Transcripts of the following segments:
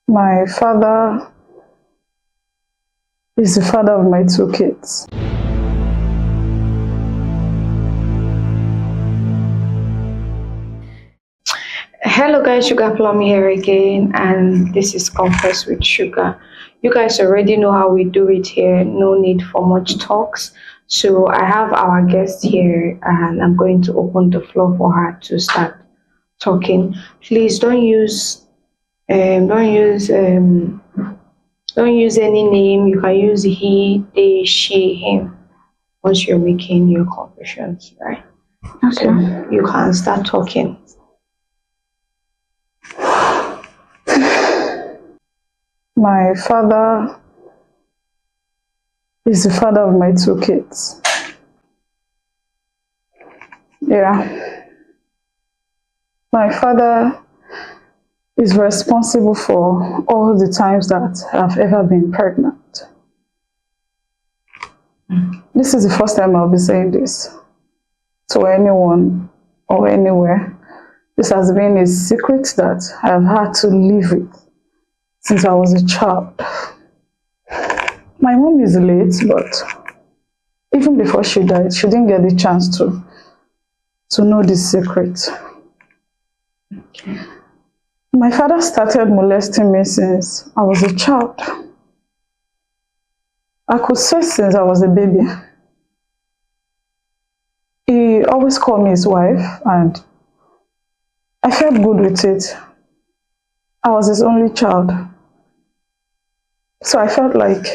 My father is the father of my 2 kids. Hello guys, Sugar Plum here again, and this is Confess with Sugar. You guys already know how we do it here, no need for much talks. So I have our guest here and I'm going to open the floor for her to start talking. Please don't use don't use any name. You can use he, they, she, him once you're making your confessions, right? Okay. So you can start talking. My father is the father of my 2 kids. Yeah. My father is responsible for all the times that I've ever been pregnant. This is the first time I'll be saying this to anyone or anywhere. This has been a secret that I've had to live with since I was a child. My mom is late, but even before she died, she didn't get the chance to know this secret. Okay. My father started molesting me since I was a child. I could say since I was a baby. He always called me his wife, and I felt good with it. I was his only child. So I felt like,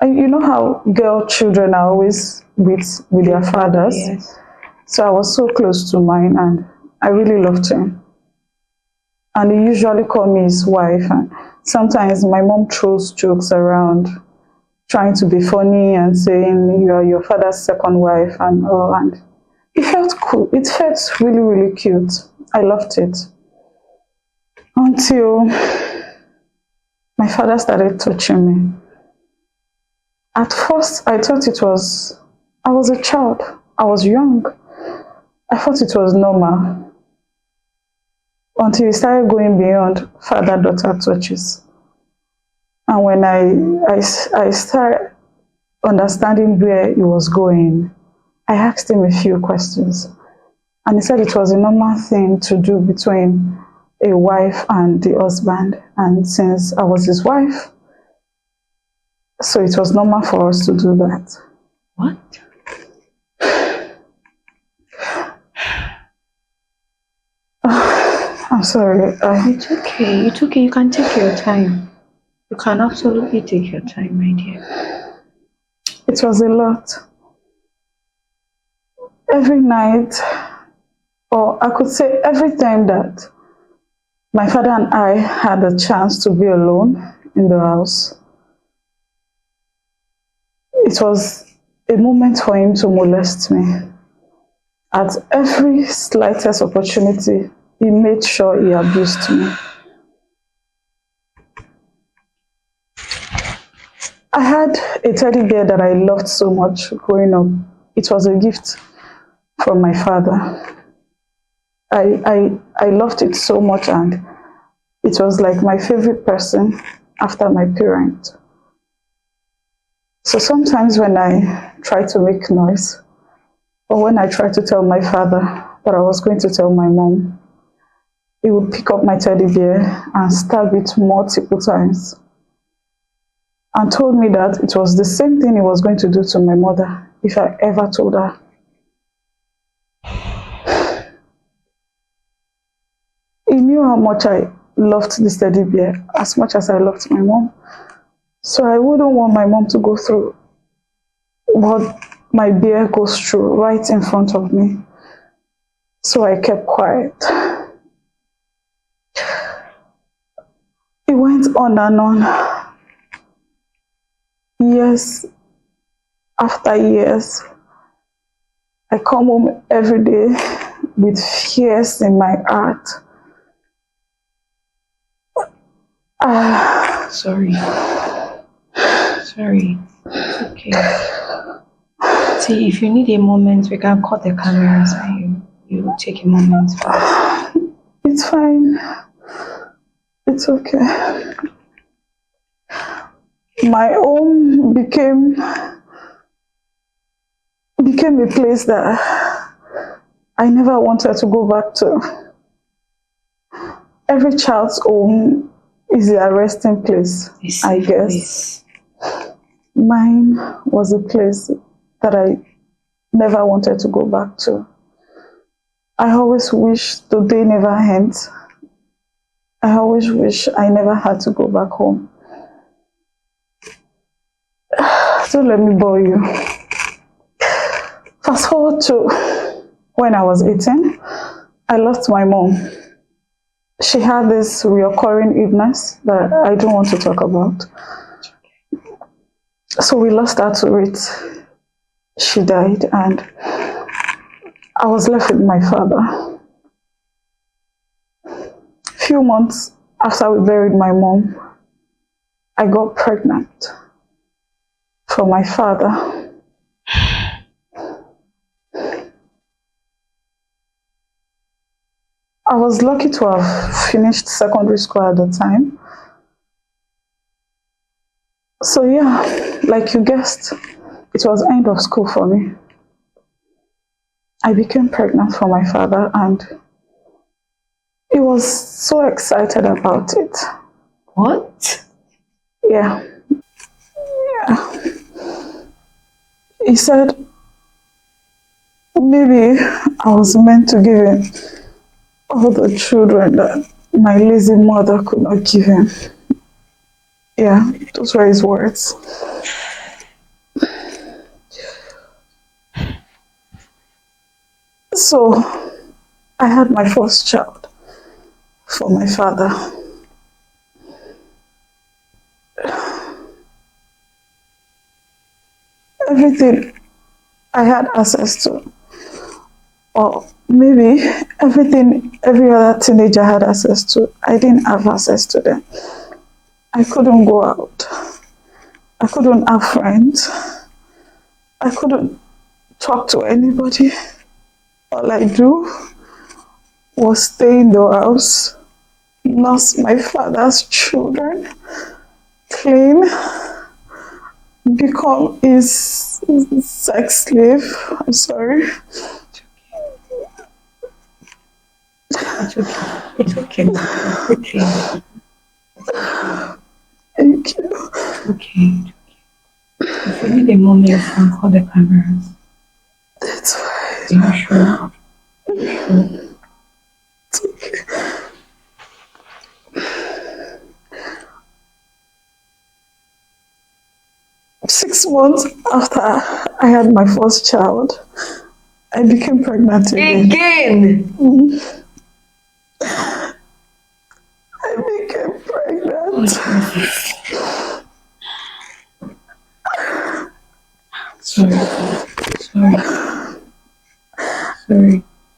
you know how girl children are always with their fathers? Yes. So I was so close to mine, and I really loved him. And he usually called me his wife, and sometimes my mom throws jokes around, trying to be funny and saying you are your father's second wife and all, and it felt cool. It felt really, really cute. I loved it. Until my father started touching me. At first, I thought I was a child. I was young. I thought it was normal. Until he started going beyond father-daughter touches. And when I started understanding where he was going, I asked him a few questions. And he said it was a normal thing to do between a wife and the husband. And since I was his wife, so it was normal for us to do that. What? I'm sorry. It's okay. It's okay. You can take your time. You can absolutely take your time, my dear. It was a lot. Every night, or I could say every time that my father and I had a chance to be alone in the house, it was a moment for him to molest me. At every slightest opportunity, he made sure he abused me. I had a teddy bear that I loved so much growing up. It was a gift from my father. I loved it so much, and it was like my favorite person after my parent. So sometimes when I try to make noise, or when I try to tell my father that I was going to tell my mom, he would pick up my teddy bear and stab it multiple times, and told me that it was the same thing he was going to do to my mother if I ever told her. He knew how much I loved this teddy bear as much as I loved my mom. So I wouldn't want my mom to go through what my bear goes through right in front of me. So I kept quiet. It went on and on. Years after years. I come home every day with fears in my heart. Sorry. It's okay. See, if you need a moment, we can cut the cameras and you take a moment first. It's fine. It's okay. My home became a place that I never wanted to go back to. Every child's home is their resting place, I guess. Mine was a place that I never wanted to go back to. I always wish the day never ends. I always wish I never had to go back home. Don't let me bore you. Fast forward to when I was 18, I lost my mom. She had this reoccurring illness that I don't want to talk about. So we lost her to it. She died and I was left with my father. Few months after we buried my mom, I got pregnant for my father. I was lucky to have finished secondary school at the time. So yeah, like you guessed, it was end of school for me. I became pregnant for my father and he was so excited about it. What? Yeah. He said maybe I was meant to give him all the children that my lazy mother could not give him. Yeah, those were his words. So I had my first child for my father. Everything I had access to, or maybe everything every other teenager had access to, I didn't have access to them. I couldn't go out. I couldn't have friends. I couldn't talk to anybody. All I do was stay in the house, nurse my father's children, clean, become his sex slave. I'm sorry. It's okay. It's okay. It's okay. Thank you. Okay. If you need a moment, you can call the cameras. That's fine. Are you sure? Sure. It's okay. Six months after I had my first child, I became pregnant again. I became pregnant. Sorry.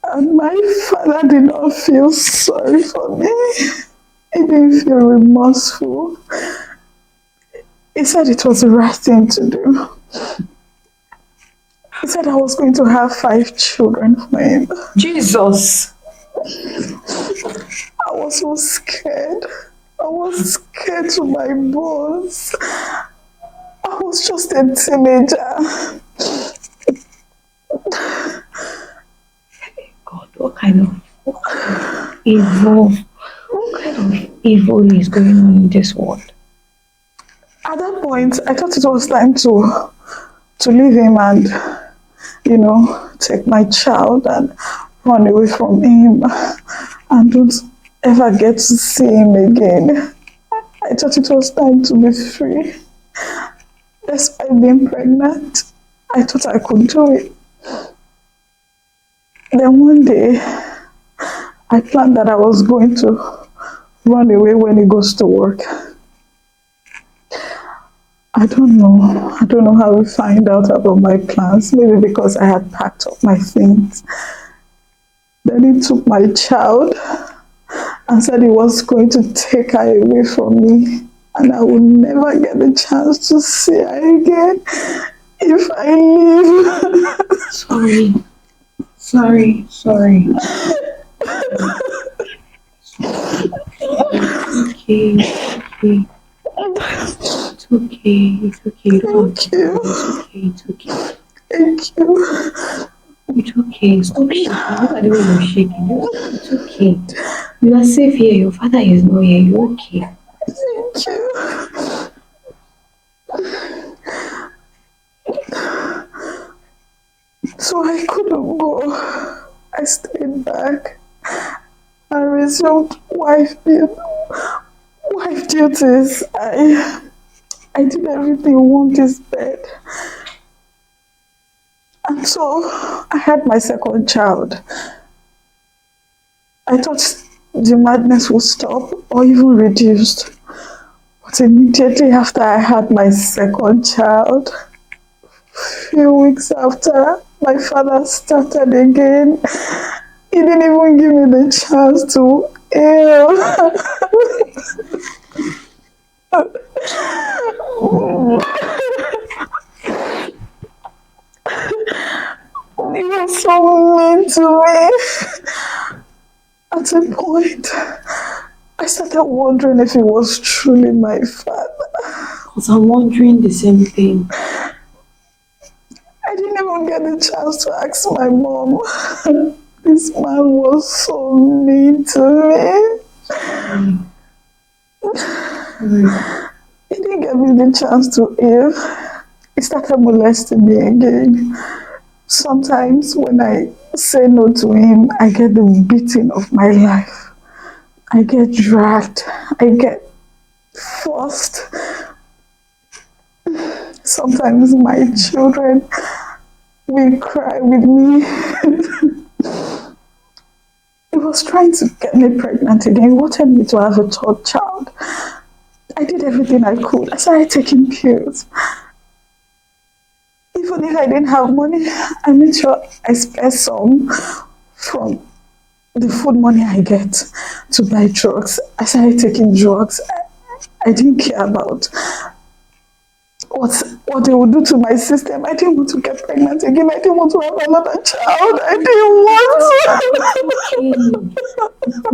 And my father did not feel sorry for me. He didn't feel remorseful. He said it was the right thing to do. He said I was going to have 5 children for him. Jesus! I was so scared. I was scared to my bones. I was just a teenager. God, what kind of evil is going on in this world? At that point, I thought it was time to leave him and, take my child and run away from him and don't ever get to see him again. I thought it was time to be free. Despite being pregnant, I thought I could do it. Then one day, I planned that I was going to run away when he goes to work. I don't know how he find out about my plans. Maybe because I had packed up my things. Then he took my child and said he was going to take her away from me and I would never get the chance to see her again if I leave. Sorry. Okay, it's okay. It's okay. You don't have Thank to cry. you. It's okay. It's okay. Thank you. It's okay. Stop shaking. Look at the way you're shaking. It's okay. You are safe here. Your father is not here. You're okay. Thank you. So I couldn't go. I stayed back. I resumed wife duties. I did everything on this bed. And so I had my second child. I thought the madness would stop or even reduced. But immediately after I had my second child, few weeks after, my father started again. He didn't even give me the chance to heal. He was so mean to me. At a point, I started wondering if he was truly my father. Because I'm wondering the same thing. I didn't even get the chance to ask my mom. This man was so mean to me. He didn't give me the chance to heal. He started molesting me again. Sometimes when I say no to him, I get the beating of my life. I get dragged. I get forced. Sometimes my children will cry with me. He was trying to get me pregnant again. He wanted me to have a third child. I did everything I could. I started taking pills. Even if I didn't have money, I made sure I spare some from the food money I get to buy drugs. I started taking drugs. I didn't care about what they would do to my system. I didn't want to get pregnant again. I didn't want to have another child. I didn't want to.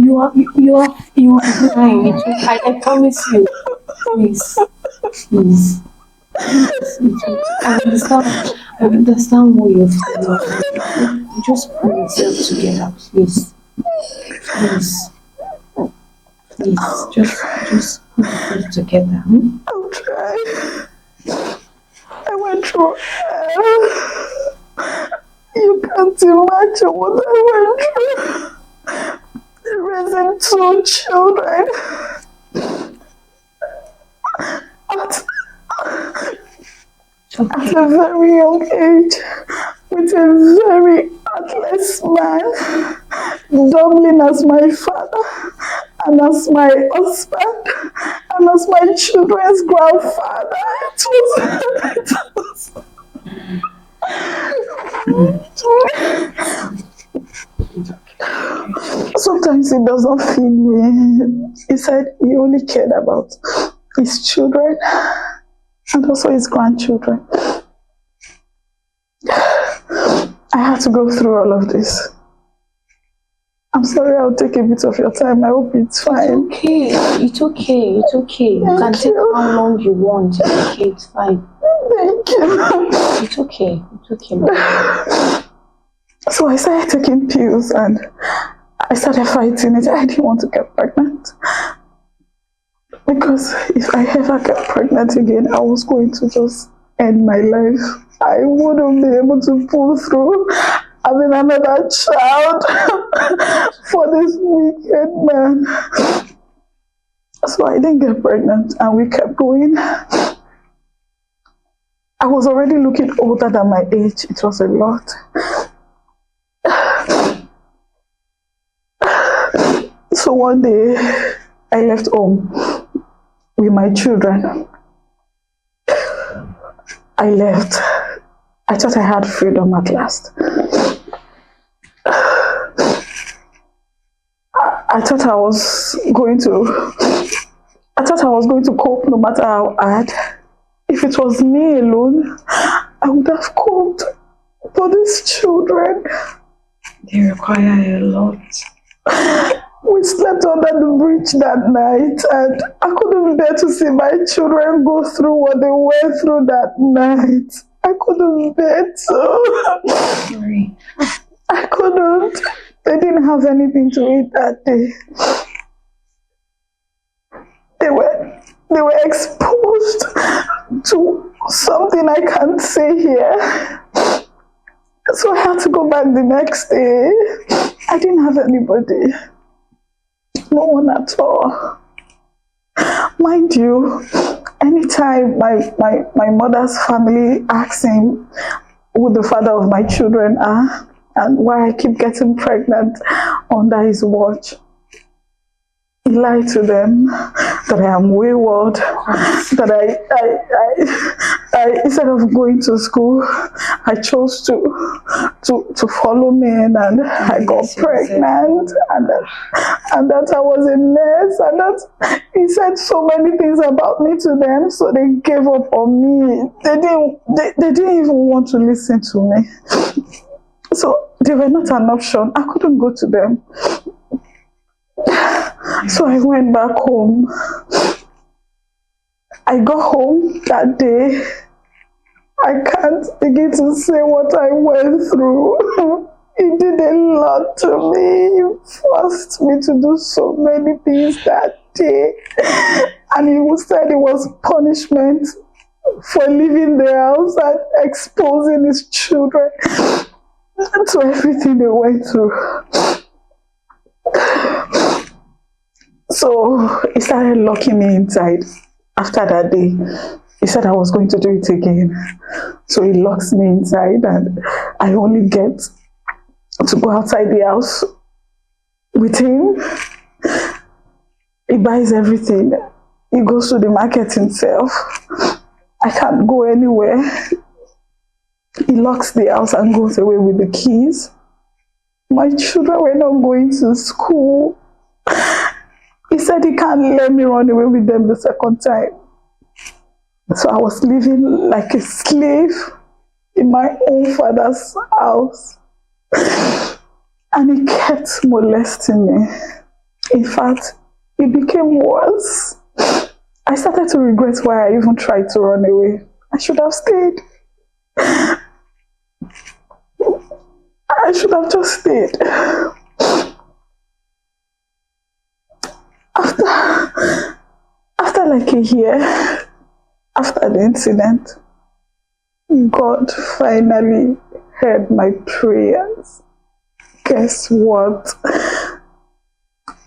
You are fine. It's okay. I promise you. Please, please. I understand what you're feeling. Just pull yourself together, please. Please. Please. Just put yourself together. Hmm? I'll try. I went through hell. You can't imagine what I went through. Raising two children. At a very young age, with a very heartless man, doubling as my father, and as my husband, and as my children's grandfather. Sometimes he doesn't feel me. He said he only cared about his children and also his grandchildren. I had to go through all of this. I'm sorry, I'll take a bit of your time. I hope it's fine. It's okay. It's okay. You can take how long you want. It's okay. It's fine. Thank you. It's okay. It's okay. So I started taking pills and I started fighting it. I didn't want to get pregnant. Because if I ever get pregnant again, I was going to just end my life. I wouldn't be able to pull through having another child for this wicked man. So I didn't get pregnant and we kept going. I was already looking older than my age. It was a lot. So one day I left home with my children. I left. I thought I had freedom at last. I thought I was going to cope no matter how hard. If it was me alone, I would have coped. But these children, They require a lot. We slept under the bridge that night, and I couldn't bear to see my children go through what they went through that night. I couldn't bear to. Sorry. I couldn't. They didn't have anything to eat that day. They were exposed to something I can't say here. So I had to go back the next day. I didn't have anybody. No one at all. Mind you, anytime my mother's family asks him who the father of my children are and why I keep getting pregnant under his watch, he lied to them that I am wayward, that I instead of going to school, I chose to follow men, and I got pregnant, and that I was a mess, and that he said so many things about me to them, so they gave up on me. They didn't even want to listen to me. So they were not an option. I couldn't go to them. So I went back home. I got home that day. I can't begin to say what I went through. He did a lot to me. He forced me to do so many things that day. And he said it was punishment for leaving the house and exposing his children to everything they went through. So he started locking me inside. After that day, he said I was going to do it again. So he locks me inside, and I only get to go outside the house with him. He buys everything. He goes to the market himself. I can't go anywhere. He locks the house and goes away with the keys. My children were not going to school. He said he can't let me run away with them the second time. So I was living like a slave in my own father's house. And he kept molesting me. In fact, it became worse. I started to regret why I even tried to run away. I should have stayed. I should have just stayed. After like a year, after the incident, God finally heard my prayers. Guess what?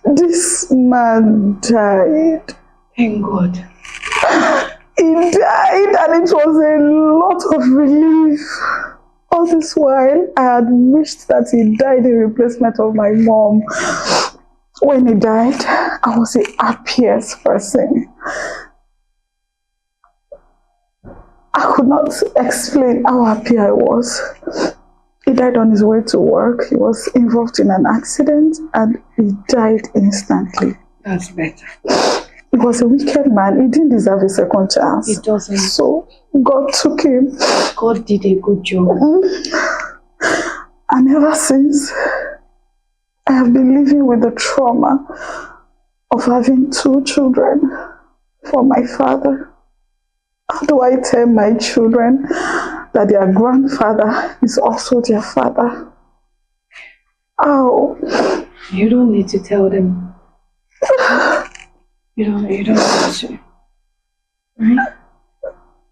This man died. Thank God. He died, and it was a lot of relief. All this while, I had wished that he died in replacement of my mom. When he died, I was the happiest person. I could not explain how happy I was. He died on his way to work. He was involved in an accident, and he died instantly. That's better. He was a wicked man. He didn't deserve a second chance. He doesn't. So God took him. God did a good job. And ever since, I have been living with the trauma of having 2 children from my father. How do I tell my children that their grandfather is also their father? How? You don't need to tell them. You don't need to. Right?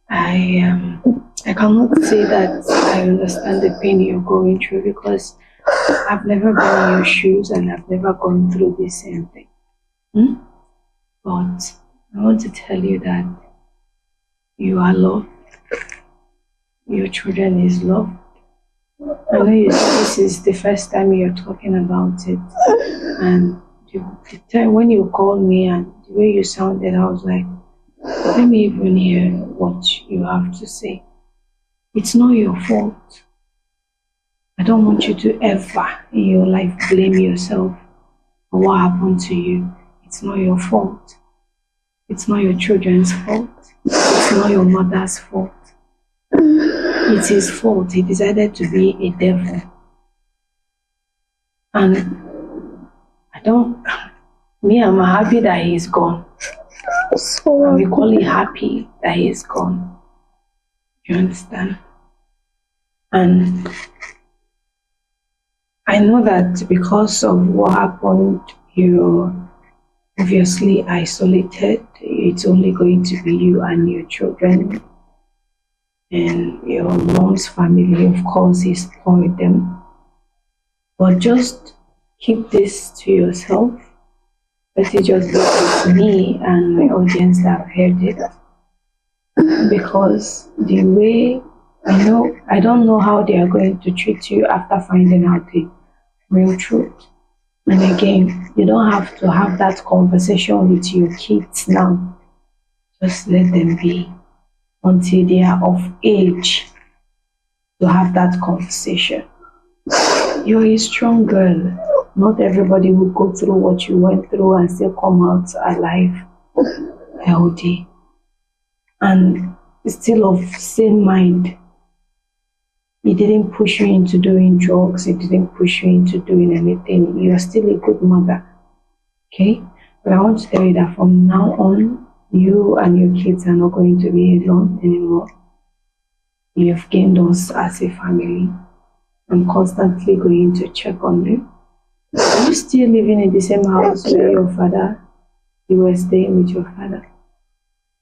I cannot say that I understand the pain you're going through, because I've never been in your shoes and I've never gone through the same thing. But I want to tell you that you are loved. Your children is loved. I know you said this is the first time you're talking about it. And the time when you called me and the way you sounded, I was like, let me even hear what you have to say. It's not your fault. I don't want you to ever in your life blame yourself for what happened to you. It's not your fault. It's not your children's fault. It's not your mother's fault. It's his fault. He decided to be a devil. And I don't. Me, I'm happy that he's gone. So I'm equally happy that he's gone. You understand? And I know that because of what happened, you're obviously isolated. It's only going to be you and your children. And your mom's family, of course, is for them. But just keep this to yourself. Let it just be with me and my audience that have heard it. Because the way I don't know how they are going to treat you after finding out the real truth. And again, you don't have to have that conversation with your kids now. Just let them be until they are of age to have that conversation. You're a strong girl. Not everybody will go through what you went through and still come out alive, healthy, and still of sane mind. It didn't push you into doing drugs. It didn't push you into doing anything. You are still a good mother. Okay? But I want to tell you that from now on, you and your kids are not going to be alone anymore. You have gained us as a family. I'm constantly going to check on you. Are you still living in the same house where you were staying with your father?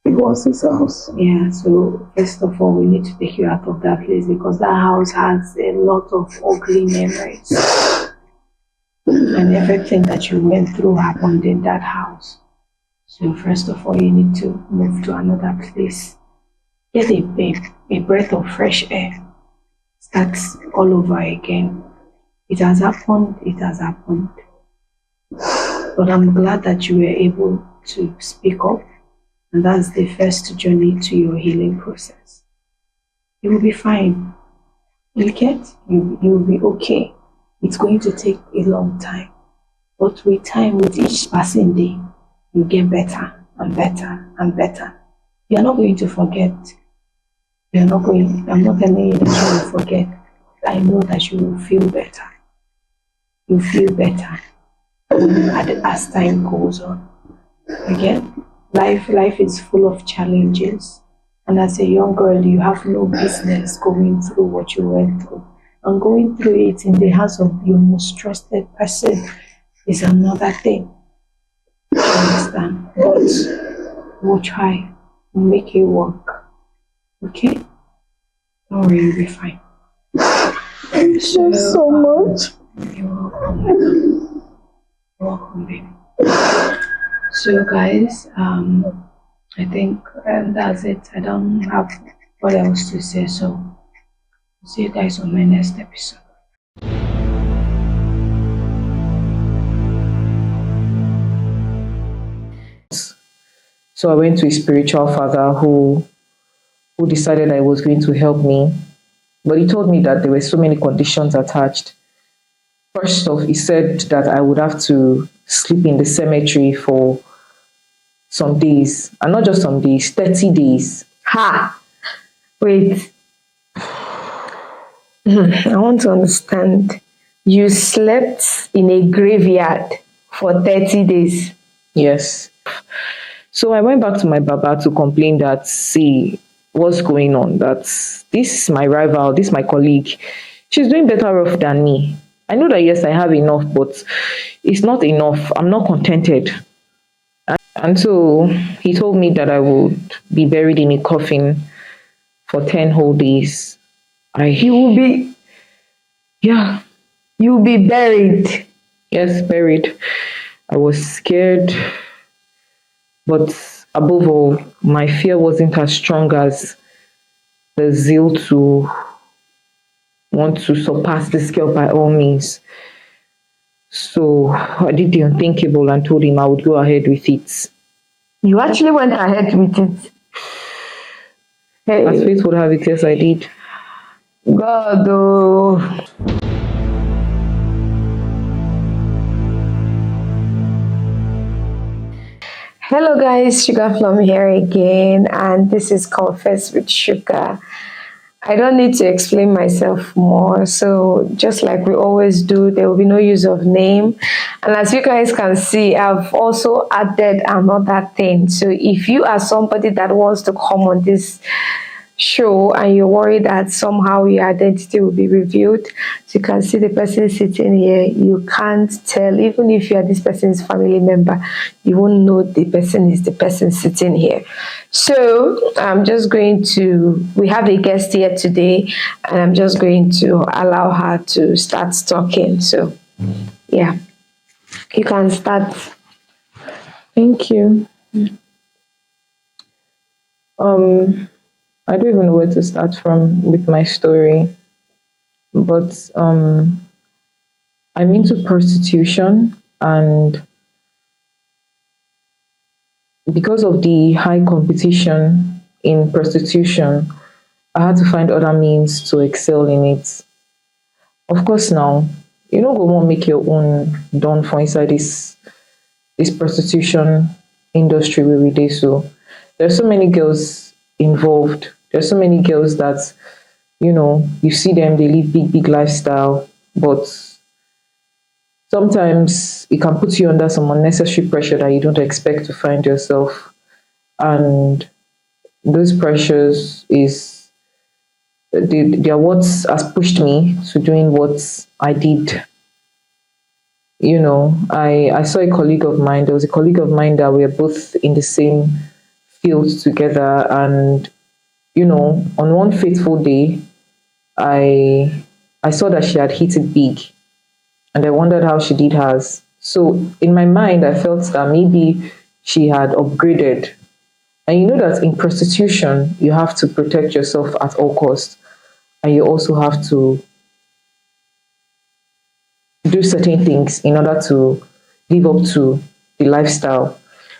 it was his house. Yeah, so first of all, we need to take you out of that place because that house has a lot of ugly memories. And everything that you went through happened in that house. So first of all, you need to move to another place. Get a breath of fresh air. Start all over again. It has happened, it has happened. But I'm glad that you were able to speak up. And that's the first journey to your healing process. You will be fine. You will be okay. It's going to take a long time. But with time, with each passing day, you get better and better and better. You are not going to forget. I'm not telling you that you will forget. I know that you will feel better. You feel better as time goes on. Again, life is full of challenges. And as a young girl, you have no business going through what you went through. And going through it in the hands of your most trusted person is another thing. You understand? But we'll try. We'll make it work. Okay? Don't worry, you'll be fine. Thank you so much. You're welcome. You're welcome, baby. So, guys, I think that's it. I don't have what else to say. So, see you guys on my next episode. So I went to a spiritual father who decided that he was going to help me. But he told me that there were so many conditions attached. First off, he said that I would have to sleep in the cemetery for some days, and not just some days, 30 days. Ha! Wait. I want to understand. You slept in a graveyard for 30 days. Yes. So I went back to my baba to complain that, see, what's going on? That this is my rival, this is my colleague. She's doing better off than me. I know that, yes, I have enough, but it's not enough. I'm not contented. And so he told me that I would be buried in a coffin for 10 whole days. You'll be buried. Yes, buried. I was scared. But above all, my fear wasn't as strong as the zeal to want to surpass this girl by all means. So I did the unthinkable and told him I would go ahead with it. You actually went ahead with it. Hey. As fate would have it, yes, I did. God, oh. Hello guys, Sugar Plum here again, and this is Confess with Sugar. I don't need to explain myself more. So, just like we always do, there will be no use of name. And as you guys can see, I've also added another thing. So, if you are somebody that wants to come on this show and you're worried that somehow your identity will be revealed, so you can see the person sitting here, you can't tell, even if you are this person's family member, you won't know the person is the person sitting here. So I'm just going to, we have a guest here today, and I'm just going to allow her to start talking. So yeah, you can start. Thank you. Um, I don't even know where to start from with my story, but I'm into prostitution, and because of the high competition in prostitution, I had to find other means to excel in it. Of course, now you know go want make your own done for inside this prostitution industry where we dey so. There's so many girls involved. There's so many girls that you see them, they live big lifestyle, but sometimes it can put you under some unnecessary pressure that you don't expect to find yourself. And those pressures they are what has pushed me to doing what I did. I saw a colleague of mine. There was a colleague of mine that we were both in the same field together, and on one fateful day, I I saw that she had hit it big, and I wondered how she did hers. So in my mind, I felt that maybe she had upgraded. And you know that in prostitution, you have to protect yourself at all costs, and you also have to do certain things in order to live up to the lifestyle.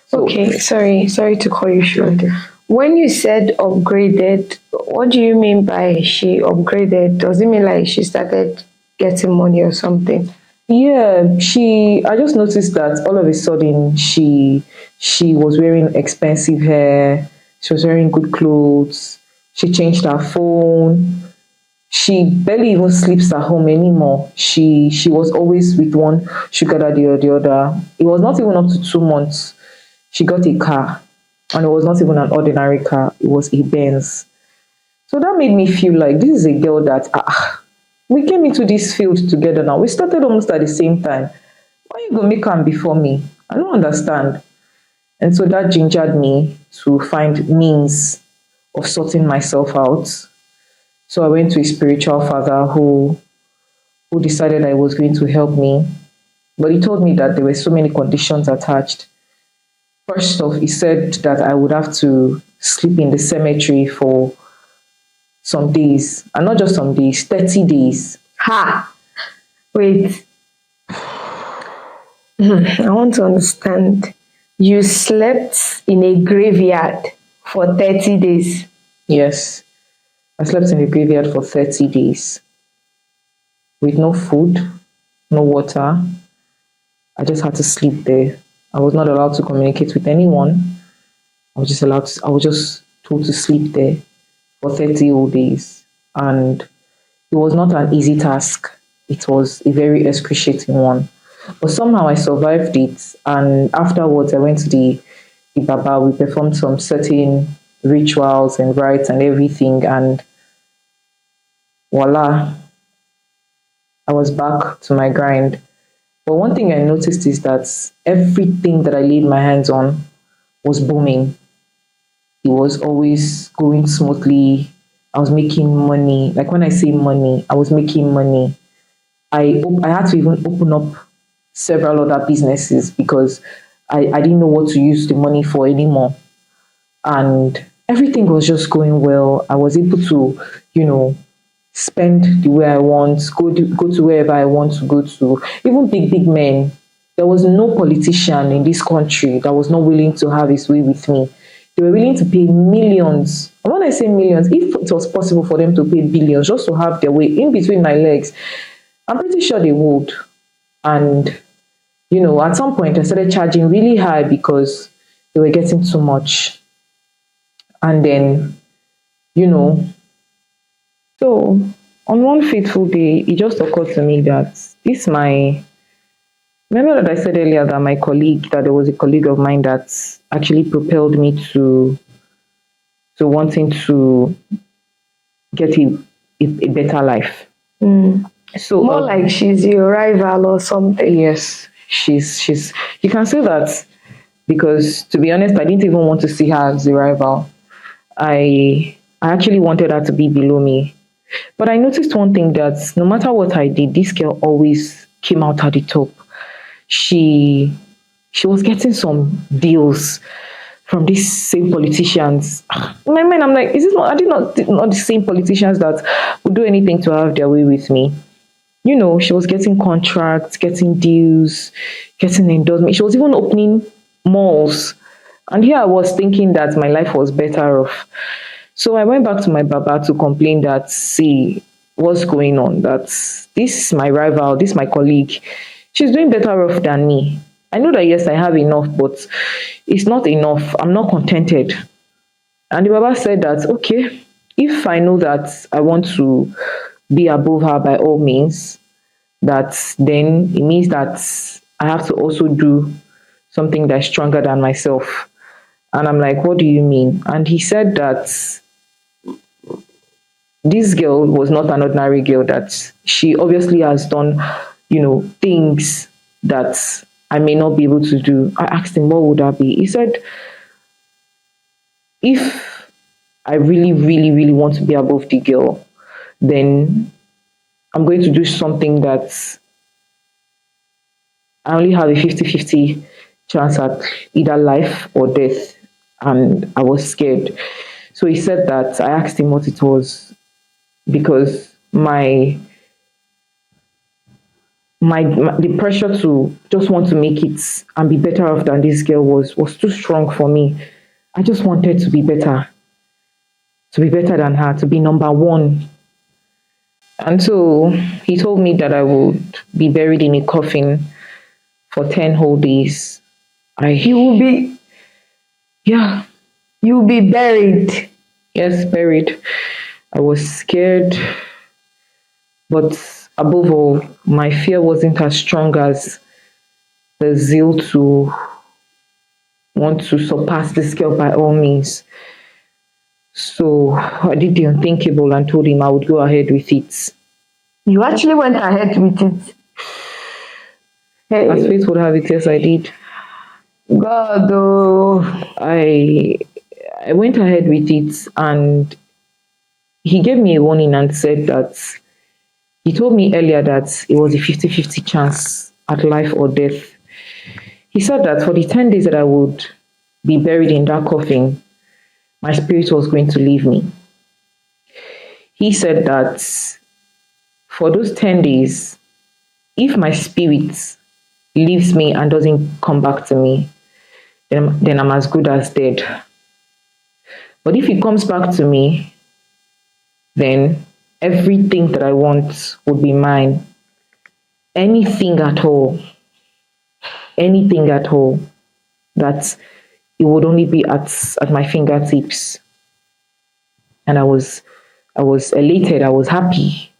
So Okay, sorry to call you short. When you said upgraded, what do you mean by she upgraded? Does it mean like she started getting money or something? yeah, I just noticed that all of a sudden she was wearing expensive hair, she was wearing good clothes, she changed her phone, she barely even sleeps at home anymore. She was always with one sugar daddy or the other. It was not even up to 2 months. She got a car, and it was not even an ordinary car, it was a Benz. So that made me feel like this is a girl that we came into this field together now. We started almost at the same time. Why you go make am before me? I don't understand. And so that gingered me to find means of sorting myself out. So I went to a spiritual father who decided I was going to help me. But he told me that there were so many conditions attached. First off, he said that I would have to sleep in the cemetery for some days, and not just some days, 30 days. Ha! Wait, I want to understand. You slept in a graveyard for 30 days. Yes, I slept in the graveyard for 30 days with no food, no water. I just had to sleep there. I was not allowed to communicate with anyone. I was just told to sleep there for 30 whole days. And it was not an easy task. It was a very excruciating one. But somehow I survived it. And afterwards, I went to the Baba. We performed some certain rituals and rites and everything. And voila, I was back to my grind. But one thing I noticed is that everything that I laid my hands on was booming. It was always going smoothly. I was making money. Like when I say money, I was making money. I had to even open up several other businesses because I didn't know what to use the money for anymore. And everything was just going well. I was able to, you know, spend the way I want, go to wherever I want to go to. Even big men. There was no politician in this country that was not willing to have his way with me. They were willing to pay millions. And when I say millions, if it was possible for them to pay billions just to have their way in between my legs, I'm pretty sure they would. And, at some point I started charging really high because they were getting too much. And then, you know, So on one fateful day, it just occurred to me that this my remember that I said earlier that my colleague, that there was a colleague of mine that actually propelled me to wanting to get a better life. So More like she's your rival or something. yes, she's you can say that because to be honest, I didn't even want to see her as a rival. I actually wanted her to be below me. But I noticed one thing that no matter what I did, this girl always came out at the top. She she was getting some deals from these same politicians. In my mind, I'm like, is this not, are they not the same politicians that would do anything to have their way with me? You know, she was getting contracts, getting deals, getting endorsement. She was even opening malls. And here I was thinking that my life was better off. So I went back to my baba to complain that, see, what's going on? That this my rival, this my colleague, she's doing better off than me. I know that yes, I have enough, but it's not enough. I'm not contented. And the baba said that, okay, if I know that I want to be above her by all means, that then it means that I have to also do something that's stronger than myself. And I'm like, what do you mean? And he said that this girl was not an ordinary girl, that she obviously has done, things that I may not be able to do. I asked him, what would that be? He said, if I really, really, really want to be above the girl, then I'm going to do something that I only have a 50-50 chance at either life or death. And I was scared. So he said that. I asked him what it was because the pressure to just want to make it and be better off than this girl was too strong for me. I just wanted to be better than her, to be number one. And so he told me that I would be buried in a coffin for 10 whole days. You will be Yeah, you'll be buried. yes, buried. I was scared, but above all, my fear wasn't as strong as the zeal to want to surpass this girl by all means. So I did the unthinkable and told him I would go ahead with it. You actually went ahead with it. As Hey, fate would have it, yes, I did. God, oh. I I went ahead with it, and he gave me a warning and said that he told me earlier that it was a 50-50 chance at life or death. He said that for the 10 days that I would be buried in that coffin, my spirit was going to leave me. He said that for those 10 days, if my spirit leaves me and doesn't come back to me, then I'm as good as dead. But if it comes back to me, then everything that I want would be mine. Anything at all, anything at all, that it would only be at my fingertips. And I was elated, I was happy.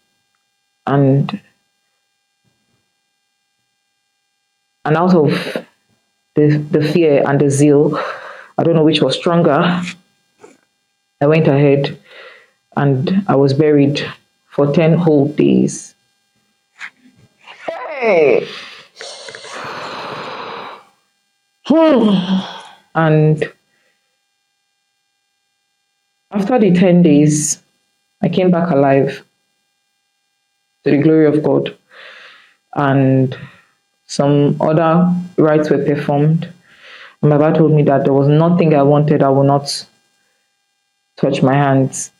And and out of the fear and the zeal, I don't know which was stronger, I went ahead and I was buried for 10 whole days. Hey. And after the 10 days, I came back alive to the glory of God. And some other rites were performed. And my Baba told me that there was nothing I wanted, I will not touch my hands.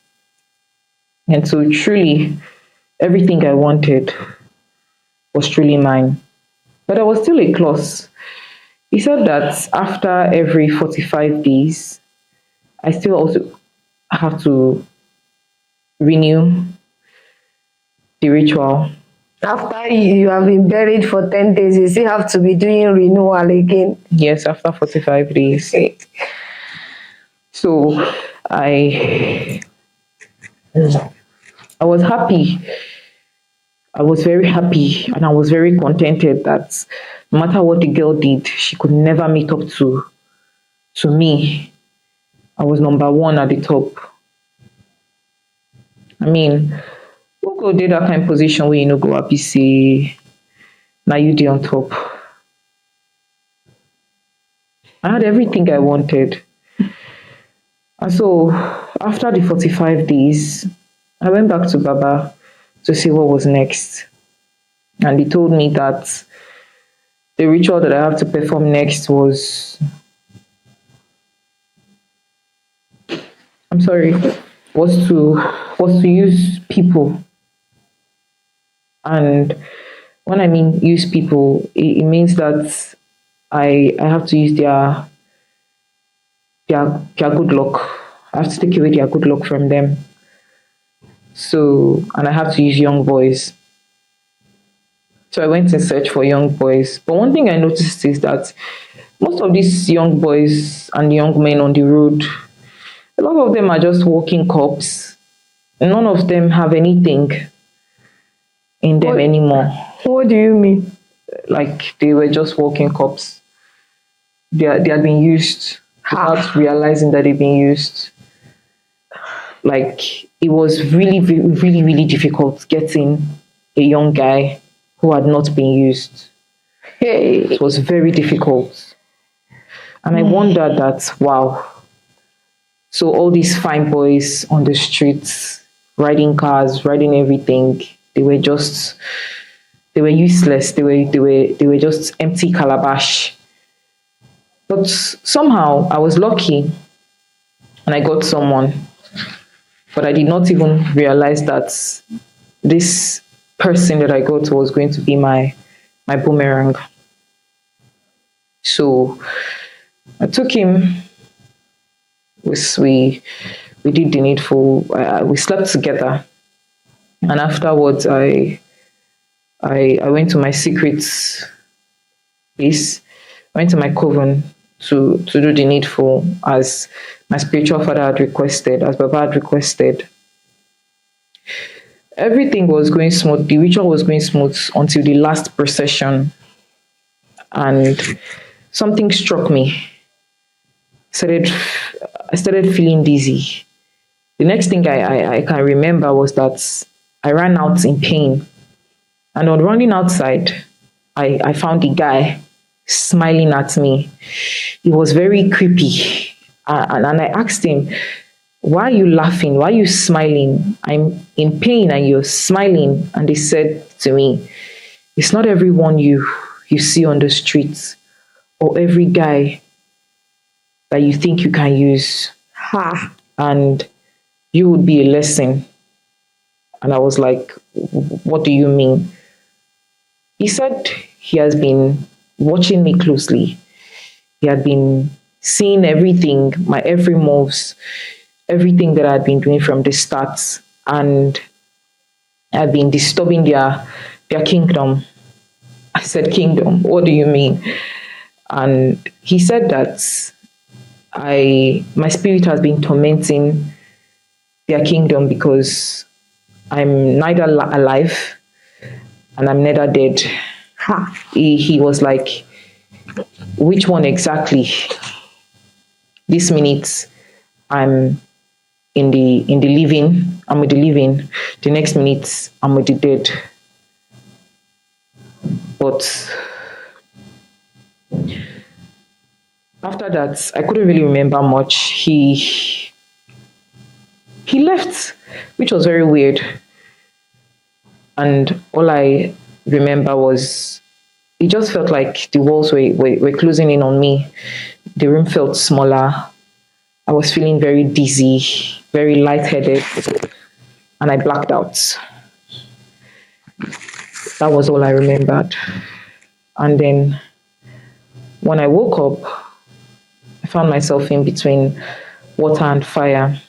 And so truly, everything I wanted was truly mine. But there was still a clause. He said that after every 45 days, I still also have to renew the ritual. After you have been buried for 10 days, you still have to be doing renewal again. Yes, after 45 days. So I I was happy. I was very happy and I was very contented that no matter what the girl did, she could never meet up to me. I was number one at the top. I mean, who go dey that kind of position where you no go happy say now you dey on top. I had everything I wanted. And so after the 45 days, I went back to Baba to see what was next. And he told me that the ritual that I have to perform next I'm sorry, was to use people. And when I mean use people, it means that I have to use their good luck. I have to take away their good luck from them. So, and I have to use young boys. So I went in search for young boys. But one thing I noticed is that most of these young boys and young men on the road, a lot of them are just walking cops. None of them have anything in them anymore. What do you mean? Like they were just walking cops. They had been used without realizing that they've been used. Like it was really, really, really difficult getting a young guy who had not been used. Hey. It was very difficult. And I wondered that, wow. So all these fine boys on the streets, riding cars, riding everything, they were useless. They were just empty calabash. But somehow I was lucky and I got someone. But I did not even realize that this person that I got was going to be my boomerang. So I took him. We did the needful. We slept together, and afterwards I went to my secret place. I went to my coven to do the needful as my spiritual father had requested, as Baba had requested. Everything was going smooth. The ritual was going smooth until the last procession, and something struck me. I started feeling dizzy. The next thing I can remember was that I ran out in pain, and on running outside, I found the guy smiling at me. It was very creepy. And I asked him, why are you laughing? Why are you smiling? I'm in pain and you're smiling. And they said to me, it's not everyone you see on the streets or every guy that you think you can use. Ha. And you would be a lesson. And I was like, what do you mean? He said he has been watching me closely. He had been seeing everything, my every moves, everything that I had been doing from the start, and I had been disturbing their kingdom. I said, kingdom, what do you mean? And he said that my spirit has been tormenting their kingdom because I'm neither alive and I'm neither dead. Ha. He was like, which one exactly? This minute I'm in the living, I'm with the living. The next minute I'm with the dead. But after that, I couldn't really remember much. He left, which was very weird. And all I remember was it just felt like the walls were closing in on me. The room felt smaller. I was feeling very dizzy, very lightheaded, and I blacked out. That was all I remembered. And then when I woke up, I found myself in between water and fire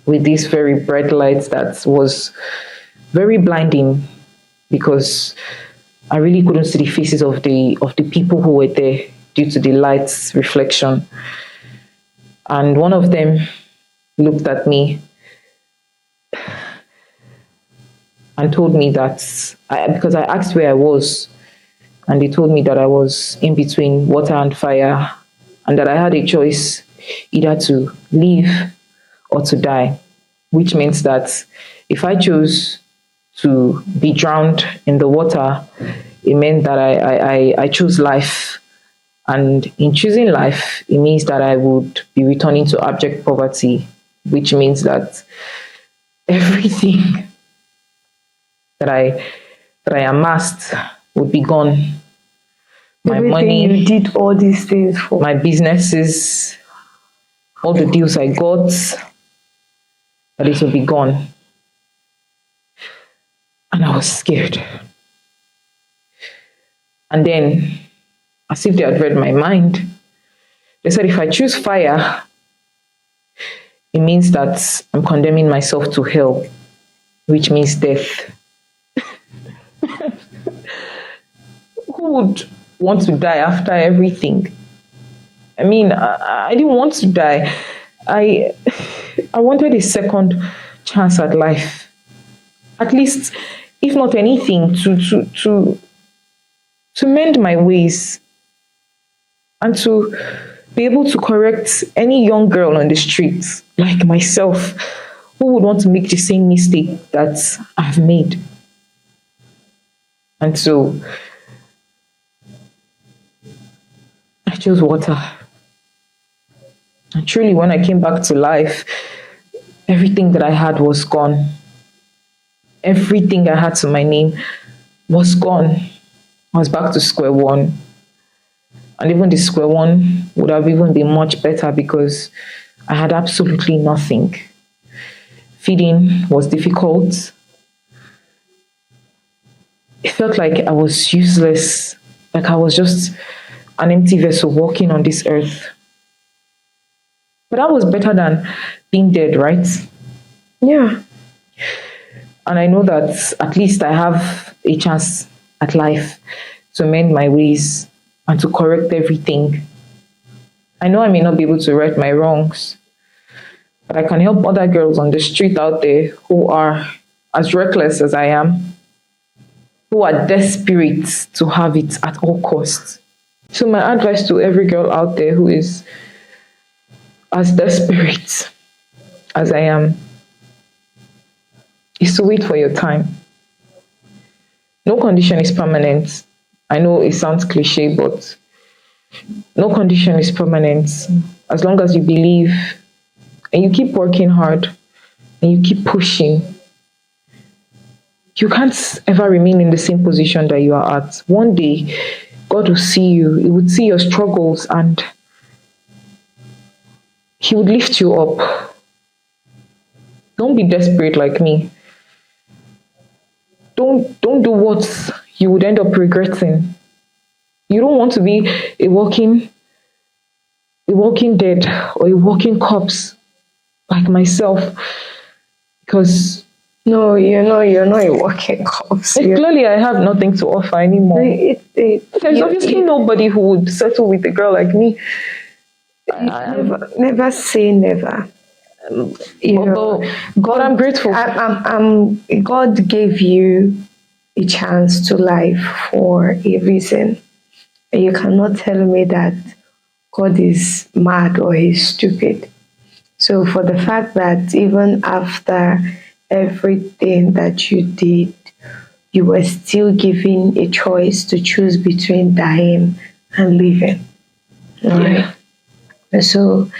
with this very bright light that was very blinding because I really couldn't see the faces of the people who were there due to the light's reflection. And one of them looked at me and told me that because I asked where I was, and they told me that I was in between water and fire, and that I had a choice either to live or to die, which means that if I chose to be drowned in the water, it meant that I chose life. And in choosing life, it means that I would be returning to abject poverty, which means that everything that I amassed would be gone. My Everything money, you did all these things for. my businesses, all the deals I got, that it will be gone. And I was scared. And then, as if they had read my mind, they said if I choose fire, it means that I'm condemning myself to hell, which means death. Who would want to die after everything? I mean, I didn't want to die. I I wanted a second chance at life. At least, if not anything, to mend my ways and to be able to correct any young girl on the streets like myself who would want to make the same mistake that I've made. And so I chose water. And truly, when I came back to life, everything that I had was gone. Everything I had to my name was gone. I was back to square one. And even the square one would have even been much better because I had absolutely nothing. Feeding was difficult. It felt like I was useless, like I was just an empty vessel walking on this earth. But that was better than being dead, right? Yeah. And I know that at least I have a chance at life to mend my ways and to correct everything. I know I may not be able to right my wrongs, but I can help other girls on the street out there who are as reckless as I am, who are desperate to have it at all costs. So my advice to every girl out there who is as desperate as I am is to wait for your time. No condition is permanent. I know it sounds cliche, but no condition is permanent. As long as you believe and you keep working hard and you keep pushing, you can't ever remain in the same position that you are at. One day, God will see you. He would see your struggles and He would lift you up. Don't be desperate like me. Don't do what you would end up regretting. You don't want to be a walking dead or a walking corpse like myself, because No, you're not a working corpse. clearly I have nothing to offer anymore. There's obviously nobody who would settle with a girl like me. Never say never. God, I'm grateful. God gave you a chance to life for a reason. And you cannot tell me that God is mad or he's stupid. So for the fact that even after everything that you did, you were still given a choice to choose between dying and living. Right? Yeah. So,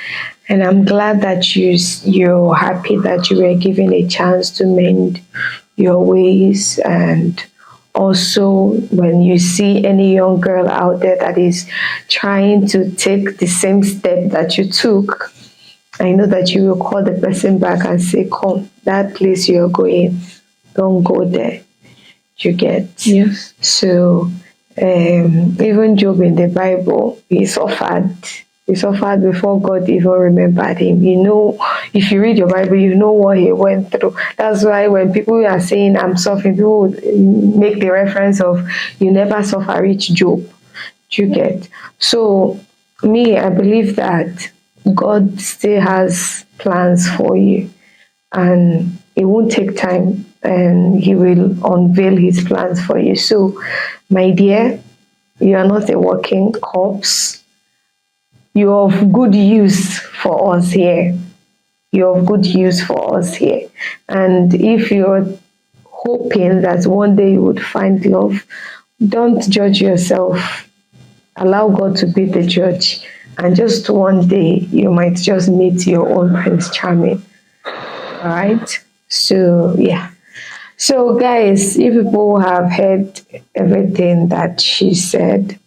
and I'm glad that you're happy that you were given a chance to mend your ways. And also when you see any young girl out there that is trying to take the same step that you took, I know that you will call the person back and say, come, that place you're going, don't go there. You get? Yes. So even Job in the Bible, he suffered. He suffered before God even remembered him. You know, if you read your Bible, you know what he went through. That's why when people are saying I'm suffering, people make the reference of you never suffer rich Job. You get? So me, I believe that God still has plans for you, and it won't take time. and He will unveil His plans for you. So, my dear, you are not a walking corpse. You're of good use for us here. You're of good use for us here. And if you're hoping that one day you would find love, don't judge yourself. Allow God to be the judge. And just one day, you might just meet your own Prince Charming. All right? So, yeah. So, guys, if people have heard everything that she said,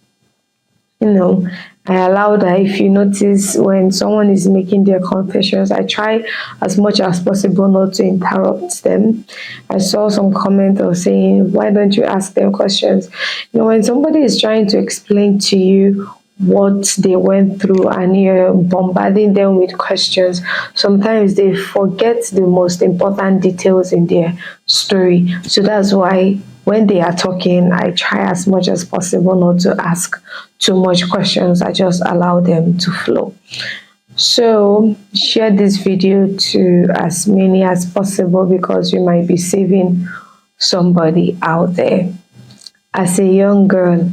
I allow that. If you notice when someone is making their confessions, I try as much as possible not to interrupt them. I saw some comment of saying, why don't you ask them questions? When somebody is trying to explain to you what they went through and you're bombarding them with questions, sometimes they forget the most important details in their story. So that's why when they are talking, I try as much as possible not to ask too much questions. I just allow them to flow. So share this video to as many as possible because you might be saving somebody out there. As a young girl,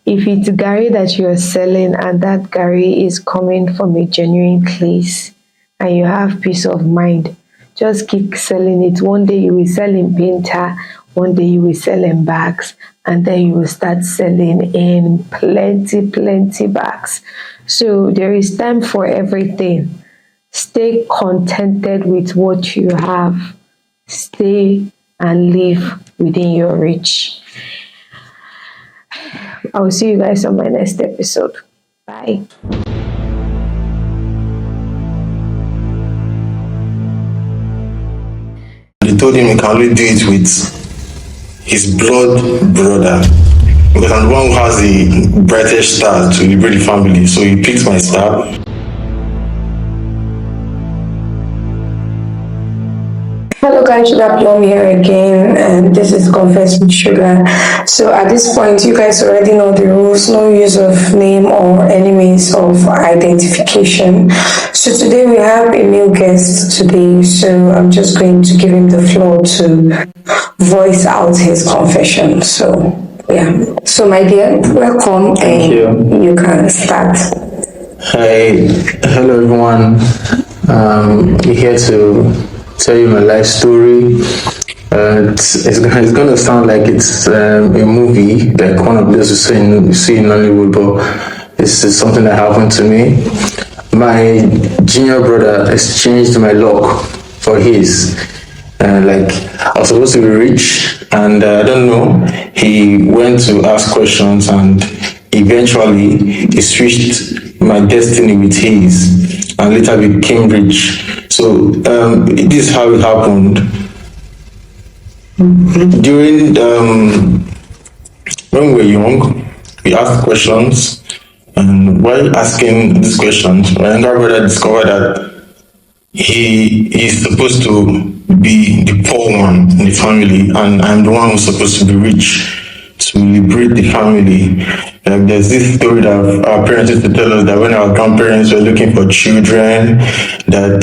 if it's Gary that you're selling and that Gary is coming from a genuine place and you have peace of mind, just keep selling it. One day you will sell in painter, one day you will sell in bags, and then you will start selling in plenty bags. So there is time for everything. Stay contented with what you have. Stay and live within your reach. I will see you guys on my next episode. Bye. They told him he can only do it with his blood brother because I'm the one who has the brightest star to liberate the family. So he picked my star. Hello guys, Sugar Plum here again, and this is Confess with Sugar. So at this point, you guys already know the rules: no use of name or any means of identification. So today we have a new guest today, so I'm just going to give him the floor to voice out his confession. So yeah, so my dear, welcome. Thank and you can start. Hi, hello everyone. We're here to tell you my life story. It's gonna sound like it's a movie, like one of those you see in Hollywood, but this is something that happened to me. My junior brother exchanged my luck for his. Like I was supposed to be rich, and I don't know. He went to ask questions, and eventually he switched my destiny with his, and later became rich. So this is how it happened. During when we were young, we asked questions, and while asking these questions, my younger brother discovered that he is supposed to be the poor one in the family, and I'm the one who's supposed to be rich to liberate the family. Like there's this story that our parents used to tell us that when our grandparents were looking for children, that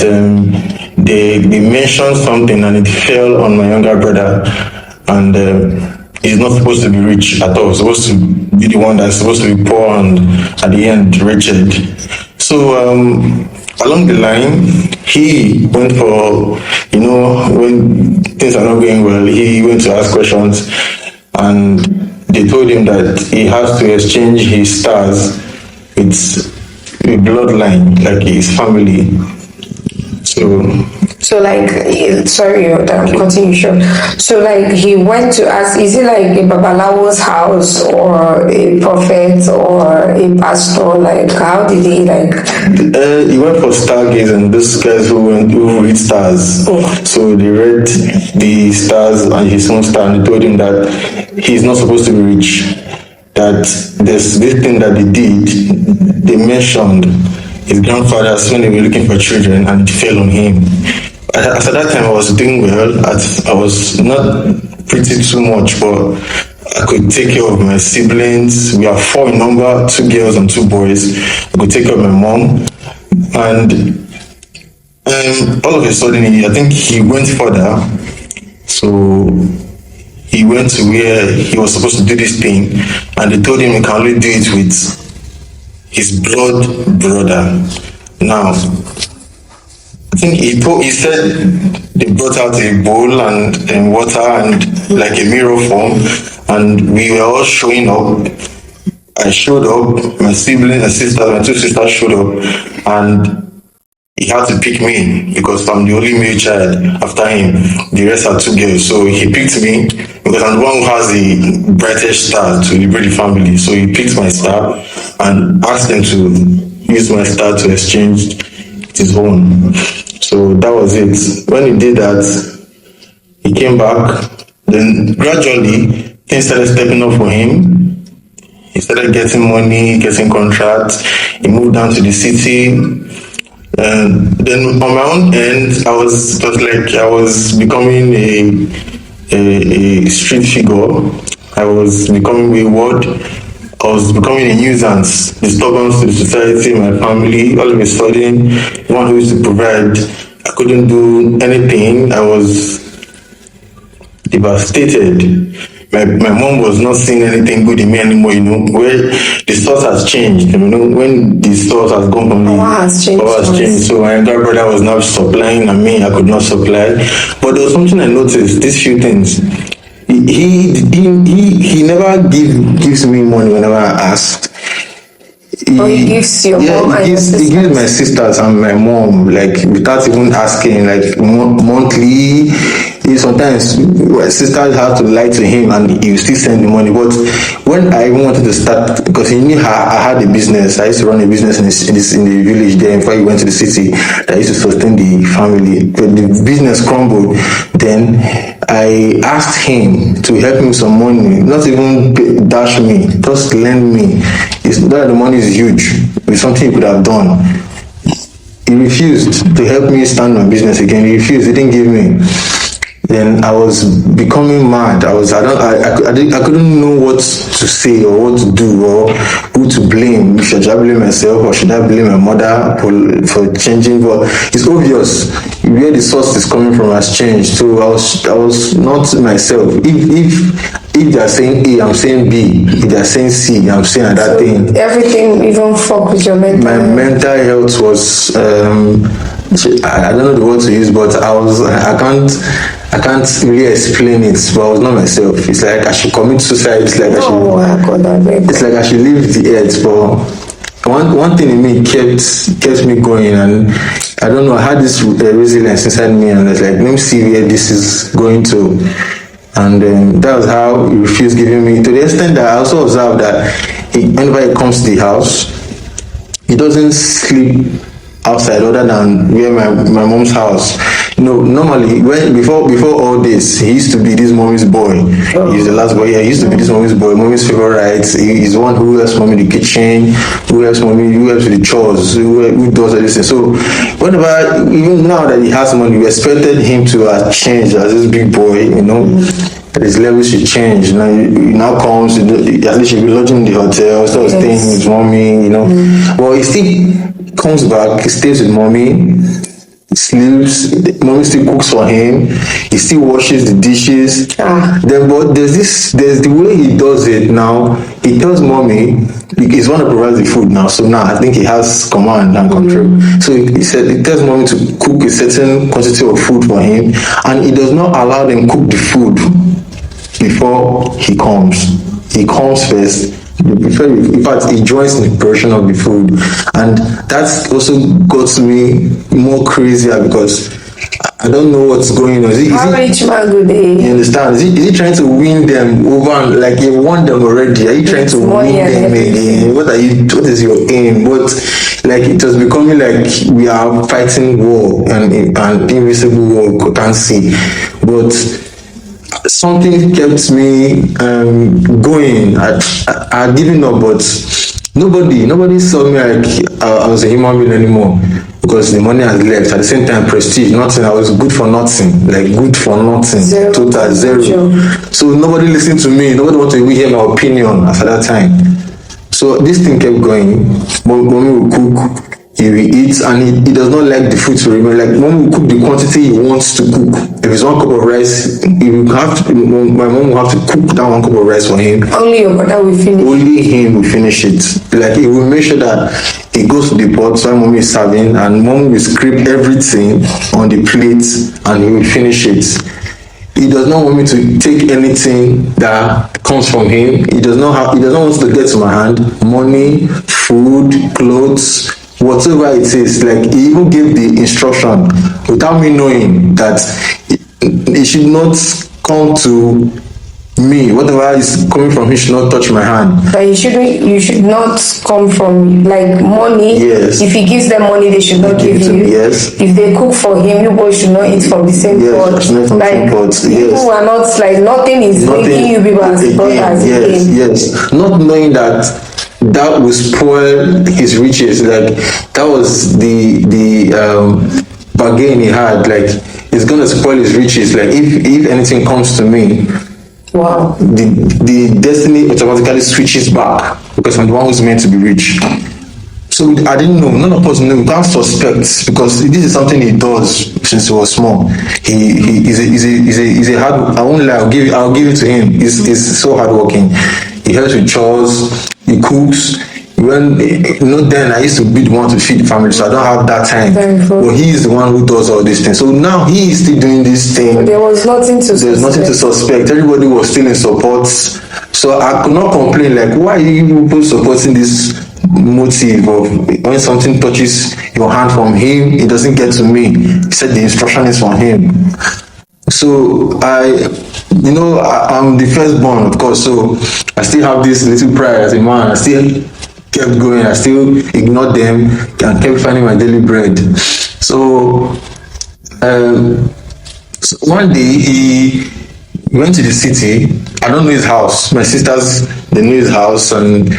they mentioned something and it fell on my younger brother, and he's not supposed to be rich at all. He's supposed to be the one that's supposed to be poor and at the end wretched. So along the line, he went for, when things are not going well, he went to ask questions, and they told him that he has to exchange his stars with a bloodline, like his family. So like, sorry, continue, sure. So like he went to ask, is it like a babalawo's house or a prophet or a pastor? Like how did he like? He went for stargazing. Those guys who read stars. Oh. So they read the stars and his own star, and they told him that he's not supposed to be rich. That there's this thing that they did. They mentioned his grandfathers when they were looking for children, and it fell on him. As at that time, I was doing well. I was not pretty too much, but I could take care of my siblings. We are 4 in number, 2 girls and 2 boys. I could take care of my mom. And all of a sudden, I think he went further. So he went to where he was supposed to do this thing, and they told him he can only do it with his blood brother. Now, I think he said they brought out a bowl and water and like a mirror form, and we were all showing up. I showed up, my siblings and sisters, my two sisters showed up, and he had to pick me because I'm the only male child after him. The rest are two girls. So he picked me because I'm the one who has the brightest star to liberate the family. So he picked my star and asked them to use my star to exchange his own. So that was it. When he did that, he came back. Then gradually, things started stepping up for him. He started getting money, getting contracts. He moved down to the city. Then on my own end, I was becoming a street figure. I was becoming wayward. I was becoming a nuisance, disturbance to the society, my family. All of a sudden, one who used to provide, I couldn't do anything. I was devastated. My mom was not seeing anything good in me anymore, where the source has changed, when the source has gone from Power has changed. So my younger brother was now supplying and me, I could not supply. But there was something I noticed, these few things. He never gives me money whenever I asked. He gives your mom and your sisters? He gives my sisters and my mom, like, without even asking, like, monthly. Sometimes my sisters have to lie to him and he will still send the money. But when I even wanted to start, because he knew I had a business, I used to run a business in the village there before he went to the city, that used to sustain the family. But the business crumbled. Then I asked him to help me with some money, not even dash me, just lend me. The money is huge. It's something he could have done. He refused to help me start my business again. He refused. He didn't give me. Then I was becoming mad. I couldn't know what to say or what to do or who to blame. Should I blame myself or should I blame my mother for changing? But it's obvious where the source is coming from has changed. So I was not myself. If they are saying A, I'm saying B. If they are saying C, I'm saying another thing. Everything even fuck with your mental health. My mental health was I don't know the word to use, but I can't really explain it, but I was not myself. It's like I should commit suicide. It's like I should leave the earth. But one thing in me kept me going, and I don't know. I had this resilience inside me, and I was like, let me see where this is going to. And that was how he refused giving me. To the extent that I also observed that whenever he comes to the house, he doesn't sleep outside other than where my mom's house. Normally before all this, he used to be this mommy's boy. He's the last boy. Yeah, he used to be this mommy's boy, mommy's favorite. He's the one who helps mommy in the kitchen, who helps with the chores, who does everything. So whenever, even now that he has money, we expected him to change as this big boy, his level should change. He now comes, at least he'll be lodging in the hotel, staying with his mommy, Well, he still comes back, he stays with mommy, sleeps, mommy still cooks for him, he still washes the dishes. Then, but there's the way he does it now. He tells mommy he's one to provide the food now, so now I think he has command and control. So he tells mommy to cook a certain quantity of food for him, and he does not allow them cook the food before he comes. He comes first. In fact, he joins in the preparation of the food, and that also got me more crazier because I don't know what's going on. How rich man good day? You understand? Is he trying to win them over? Like he won them already? Are you trying to win them again? What is your aim? Like it was becoming like we are fighting war and invisible war, I can't see, but something kept me going. I had given up, but nobody saw me like I was a human being anymore because the money has left. At the same time, prestige, nothing. I was good for nothing, Zero. Total zero. So nobody listened to me. Nobody wanted to hear my opinion at that time. So this thing kept going. Mommy would cook. he will eat, and he does not like the food to remain. Like mom will cook the quantity he wants to cook. If it's 1 cup of rice, he will have to, my mom will have to cook that 1 cup of rice for him. Only your brother will finish. Only him will finish it. Like he will make sure that he goes to the pot while mom is serving, and mom will scrape everything on the plate, and he will finish it. He does not want me to take anything that comes from him. He does not want to get to my hand money, food, clothes, whatever it is. Like he even gave the instruction without me knowing that he should not come to me. Whatever is coming from him should not touch my hand. But you should not come from like money. Yes. If he gives them money, they should not give you. Yes. If they cook for him, you both should not eat from the same pot. Yes, not from the same pot. People Yes. are not like nothing is making you people as brothers again. Yes. Not knowing that will spoil his riches. Like that was the bargain he had. Like it's gonna spoil his riches. Like if anything comes to me, wow, the destiny automatically switches back because I'm the one who's meant to be rich. So I didn't know. None of us knew. We can't suspect because this is something he does since he was small. He's a hard. I won't lie. I'll give it to him. He's so hardworking. He helps with chores. He cooks. When then I used to be the one to feed the family, so I don't have that time. But he is the one who does all these things. So now he is still doing this thing. But there's nothing to suspect. Everybody was still in support. So I could not complain. Like, why are you people supporting this motive of when something touches your hand from him, it doesn't get to me? He said the instruction is from him. So I'm the firstborn, of course. So I still have this little pride as a man. I still kept going. I still ignored them and kept finding my daily bread. So one day he went to the city. I don't know his house. My sisters, they knew his house, and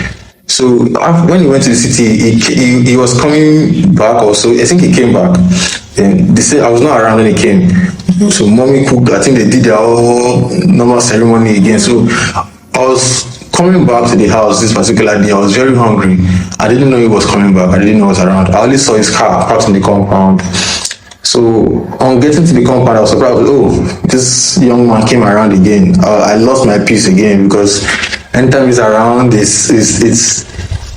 so when he went to the city, he was coming back also. I think he came back. And they said I was not around when he came. So mommy cooked. I think they did their whole normal ceremony again. So I was coming back to the house this particular day. I was very hungry. I didn't know he was coming back. I didn't know he was around. I only saw his car parked in the compound. So on getting to the compound, I was surprised. Oh, this young man came around again. I lost my peace again because anytime he's around, it's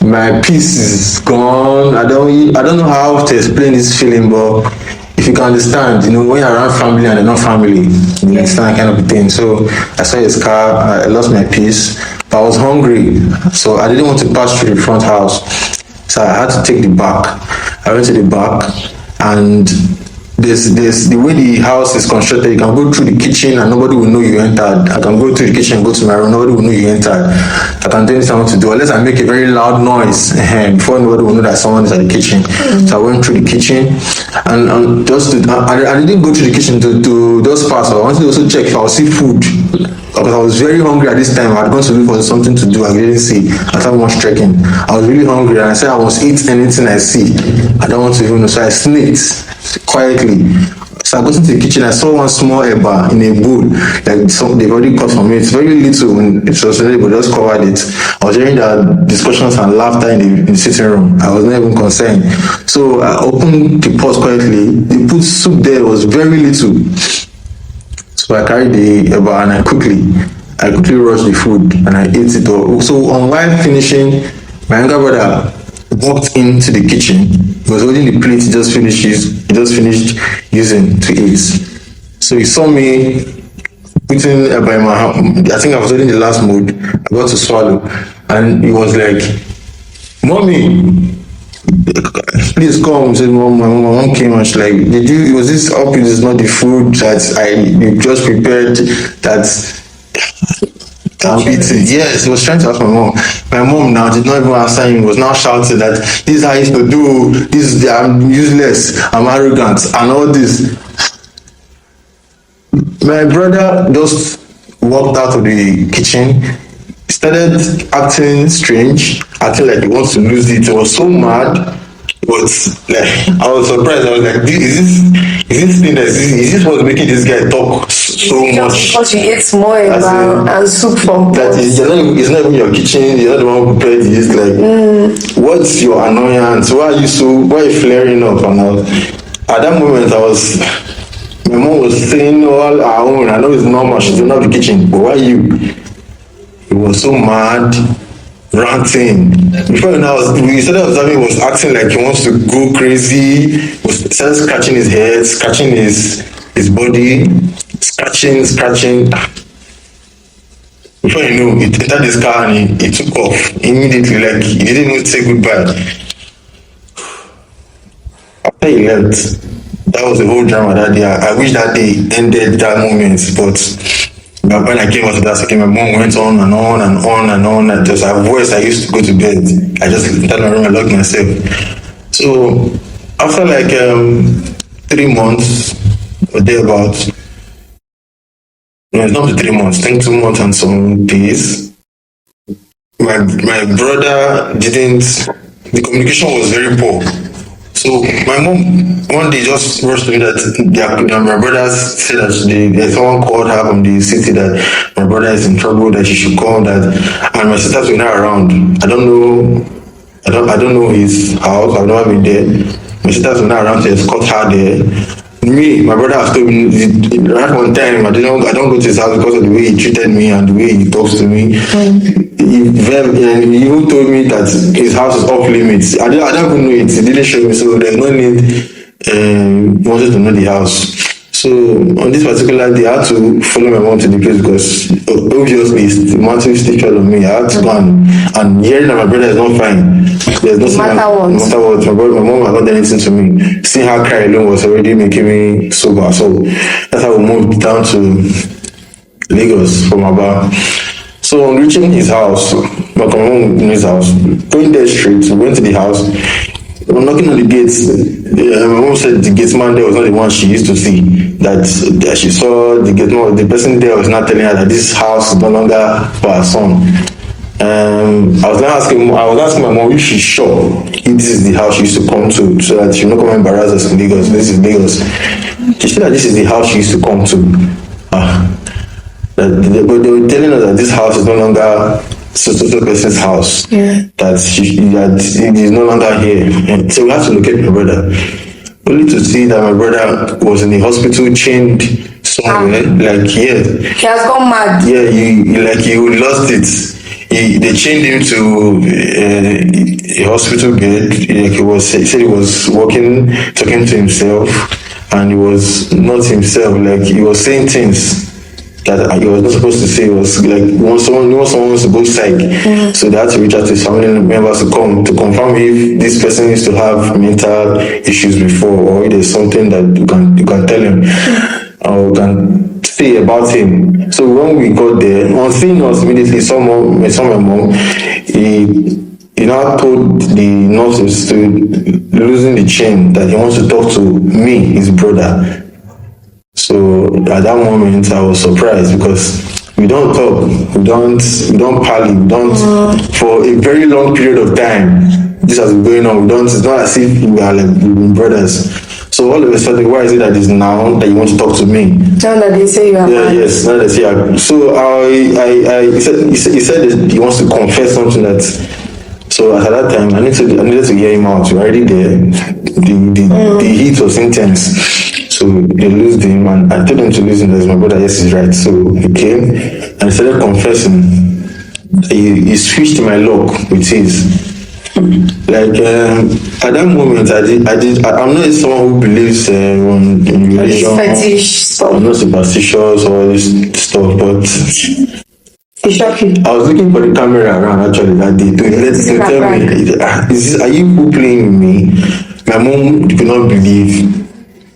my peace is gone. I don't know how to explain this feeling, but if you can understand, when you're around family and they're not family, you understand kind of a thing. So I saw his car. I lost my peace. I was hungry, so I didn't want to pass through the front house, so I had to take the back. I went to the back, and there's the way the house is constructed. You can go through the kitchen and nobody will know you entered. I can go through the kitchen and go to my room, nobody will know you entered. I can do anything I want to do unless I make a very loud noise before nobody will know that someone is at the kitchen. So I went through the kitchen and I didn't go to the kitchen to those parts. I wanted to also check if I would see food. Because I was very hungry at this time. I had gone to look for something to do. I didn't see. After much trekking, I was really hungry, and I said I must eat anything I see. I don't want to even know. So I sneaked quietly. So I got into the kitchen. I saw one small eba in a bowl, like they've already cut from it. It's very little when it was ready, but just covered it. I was hearing the discussions and laughter in the sitting room. I was not even concerned. So I opened the pot quietly. They put soup there. It was very little. So I carried the eba and I quickly rushed the food and I ate it all. So while finishing, my younger brother walked into the kitchen. He was holding the plate he just finished using to eat. So he saw me putting eba in my hand. I think I was holding the last mood, about to swallow, and he was like, "Mommy, please come." He said, my mom came and she's like, was this up? This is not the food that you just prepared that I'm eating. Yes, he was trying to ask my mom. My mom now did not even answer him, was now shouting that this is how I used to do, I'm useless, I'm arrogant, and all this. My brother just walked out of the kitchen, started acting strange, acting like he wants to lose it. He was so mad. But like, I was surprised. I was like, is this thing is this what's making this guy talk so Just much. because you ate more and soup from That is, it's not even your kitchen, you're not the one who prepared it. It's like, what's your annoyance? Why are you flaring up? And at that moment, my mom was saying all her own. I know it's normal, she's not the kitchen, but why you? He was so mad, ranting. Before you know, we started observing, he was acting like he wants to go crazy. He was started scratching his head, scratching his body, scratching. Before you know, he entered his car and he took off immediately, like he didn't even say goodbye. After he left, that was the whole drama that day. I wish that day ended that moment, but when I came out of that second, my mom went on and on and on and on. And just her voice, I used to go to bed. I just entered my room and locked myself. So after like 3 months or thereabouts, no, it's not 3 months, I think 2 months and some days, my brother didn't, the communication was very poor. So my mom one day just rushed to me that my brothers said that someone called her from the city that my brother is in trouble, that she should come, and my sisters were not around. I don't know his house, I've never been there. My sisters were not around to escort her there. Me, my brother has told me right one time I don't go to his house because of the way he treated me and the way he talks to me. He even told me that his house is off limits. I don't even know it. He didn't show me, so there's no need. He wanted to know the house. So on this particular day, I had to follow my mom to the place because obviously it's massive sticker on me. I had to go and hearing that my brother is not fine. There's no matter what. My mom had not done anything to me. Seeing her cry alone was already making me sober. So that's how we moved down to Lagos from Aba. So on reaching his house, my mom in his house, going there straight, we went to the house. We were knocking on the gates. My mom said the gate man there was not the one she used to see. That she saw the gate man, the person there was not telling her that this house is no longer for her son. I was asking my mom if she's sure if this is the house she used to come to, so that she will not come and embarrass us in Lagos. This is Lagos. She said that this is the house she used to come to. But they were telling us that this house is no longer so person's house. Yeah. That it is no longer here. And so we had to locate my brother. Only to see that my brother was in the hospital chained somewhere. Like, yeah. He has gone mad. Yeah, he lost it. They chained him to a hospital bed. He said he was walking, talking to himself, and he was not himself. Like he was saying things that he was not supposed to say. It was like someone wants to go psych. So they had to reach out to his family members to come to confirm if this person used to have mental issues before, or if there's something that you can tell him or can say about him. So when we got there, on seeing us immediately, my mom, he now told the nurses to loosen the chain, that he wants to talk to me, his brother. So at that moment I was surprised because we don't talk, we don't parley, we don't for a very long period of time. This has been going on. It's not as if we are like we've been brothers. So all of a sudden, why is it that it's now that you want to talk to me? Now that they say you are mad. Yes, now that they say. So he said that he wants to confess something that. So at that time, I needed to hear him out. We're already there. The heat was intense. So they loosed him, and I told him to lose him. There's my brother. Yes, he's right. So he came and he started confessing. He switched my lock with his. Like at that moment, I'm not someone who believes in religion. I'm not superstitious or all this stuff, but I was looking for the camera around actually that day to tell me, are you playing with me? My mom could not believe.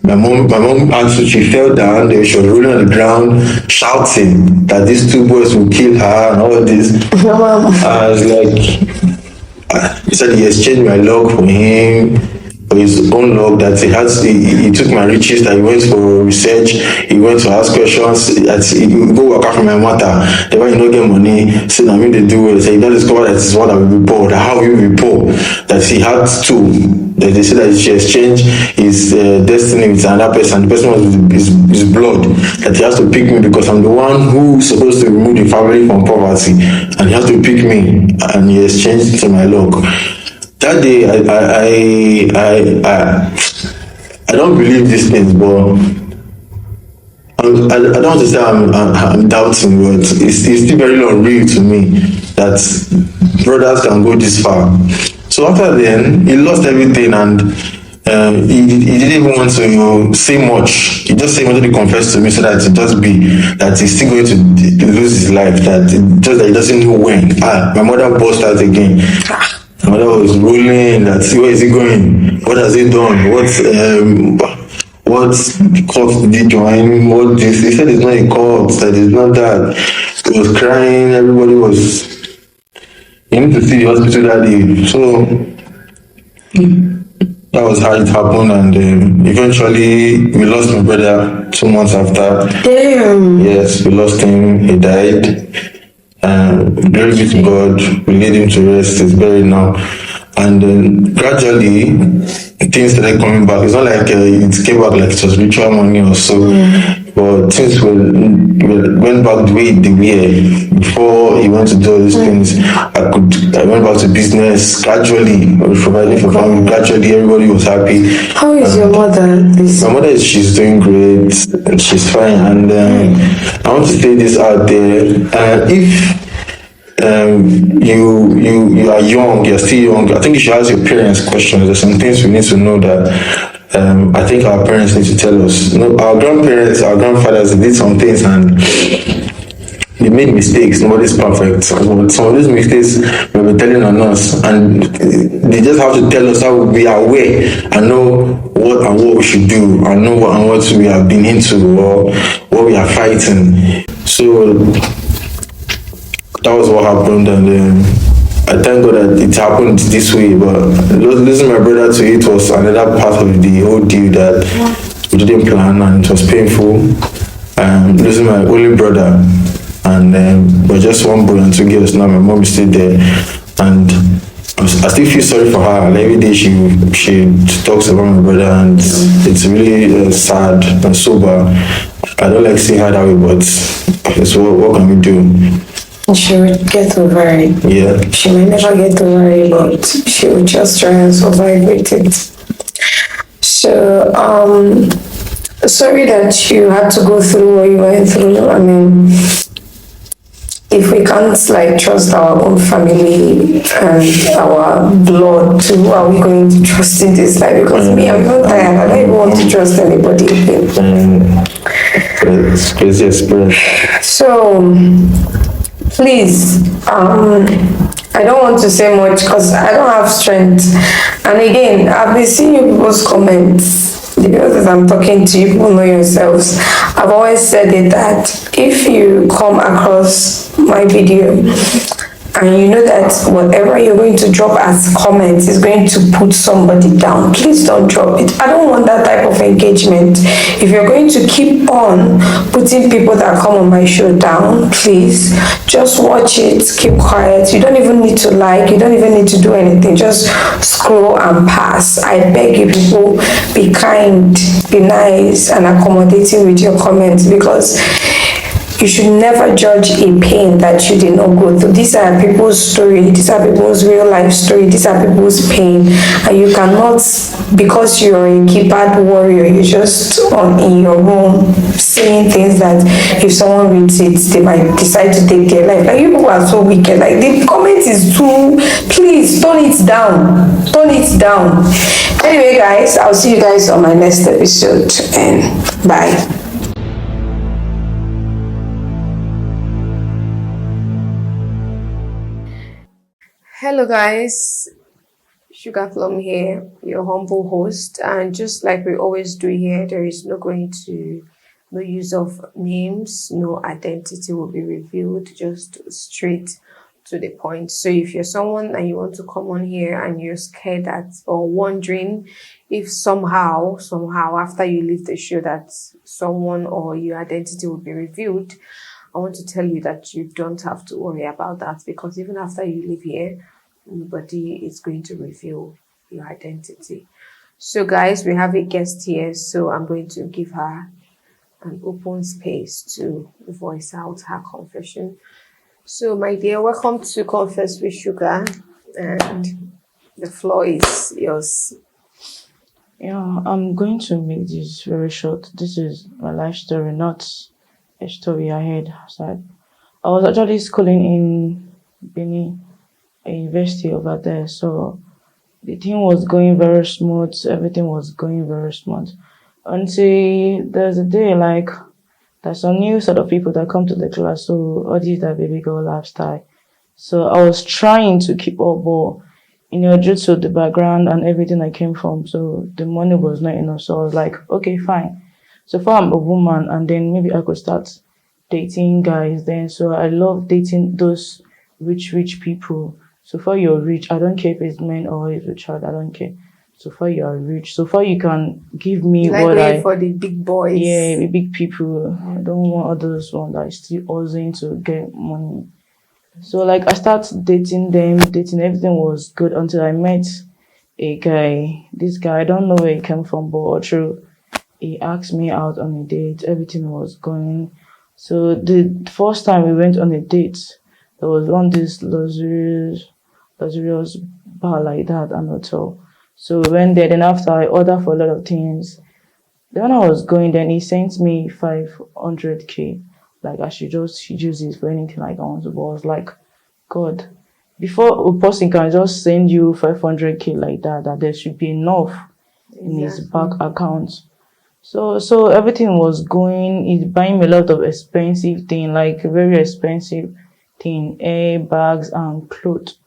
My mom actually, she fell down there, she was rolling on the ground, shouting that these two boys will kill her and all this. I was like, he said he exchanged my log for him, for his own log, that he took my riches, that he went for research, he went to ask questions, that he go work out for my matter, then when you don't get money, say I mean they do it, say you don't discover that it's what I will be poor, that how you will be poor, that he had to they say that she exchanged his destiny with another person. The person was his blood. That he has to pick me because I'm the one who's supposed to remove the family from poverty, and he has to pick me, and he exchanged it to my luck. That day, I don't believe these things, but I don't want to say I'm doubting, but it's still very unreal to me that brothers can go this far. So after then, he lost everything, and he didn't even want to say much. He just said he wanted to confess to me so that it just be that he's still going to lose his life, just that he doesn't know when. My mother burst out again. My mother was rolling that, where is he going? What has he done? What cult did he join? What this? He said it's not a cult, that it's not that. He was crying, everybody was, you need to see the hospital that day. So that was how it happened, and eventually we lost my brother 2 months after. Damn. Yes, we lost him, he died. Glory be to God, we laid him to rest, he's buried now. And then gradually, things started coming back. It's not like it came back like it was ritual money or so, but things went back the way they were. Before he went to do all these things, I went back to business. Gradually, I was providing for family. Gradually, everybody was happy. How is your mother? My mother, she's doing great, and she's fine. And I want to say this out there: if you are young, you're still young, I think you should ask your parents questions. There's some things we need to know that I think our parents need to tell us. You know, our grandparents, our grandfathers, they did some things and they made mistakes. Nobody's perfect. But some of these mistakes will be telling on us, and they just have to tell us how we be aware and know what we should do, and know what we have been into or what we are fighting. So that was what happened, and I thank God that it happened this way. But losing my brother to it was another part of the whole deal that we didn't plan, and it was painful. Losing my only brother, and we're just one boy and 2 girls now. My mom is still there, and I still feel sorry for her. And every day she talks about my brother, and it's really sad and sober. I don't like seeing her that way, but it's what can we do? She will get over it. Yeah. She may never get over it, but she will just try and survive with it. So, sorry that you had to go through what you went through. I mean, if we can't like trust our own family and our blood, who are we going to trust in this life? Because me, I'm not tired. I don't even want to trust anybody again. It's crazy experience. So, please, I don't want to say much because I don't have strength. And again, I've been seeing you people's comments. Because I'm talking to you, people know yourselves. I've always said it that if you come across my video and you know that whatever you're going to drop as comments is going to put somebody down, please don't drop it. I don't want that type of engagement. If you're going to keep on putting people that come on my show down, please just watch it, keep quiet. You don't even need to like, you don't even need to do anything. Just scroll and pass. I beg you people, be kind, be nice and accommodating with your comments, because you should never judge a pain that you did not go through. These are people's story. These are people's real life story. These are people's pain. And you cannot, because you're a keypad warrior, you're just in your room saying things that if someone reads it, they might decide to take their life. Like, you people are so wicked. Like, the comment is too, please, tone it down. Tone it down. Anyway, guys, I'll see you guys on my next episode. And bye. Hello guys, Sugar Plum here, your humble host, and just like we always do here, there is no use of names, no identity will be revealed, just straight to the point. So if you're someone and you want to come on here and you're scared that or wondering if somehow after you leave the show that someone or your identity will be revealed, I want to tell you that you don't have to worry about that, because even after you leave here, nobody is going to reveal your identity. So, guys, we have a guest here, so I'm going to give her an open space to voice out her confession. So, my dear, welcome to Confess with Sugar, and the floor is yours. Yeah, I'm going to make this very short. This is my life story, not a story I had outside. I was actually schooling in Benin, a university over there, so the thing was going very smooth. Everything was going very smooth until there's a day like there's some new sort of people that come to the class. So all these that baby girl lifestyle. So I was trying to keep up, but due to the background and everything I came from, so the money was not enough. So I was like, okay, fine. So far I'm a woman, and then maybe I could start dating guys then. So I love dating those rich people. So far you're rich. I don't care if it's men or if it's a child. I don't care. So far you are rich. So far you can give me You like what going for the big boys. yeah, the big people. I don't want others one that is still oozing to get money. So like I started dating them, dating everything was good until I met a guy. This guy, I don't know where he came from, but true, he asked me out on a date. Everything was going. So the first time we went on a date, there was one this luxurious bar like that and hotel. So we went there. Then after I ordered for a lot of things. Then when I was going, then he sent me 500k. Like I should just use it for anything like I want to. But I was like, God, before a person can just send you 500k like that, that there should be enough in his bank account. So everything was going. He's buying me a lot of expensive thing, like very expensive thing, bags and clothes.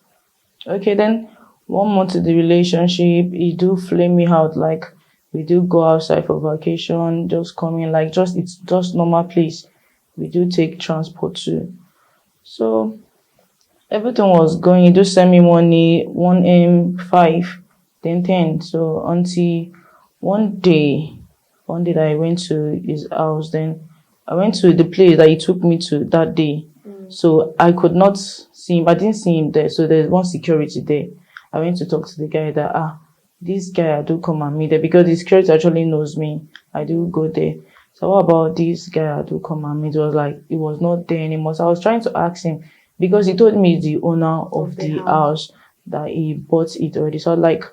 Okay, then 1 month in the relationship, he do flame me out. Like we do go outside for vacation, just coming, like just it's just normal place. We do take transport too. So everything was going. He do send me money, 1M5, then 10. So until one day, one day that I went to his house, then I went to the place that he took me to that day. So I could not see him. I didn't see him there. So there's one security there. I went to talk to the guy that this guy I do come and meet there because the security actually knows me. I do go there. So what about this guy I do come and meet? It was like he was not there anymore. So I was trying to ask him because he told me he's the owner of the house that he bought it already. So I was like,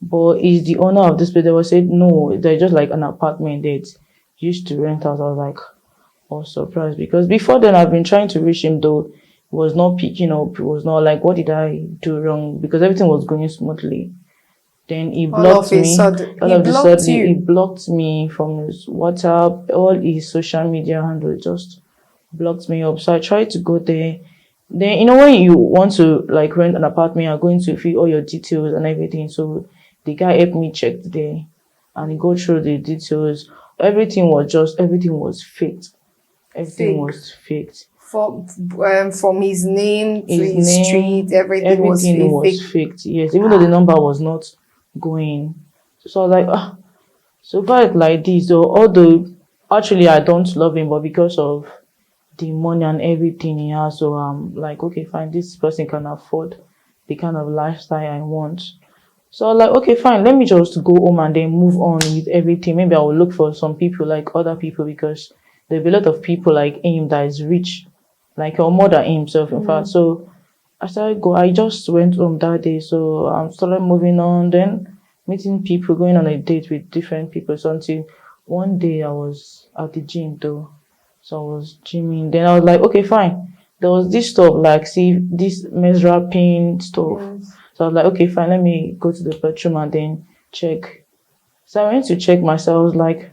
but he's the owner of this place. They was said no, they're just like an apartment that used to rent out. I was like, oh, surprised because before then I've been trying to reach him though. He was not picking up. He was not like, what did I do wrong? Because everything was going smoothly. Then he blocked me. All of a sudden, he blocked me from his WhatsApp, all his social media handle, just blocked me up. So I tried to go there. Then when you want to like rent an apartment, you're going to fill all your details and everything. So the guy helped me check there and he go through the details. Everything was faked. Everything was faked. From his name to his street, everything was faked. Yes, even though the number was not going. So I was like, so far like this. So although actually I don't love him, but because of the money and everything he has, so I'm like, okay, fine, this person can afford the kind of lifestyle I want. So I was like, okay, fine, let me just go home and then move on with everything. Maybe I will look for some people like other people because there'll be a lot of people like him that is rich, like your mother himself, in fact. So I just went home that day. So I started moving on, then meeting people, going on a date with different people. So until one day I was at the gym though. So I was gymming. Then I was like, okay, fine. There was this stuff, like, see, this menstrual pain stuff. So I was like, okay, fine, let me go to the bathroom and then check. So I went to check myself. I was like,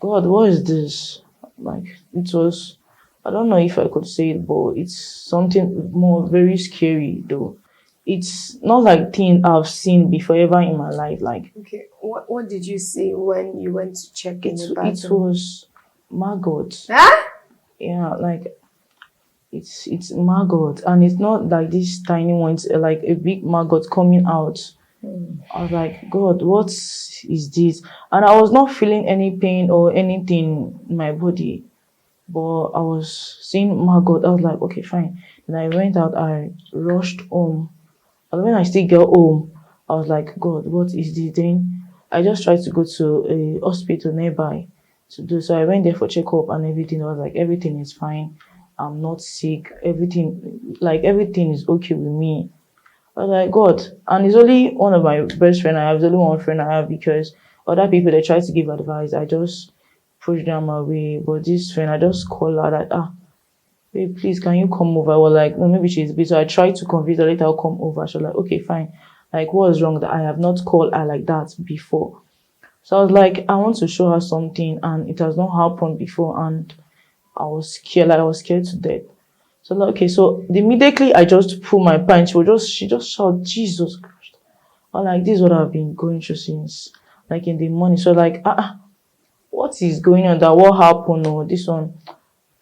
God, what is this? Like, it was, I don't know if I could say it, but it's something more very scary though. It's not like thing I've seen before ever in my life. Like, okay, what did you see when you went to check in the bathroom? It was maggot. Yeah, like it's maggot, and it's not like this tiny one. It's like a big maggot coming out. I was like, God, what is this? And I was not feeling any pain or anything in my body, but I was seeing maggot. I was like, okay, fine. Then I went out. I rushed home. And when I still got home, I was like, God, what is this? Then I just tried to go to a hospital nearby to do. So I went there for checkup and everything. I was like, everything is fine. I'm not sick. Everything is okay with me. I was like, God, and it's only one of my best friend I have. It's only one friend I have because other people they try to give advice. I just push them away. But this friend, I just call her that babe, please can you come over? I was like, no, maybe she's busy. So I tried to convince her later I'll come over. She was like, okay, fine. Like, what's wrong that I have not called her like that before? So I was like, I want to show her something and it has not happened before and I was scared to death. So like, okay, so immediately I just pull my pants. She just shout, Jesus Christ. I'm like, this is what I've been going through since like in the morning. So like, what is going on? That what happened or this one?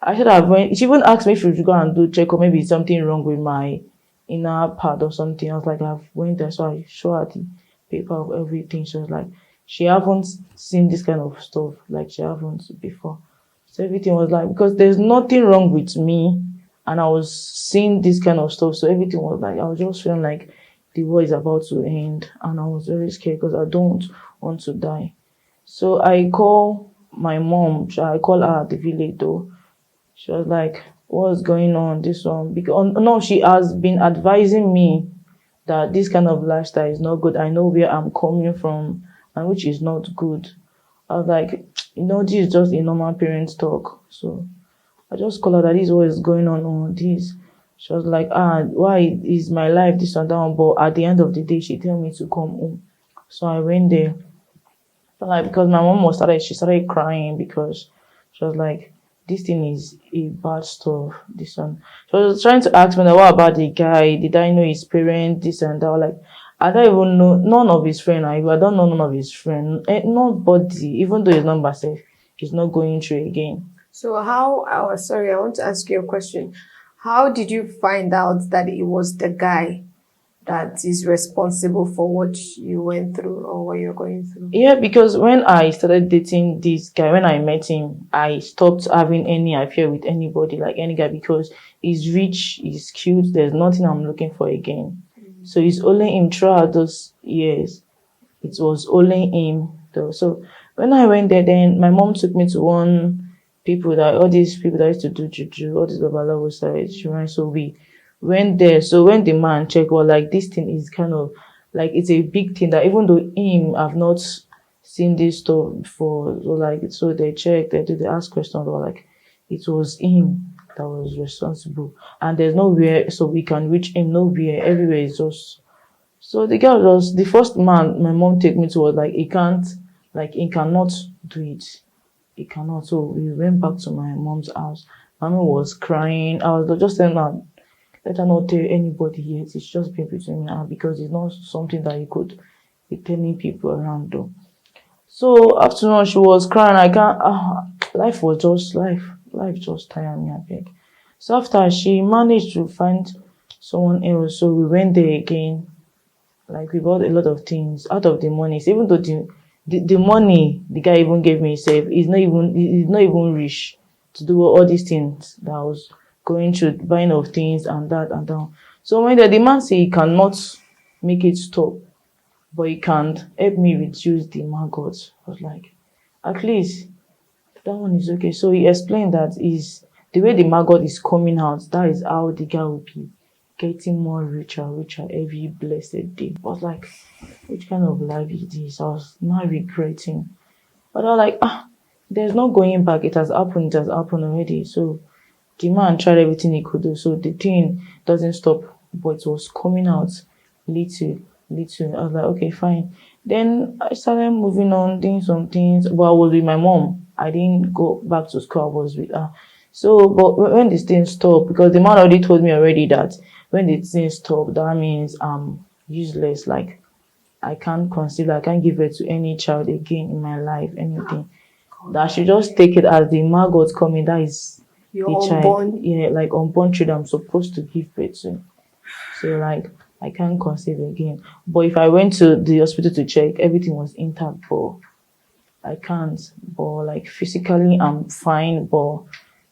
I should have went. She even asked me if we should go and do check or maybe it's something wrong with my inner part or something. I was like, I've went there, so I show her the paper of everything. She was like, she haven't seen this kind of stuff, like she haven't before. So everything was like because there's nothing wrong with me, and I was seeing this kind of stuff. So everything was like I was just feeling like the war is about to end, and I was very scared because I don't want to die. So I call my mom. I call her at the village though. She was like, what's going on? This one. Because no, she has been advising me that this kind of lifestyle is not good. I know where I'm coming from and which is not good. I was like, this is just a normal parent talk. So I just call her that this is what is going on this. She was like, why is my life this and that one? But at the end of the day, she tell me to come home. So I went there. But like because my mom she started crying because she was like, this thing is a bad stuff, this one. She was trying to ask me like, what about the guy? Did I know his parents, this and that? Like I don't even know none of his friends. I don't know none of his friends. Nobody, even though his number says he's not going through again. So how, oh, sorry, I want to ask you a question. How did you find out that it was the guy that is responsible for what you went through or what you're going through? Yeah, because when I started dating this guy, when I met him, I stopped having any affair with anybody, like any guy, because he's rich, he's cute, there's nothing I'm looking for again. So it's only him throughout those years. It was only him though. So when I went there, then my mom took me to all these people that used to do juju, all these babalawo sites, right? So we went there. So when the man checked, well, like this thing is kind of like it's a big thing that even though I've not seen this stuff before. So they checked, they asked questions, or like it was him that was responsible. And there's nowhere so we can reach him, nowhere, everywhere is just. So the girl was the first man my mom take me to was like he cannot do it. He cannot. So we went back to my mom's house. Mommy was crying. I was just telling her, let her not tell anybody yet. It's just been between me and her because it's not something that you could be telling people around though. So afternoon she was crying. I can't life was just life. Life just tired me, I beg. So after she managed to find someone else, so we went there again. Like we bought a lot of things out of the money. So even though the money the guy even gave me himself is not even rich to do all these things that I was going through, buying of things and that and that. So when the man say he cannot make it stop, but he can help me reduce the maggots, I was like, at least that one is okay. So he explained that is the way the maggot is coming out, that is how the guy will be getting more richer every blessed day. I was like, which kind of life is this? I was not regretting. But I was like, there's no going back. It has happened already. So the man tried everything he could do. So the thing doesn't stop, but it was coming out little. I was like, okay, fine. Then I started moving on, doing some things. But I was with my mom. I didn't go back to school. I was with her. So, but when this thing stopped, because the man already told me already that when the thing stopped, that means I'm useless. Like, I can't conceive, I can't give birth to any child again in my life, anything. That I should just take it as the maggot coming, that is You're the child. unborn. Yeah, like unborn child I'm supposed to give birth to. So like I can't conceive again. But if I went to the hospital to check, everything was intact, but I can't. But like physically I'm fine, but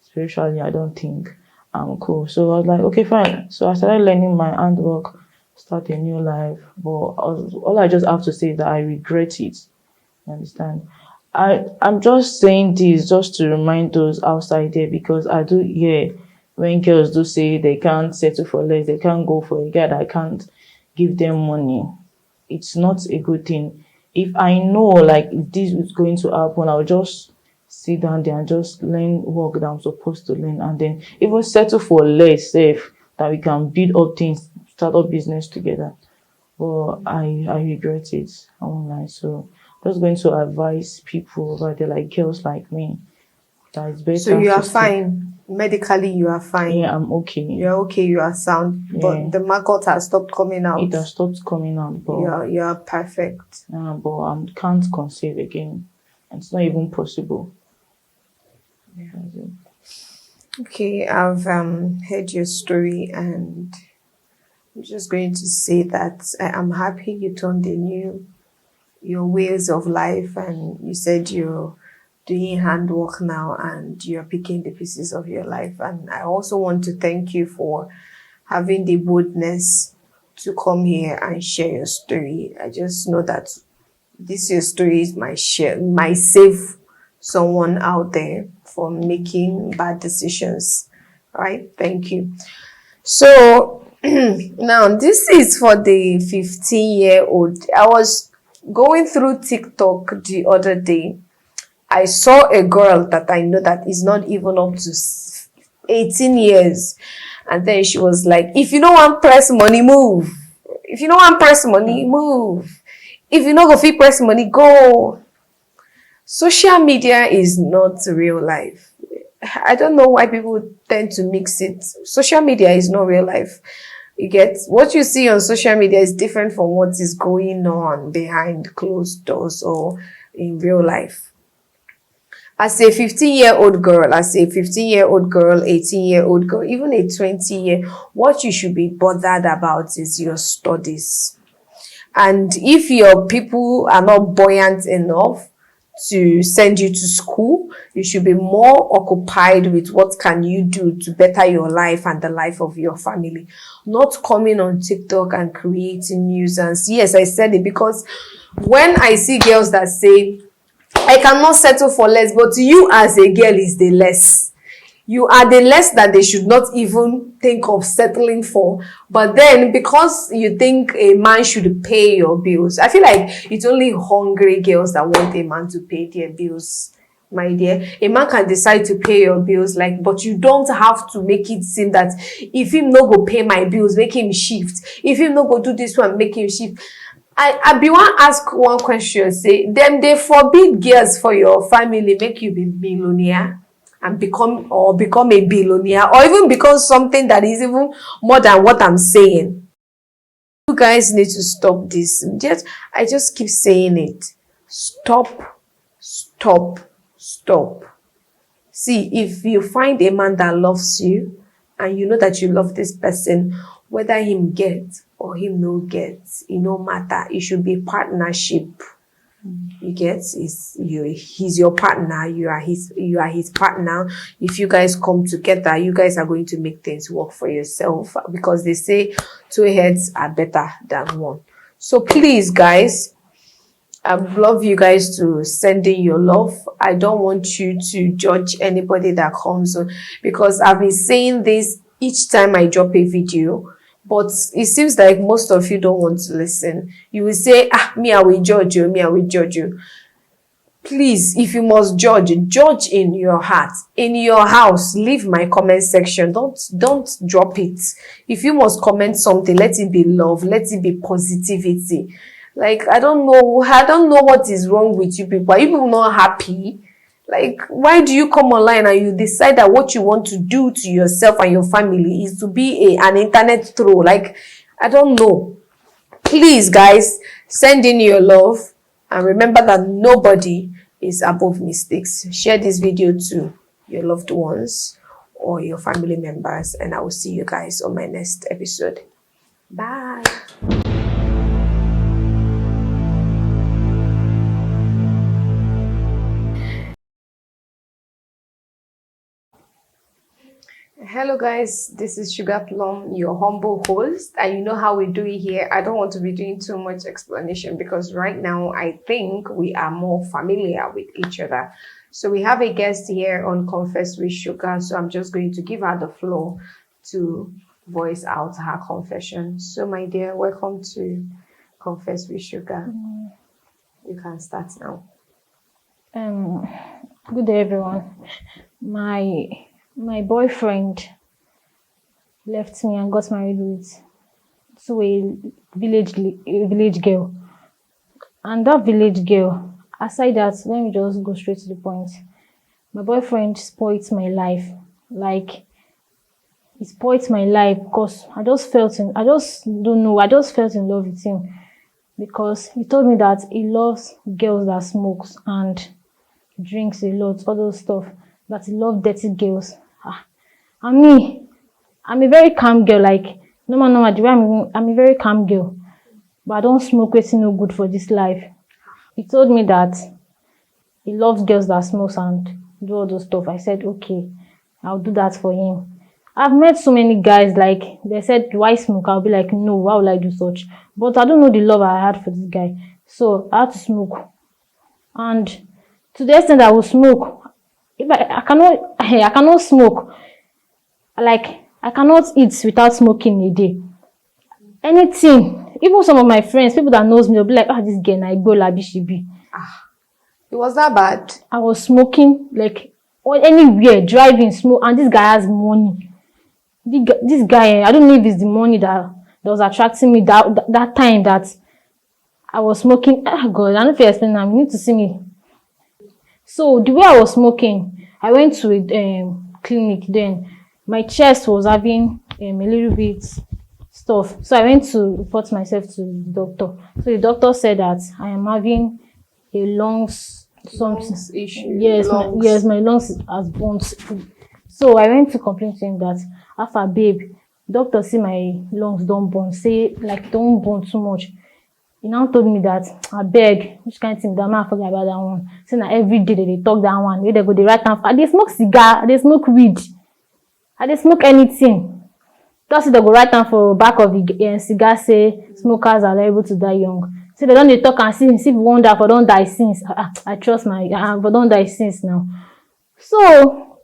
spiritually I don't think I'm cool. So I was like, okay, fine. So I started learning my handwork start a new life. But all I just have to say is that I regret it. You understand? I'm just saying this just to remind those outside there, because I do hear when girls do say they can't settle for less, they can't go for a guy that can't give them money. It's not a good thing. If I know like if this is going to happen, I'll just sit down there and just learn work that I'm supposed to learn, and then even settle for less safe that we can build up things, start up business together. But I regret it. I won't lie. So just going to advise people over there, like girls like me, that it's better. So you are to stick. fine. Medically, you are fine. Yeah, I'm okay. You're okay, you are sound. Yeah. But the maggot has stopped coming out. It has stopped coming out, but You're perfect. but I can't conceive again. It's not even possible. Yeah. Okay, I've heard your story, and I'm just going to say that I'm happy you turned a new your ways of life, and you said you're doing handwork now and you're picking the pieces of your life. And I also want to thank you for having the boldness to come here and share your story. I just know that this your story is might save someone out there from making bad decisions. Right? Thank you. So now this is for the 15-year-old. I was going through TikTok the other day. I saw a girl that I know that is not even up to 18 years. And then she was like, if you don't want press money, move. If you don't want press money, move. If you don't go fit press money, go. Social media is not real life. I don't know why people tend to mix it. Social media is not real life. You get what you see on social media is different from what is going on behind closed doors or in real life. As a 15-year-old girl, 18-year-old girl, even a 20-year, what you should be bothered about is your studies. And if your people are not buoyant enough to send you to school, you should be more occupied with what can you do to better your life and the life of your family. Not coming on TikTok and creating nuisance. Yes, I said it because when I see girls that say, I cannot settle for less, but you as a girl is the less. You are the less that they should not even think of settling for. But then because you think a man should pay your bills, I feel like it's only hungry girls that want a man to pay their bills, my dear. A man can decide to pay your bills, but you don't have to make it seem that if him no go pay my bills, make him shift. If him no go do this one, make him shift. I be want ask one question, say, them they forbid girls for your family make you be millionaire and become a billionaire, or even become something that is even more than what I'm saying. You guys need to stop this. I just keep saying it. Stop. See, if you find a man that loves you and you know that you love this person, whether him get or him no get, it no matter. It should be partnership. You get? He's your partner. You are his partner. If you guys come together, you guys are going to make things work for yourself, because they say 2 heads are better than one. So please, guys, I would love you guys to send in your love. I don't want you to judge anybody that comes on, because I've been saying this each time I drop a video, but it seems like most of you don't want to listen. You will say, me, I will judge you. Please, if you must judge in your heart. In your house, leave my comment section. Don't drop it. If you must comment something, let it be love, let it be positivity. I don't know what is wrong with you people. Are you people not happy? Why do you come online and you decide that what you want to do to yourself and your family is to be an internet troll? I don't know. Please, guys, send in your love, and remember that nobody is above mistakes. Share this video to your loved ones or your family members, and I will see you guys on my next episode. Bye. Hello guys, this is Sugar Plum, your humble host, and you know how we do it here. I don't want to be doing too much explanation because right now I think we are more familiar with each other. So we have a guest here on Confess with Sugar, so I'm just going to give her the floor to voice out her confession. So my dear, welcome to Confess with Sugar. You can start now. Good day, everyone. My boyfriend left me and got married to a village girl. And that village girl, aside that, let me just go straight to the point. My boyfriend spoiled my life. Like, he spoiled my life because I just felt in love with him because he told me that he loves girls that smokes and drinks a lot, all those stuff, that he loves dirty girls. And me, I'm a very calm girl, like, normal, the way I'm a very calm girl, but I don't smoke, it's no good for this life. He told me that he loves girls that smokes and do all those stuff. I said, okay, I'll do that for him. I've met so many guys, like, they said, why smoke? I'll be like, no, why would I do such? But I don't know the love I had for this guy. So I had to smoke. And to the extent I will smoke, if I cannot smoke. Like, I cannot eat without smoking a day. Anything, even some of my friends, people that knows me, they'll be like, this girl, na igbo labi she be. It was that bad? I was smoking, like, anywhere, driving, smoke, and this guy has money. This guy, I don't know if it's the money that was attracting me that time that I was smoking. God, I don't know if you explain now, you need to see me. So, the way I was smoking, I went to a clinic then. My chest was having a little bit stuff. So I went to report myself to the doctor. So the doctor said that I am having a lungs issue. Yes, my lungs has burnt. So I went to complain to him that after babe, doctor see my lungs don't burn. Say like don't burn too much. He now told me that I beg, which kind of thing that man forget about that one. Saying that every day they talk that one. Where they go, they write down. They smoke cigar, they smoke weed. I dey smoke anything. Just they go write down for back of the cigar say smokers are liable to die young. So they don't talk and see if wonder for don't die since. I trust my for don't die since now. So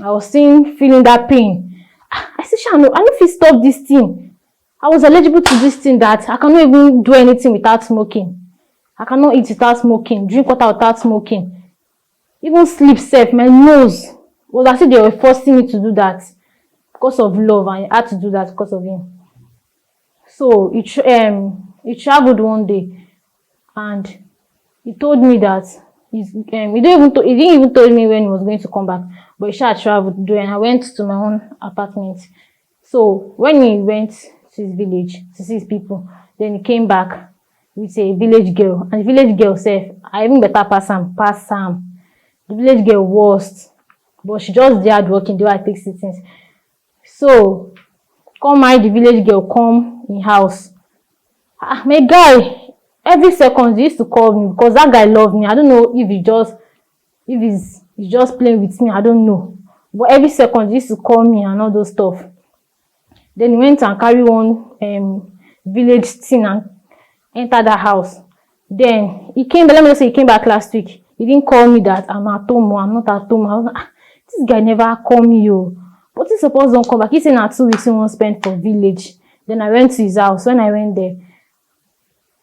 I was feeling that pain. I said, I know if you stop this thing. I was eligible to this thing that I cannot even do anything without smoking. I cannot eat without smoking, drink water without smoking. Even sleep safe, my nose was as if they were forcing me to do that. Because of love, and I had to do that because of him. So he traveled one day, and he told me that he didn't even tell me when he was going to come back. But he traveled, and I went to my own apartment. So when he went to his village to see his people, then he came back with a village girl, and the village girl said, "I even better pass him." The village girl worst, but she just dared working. The way I take sittings. So, come marry the village girl, come in house. My guy, every second he used to call me because that guy loved me. I don't know if he's just playing with me. I don't know. But every second he used to call me and all those stuff. Then he went and carry one village thing and entered that house. Then he came, but let me just say he came back last week. He didn't call me that I'm at home or I'm not at home. I was like, this guy never called me, yo. But he suppose don't come back. He said na 2 weeks he won't spend for village. Then I went to his house. When I went there,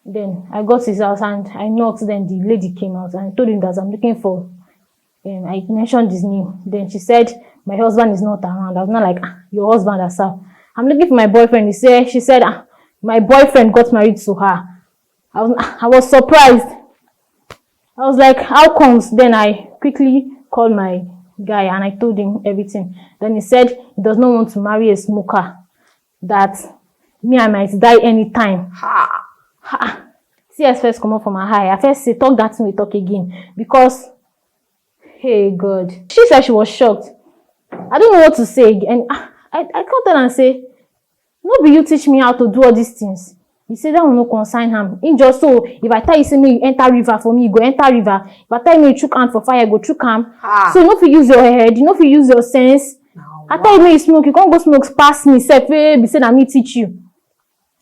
then I got to his house and I knocked. Then the lady came out and I told him that I'm looking for. I mentioned his name. Then she said my husband is not around. I was not like your husband herself. I'm looking for my boyfriend. She said my boyfriend got married to her. I was surprised. I was like, how comes? Then I quickly called my guy and I told him everything. Then he said he does not want to marry a smoker. That me I might die anytime. CS first come up from my eye. I first say talk that thing we talk again because hey God. She said she was shocked. I don't know what to say again. I called her and say, no be you teach me how to do all these things. He said that will not consign him. In just so if I tell you say me you enter river for me, you go enter river. If I tell me you chook hand for fire, you go chook hand. So you know if you use your head, you know if you use your sense. I tell you me smoke, you can't go smoke pass me, sef, be say na me teach you.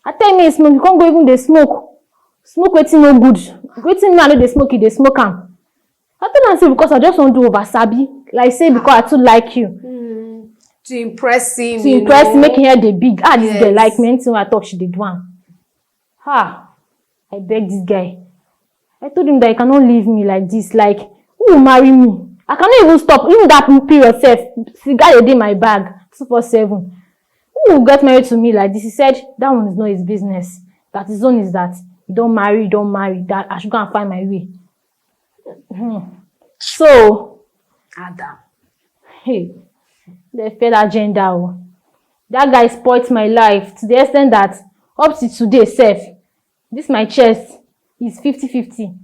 I tell you me smoke, you can't go even dey smoke. Smoke wetin no good. Wetin me I no dey smoke, you dey smoke am. I tell am say because I just wan do over sabi. Like say because I too like you. To impress him. To impress him, make him hear dey big. This girl like me, anything I talk, she dey do am. I beg this guy. I told him that he cannot leave me like this. Like, who will marry me? I cannot even stop. Even that period self, cigar dey in my bag, 247. Who will get married to me like this? He said that one is not his business. That his own is that he don't marry. That I should go and find my way. So, Adam. Hey, they fed agenda. That guy spoiled my life to the extent that up to today, self, this my chest is 50-50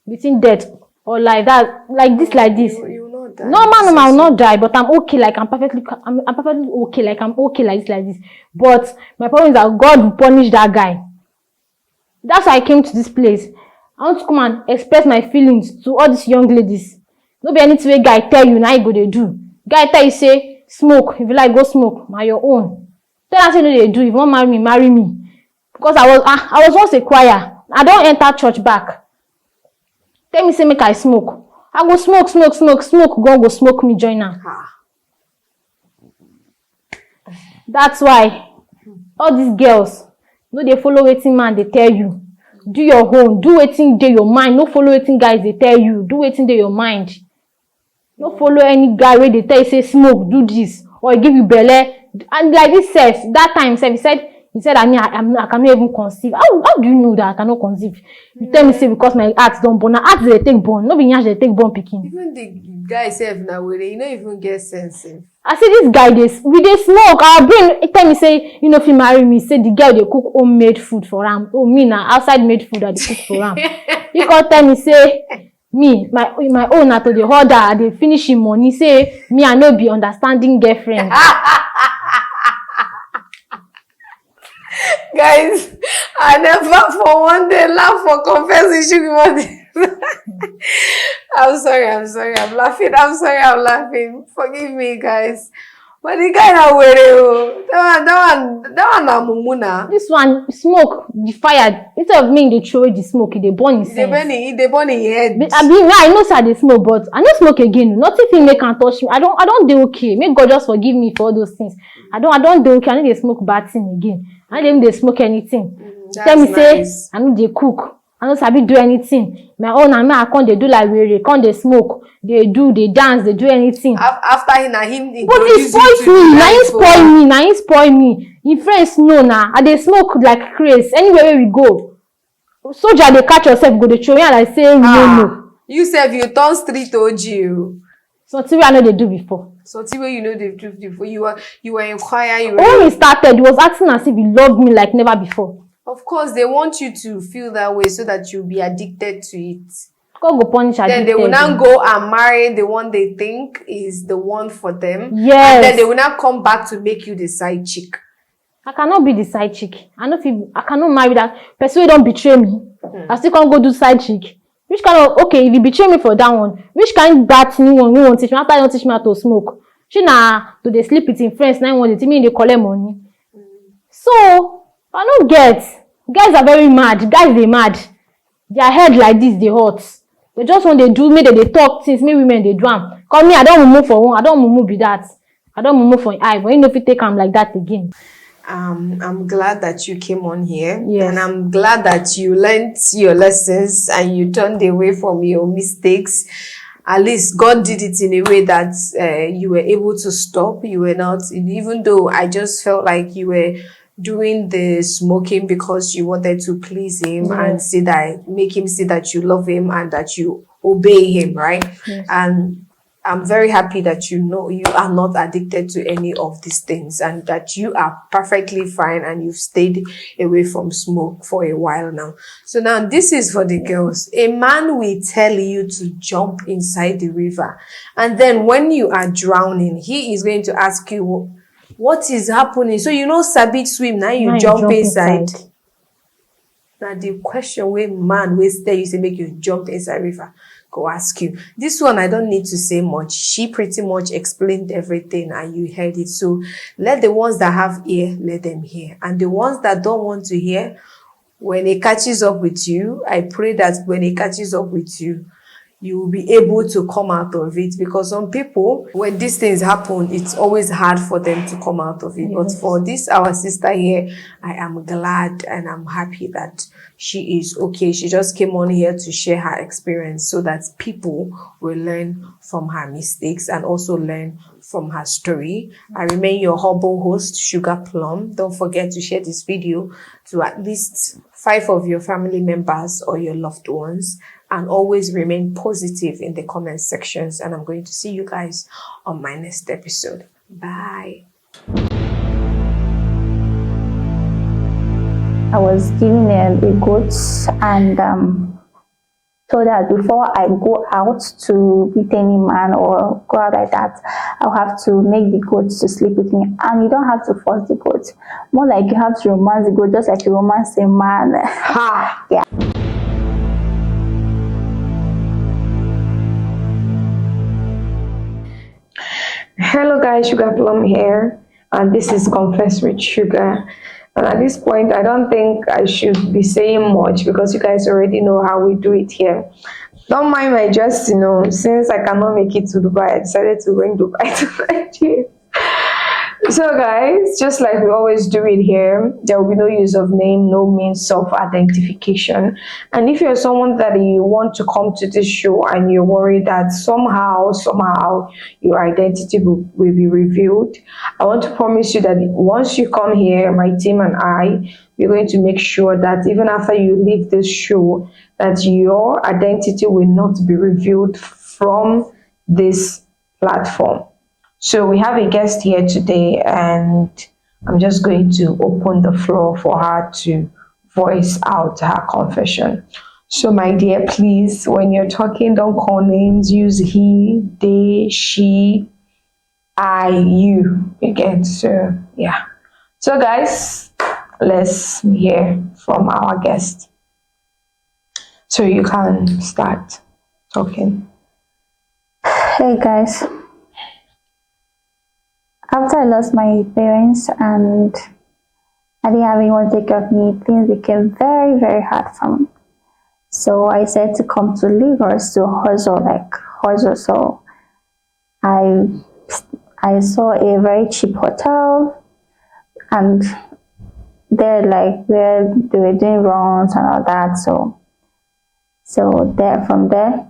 between death or life. That like this. You will not die. No, I will not die, but I'm okay. Like I'm perfectly okay. Like I'm okay like this. But my problem is that God will punish that guy. That's why I came to this place. I want to come and express my feelings to all these young ladies. No be anything wey guy tell you, now you go dey do. Guy tell you say smoke, if you like go smoke, na your own. Tell am say no dey do, if you want marry me. Because I was once a choir. I don't enter church back. Tell me say make I smoke. I go smoke. God go smoke me join am. That's why all these girls no dey follow wetin man dey tell you. Do your own. Do wetin dey your mind. No follow wetin guys dey tell you. Do wetin dey your mind. No follow any guy wey dey tell you say smoke, do this, or he give you belle. And like this self, that time self, he said I cannot even conceive. How do you know that I cannot conceive? You tell me say because my heart don't born. Now heart they take born. No be yansh they take born pikin. Even the guy self now where you don't even get sense. I say this guy we dey smoke. Our brain he tell me say you know if he marry me, say the girl they cook homemade food for him. Oh me now outside made food that they cook for him. He can tell me say me my own na to the order they finish him money. Say me I no be understanding girlfriend. Guys, I never for one day laugh for confessing. I'm sorry, I'm laughing. I'm laughing. Forgive me, guys. But the guy now wearing that one na mumuna. This one smoke, the fire. Instead of me, they throw the smoke, they burn his They burn in head. I know sir they smoke, but I don't smoke again. Nothing fit make can touch me. I don't do okay. Make God just forgive me for all those things. I don't do okay. I know they smoke bad thing again. I don't even they smoke anything. Tell me nice. Say I know they cook. I don't sabi do anything. My own and me I can't they do like we can't they smoke. They dance, they do anything. After him but he spoils me. Now he spoil me. In friends know now. And they smoke like crazy. Anywhere where we go. Soldier they catch yourself, go they show you and I say no. You said you turn street OG. Something I know they do before. Something where you know they do before. You were in choir. When we started, he was acting as if he loved me like never before. Of course, they want you to feel that way so that you'll be addicted to it. God go punish addicted. Then they will now go and marry the one they think is the one for them. Yes. And then they will now come back to make you the side chick. I cannot be the side chick. I cannot marry that person who don't betray me. I still can't go do side chick. Which kind of, okay, if you betray me for that one, which kind of bad thing you won't teach me after you don't teach me how to smoke? She na to they sleep with in friends, 9-1, they me they collect money. So, I don't get. Guys are very mad. Guys, they mad. Their head like this, they hot. They just want they do, maybe they talk things, maybe women they drum. Call me, I don't move for one, I don't move be that. I don't move for an eye, but you know if you take them like that again. I'm glad that you came on here. Yes. And I'm glad that you learned your lessons and you turned away from your mistakes. At least God did it in a way that you were able to stop. You were not, even though I just felt like you were doing the smoking because you wanted to please him and see that, make him see that you love him and that you obey him, right? Yes. And I'm very happy that you know you are not addicted to any of these things and that you are perfectly fine and you've stayed away from smoke for a while now. So now this is for the girls. A man will tell you to jump inside the river, and then when you are drowning, he is going to ask you, what is happening? So you know Sabi swim, now you jump inside. Now the question where man will tell you say make you jump inside river. go ask you. This one, I don't need to say much. She pretty much explained everything and you heard it. So let the ones that have ear, let them hear. And the ones that don't want to hear, when it catches up with you, I pray that when it catches up with you, you will be able to come out of it, because some people, when these things happen, it's always hard for them to come out of it. Yes. But for this, our sister here, I am glad and I'm happy that she is okay. She just came on here to share her experience so that people will learn from her mistakes and also learn from her story. I remain your humble host, Sugar Plum. Don't forget to share this video to at least 5 of your family members or your loved ones, and always remain positive in the comment sections. And I'm going to see you guys on my next episode. Bye. I was given a goat and told that before I go out to meet any man or go out like that, I'll have to make the goat to sleep with me. And you don't have to force the goat. More like you have to romance the goat, just like you romance a man. Ha! Yeah. Hello guys, Sugar Plum here, and this is Confess with Sugar. And at this point, I don't think I should be saying much because you guys already know how we do it here. Don't mind my just, since I cannot make it to Dubai, I decided to bring Dubai to Nigeria. So guys, just like we always do it here, there will be no use of name, no means self-identification. And if you're someone that you want to come to this show and you're worried that somehow your identity will be revealed, I want to promise you that once you come here, my team and I, we're going to make sure that even after you leave this show, that your identity will not be revealed from this platform. So we have a guest here today, and I'm just going to open the floor for her to voice out her confession. So my dear, please, when you're talking, don't call names. Use he, they, she, I, you. Again, so yeah. So guys, let's hear from our guest. So you can start talking. Hey guys. After I lost my parents and I didn't have anyone to take care of me, things became very, very hard for me. So I said to come to Lagos to hustle. So I saw a very cheap hotel, and there where they were doing runs and all that. So from there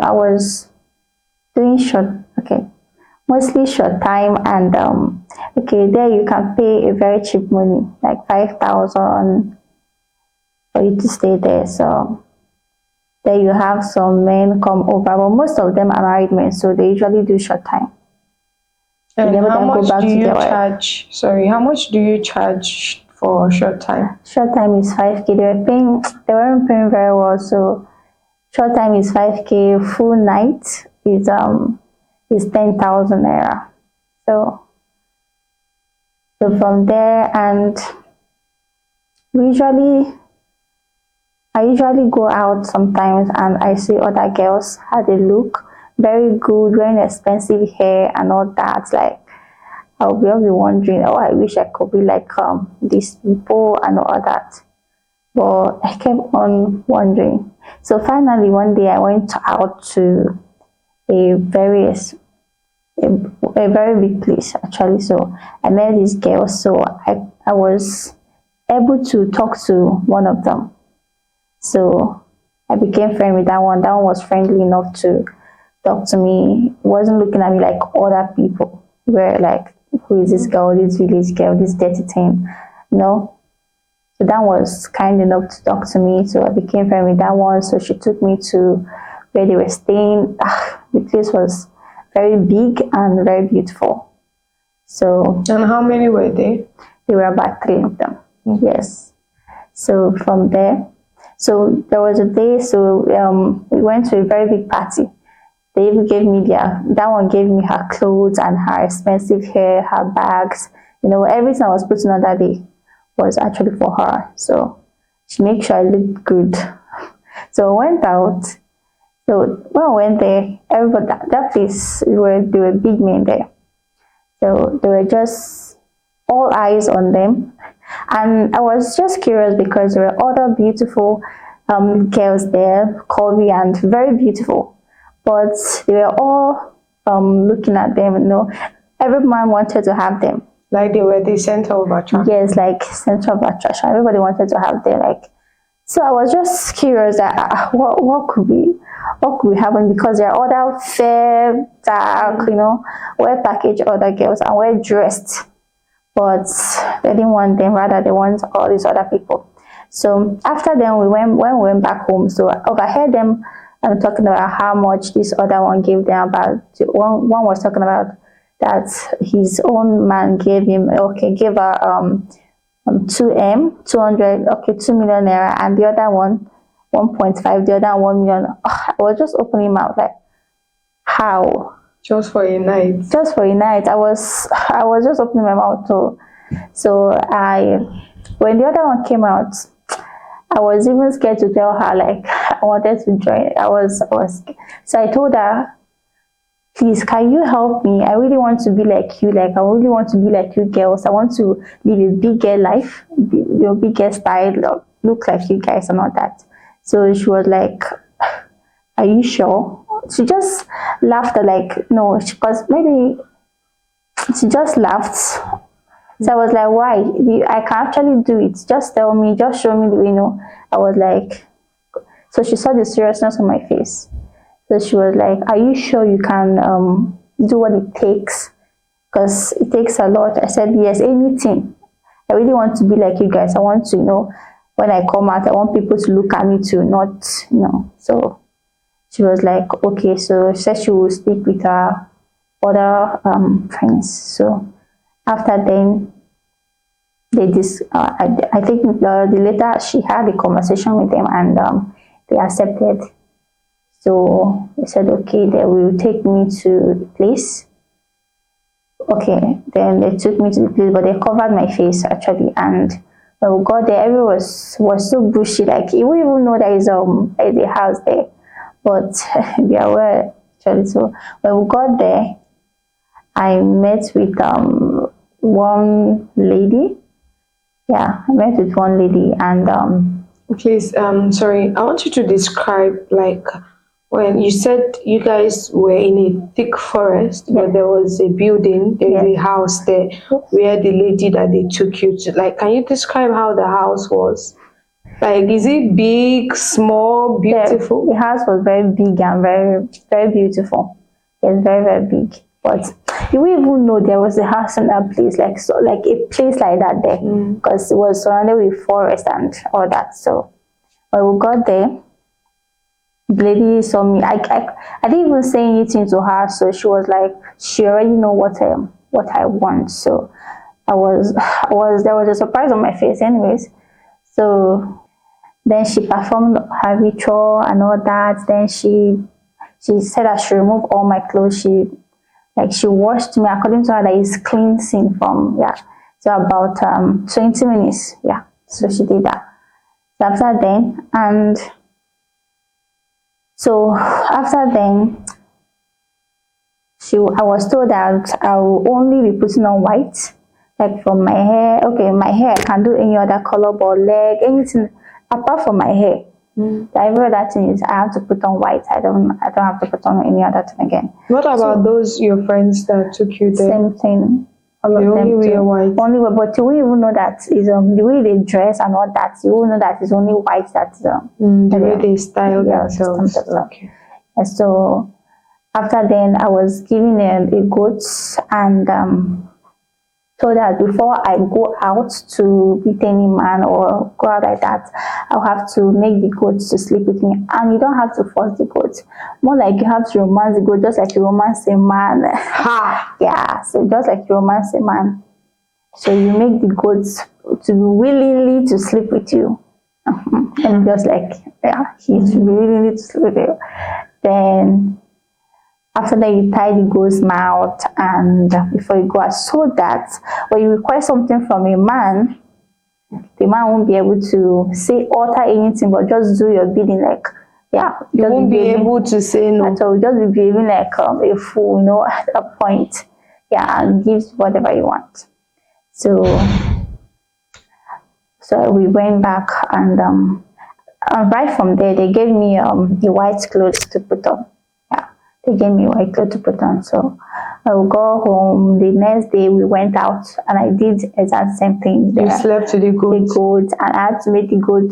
I was doing mostly short time, and there you can pay a very cheap money, like 5,000 for you to stay there. So there you have some men come over, but most of them are married men, so they usually do short time. And how much do you charge? Sorry, how much do you charge for short time? Short time is 5K. They weren't paying very well, so short time is 5K. Full night is 10,000 naira. So from there, and I usually go out sometimes, and I see other girls how they look very good, wearing expensive hair and all that. Like I'll be wondering, oh, I wish I could be like these people and all that. But I kept on wondering. So finally, one day I went out to a very big place actually. So I met this girl. So I was able to talk to one of them. So I became friends with that one. That one was friendly enough to talk to me. Wasn't looking at me like other people were like, who is this girl, this village girl, this dirty thing, no. So that was kind enough to talk to me. So I became friends with that one. So she took me to where they were staying. The place was very big and very beautiful. So. And how many were there? There were about 3 of them. Mm-hmm. Yes. So from there, so there was a day. So we went to a very big party. They even gave me that one gave me her clothes and her expensive hair, her bags. Everything I was putting on that day was actually for her. So She made sure I looked good. So I went out. So when I went there, everybody that place there were big men there. So they were just all eyes on them. And I was just curious because there were other beautiful girls there, curvy and very beautiful. But they were all looking at them, Every man wanted to have them. Like they were the center of attraction. Yes, like center of attraction. Everybody wanted to have them. So I was just curious that what could be happening, because there are other fair, dark, well packaged other girls and well dressed, but they didn't want them. Rather, they want all these other people. So after then, when we went back home, so I overheard them talking about how much this other one gave them. About one was talking about that his own man gave her 2 million naira, and the other one 1.5, the other 1 million. I was just opening my mouth like, how? Just for a night. Just for a night. I was just opening my mouth too. So when the other one came out, I was even scared to tell her, like, I wanted to join. I was so I told her, please, can you help me? I really want to be like you. Like, I really want to be like you girls. I want to live a big girl life, your big girl style, look like you guys and all that. So she was like, are you sure? She just laughed, like, no, because maybe she just laughed. So I was like, why? I can actually do it. Just tell me, just show me the way, I was like, so she saw the seriousness on my face. So she was like, are you sure you can do what it takes? Because it takes a lot. I said, yes, anything. I really want to be like you guys. I want to, when I come out, I want people to look at me too, not, So she was like, okay. So she said she will speak with her other friends. So after then, I think the later she had a conversation with them, and they accepted. So they said, okay, they will take me to the place. Okay, then they took me to the place, but they covered my face actually. And when we got there, everyone was so bushy, like you wouldn't even know there is a house there. But they were actually. So when we got there, I met with one lady. Yeah, I met with one lady, and Please, sorry, I want you to describe, like, when you said you guys were in a thick forest, but there was a building, there's a house there where the lady that they took you to, like, can you describe how the house was? Like, is it big, small, beautiful? The house was very big and very, very beautiful. It's very, very big. But you wouldn't even know there was a house in that place, like a place like that there, because it was surrounded with forest and all that. So when we got there, the lady saw me. I didn't even say anything to her, so she was like, she already know what I want. So there was a surprise on my face, anyways. So then she performed her ritual and all that. Then she said I should remove all my clothes. She washed me, according to her, that is cleansing from, so about 20 minutes, so she did that. So after then, I was told that I will only be putting on white, like from my hair. Okay, my hair, I can do any other color, but leg, anything apart from my hair. Every other thing is I have to put on white. I don't have to put on any other thing again. What about those your friends that took you there? Same thing. All They of only them wear too. white. Only white, but you won't even know that is the way they dress and all that. You won't know that it's only white. That's the way they style themselves. Okay. And so after then, I was given a goat, and told that before I go out to meet any man or go out like that, I'll have to make the goat to sleep with me. And you don't have to force the goat. More like you have to romance the goat, just like you romance a man. Yeah, so just like you romance a man. So you make the goat to be willingly to sleep with you. And just like, he should be willingly to sleep with you. Then after that, you tie the goat's mouth, and before you go out, so that when you request something from a man, the man won't be able to say alter anything, but just do your bidding. Like, yeah, You just won't be behaving- able to say no. so just be behaving like a fool, at a point. Yeah, and gives whatever you want. So we went back, and right from there they gave me the white clothes to put on. Yeah, they gave me white clothes to put on. So I will go home. The next day we went out, and I did exact same thing. You slept with the goat. The goat, and I had to make the goat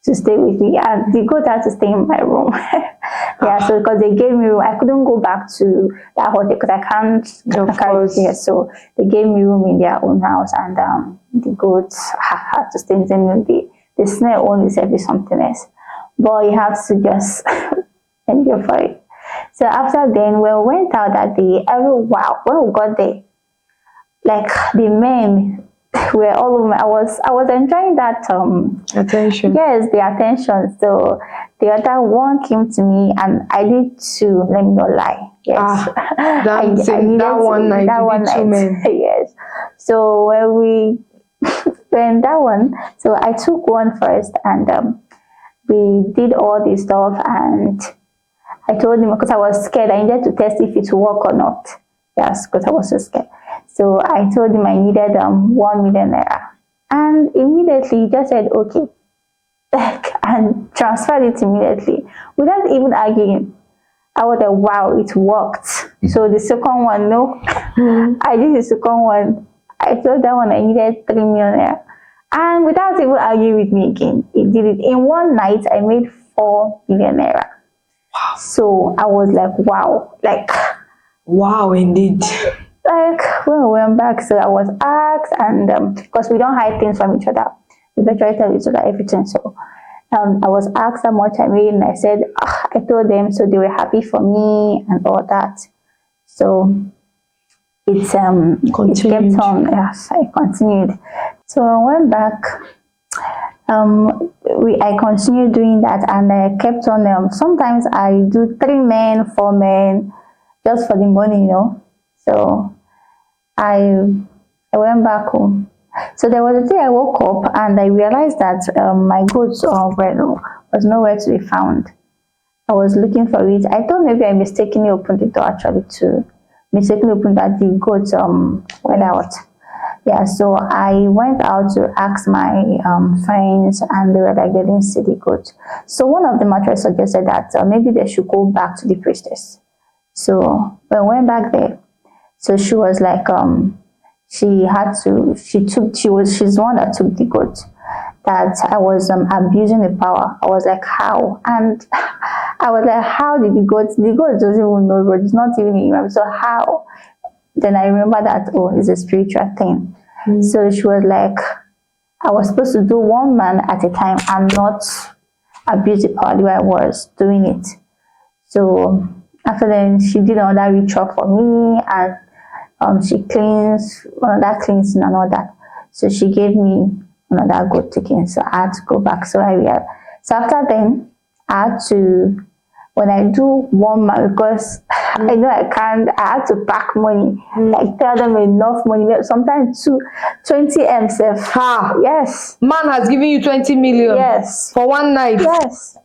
to stay with me. And the goat had to stay in my room. Yeah, so because they gave me room, I couldn't go back to that hotel because I can't carry it here. So they gave me room in their own house, and the goats had to stay in the snail only said is something else. But you have to just enjoy for it. So after then, when we went out that day, when we got there, like the men were all over me. I was enjoying that Attention. yes, the attention. So the other one came to me, and I did too. Let me not lie. Yes, that one night you did two men. Yes. So when we when that one, so I took one first, and we did all this stuff, and I told him because I was scared. I needed to test if it would work or not. Yes, because I was so scared. So I told him I needed 1 million naira, and immediately he just said okay, and transferred it immediately without even arguing. I was like, wow, it worked. So the second one, no, I did the second one. I told that one I needed 3 million naira, and without even arguing with me again, he did it in one night. I made 4 million naira. Wow. So I was like, wow, wow, indeed. Like when we went back, so I was asked, and because we don't hide things from each other, we better tell each other everything. So I was asked how much I made, and I said I told them, so they were happy for me and all that. So it kept on. Yes, I continued. So I went back. I continued doing that, and I kept on. Sometimes I do 3 men, 4 men, just for the money, So I went back home. So there was a day I woke up and I realized that my goods was nowhere to be found. I was looking for it. I thought maybe I mistakenly opened the door mistakenly opened that the goods went out. Yeah, so I went out to ask my friends, and they were like, they didn't see the goods. So one of them actually suggested that maybe they should go back to the priestess. So when I went back there, so she was like, she's the one that took the goat, that I was abusing the power. I was like, how? And I was like, how did the goat doesn't even know, but it's not even in him. So how? Then I remember that, it's a spiritual thing. So she was like, I was supposed to do 1 man at a time and not abuse the power the way I was doing it. So after then, she did another ritual for me, and she cleans, another cleansing and all that. So she gave me another goat chicken. So I had to go back. So after then, I had to, when I do 1 man, because I know I can't, I had to pack money, like tell them enough money, sometimes 20 M self. Yes. Man has given you 20 million. Yes. For 1 night. Yes.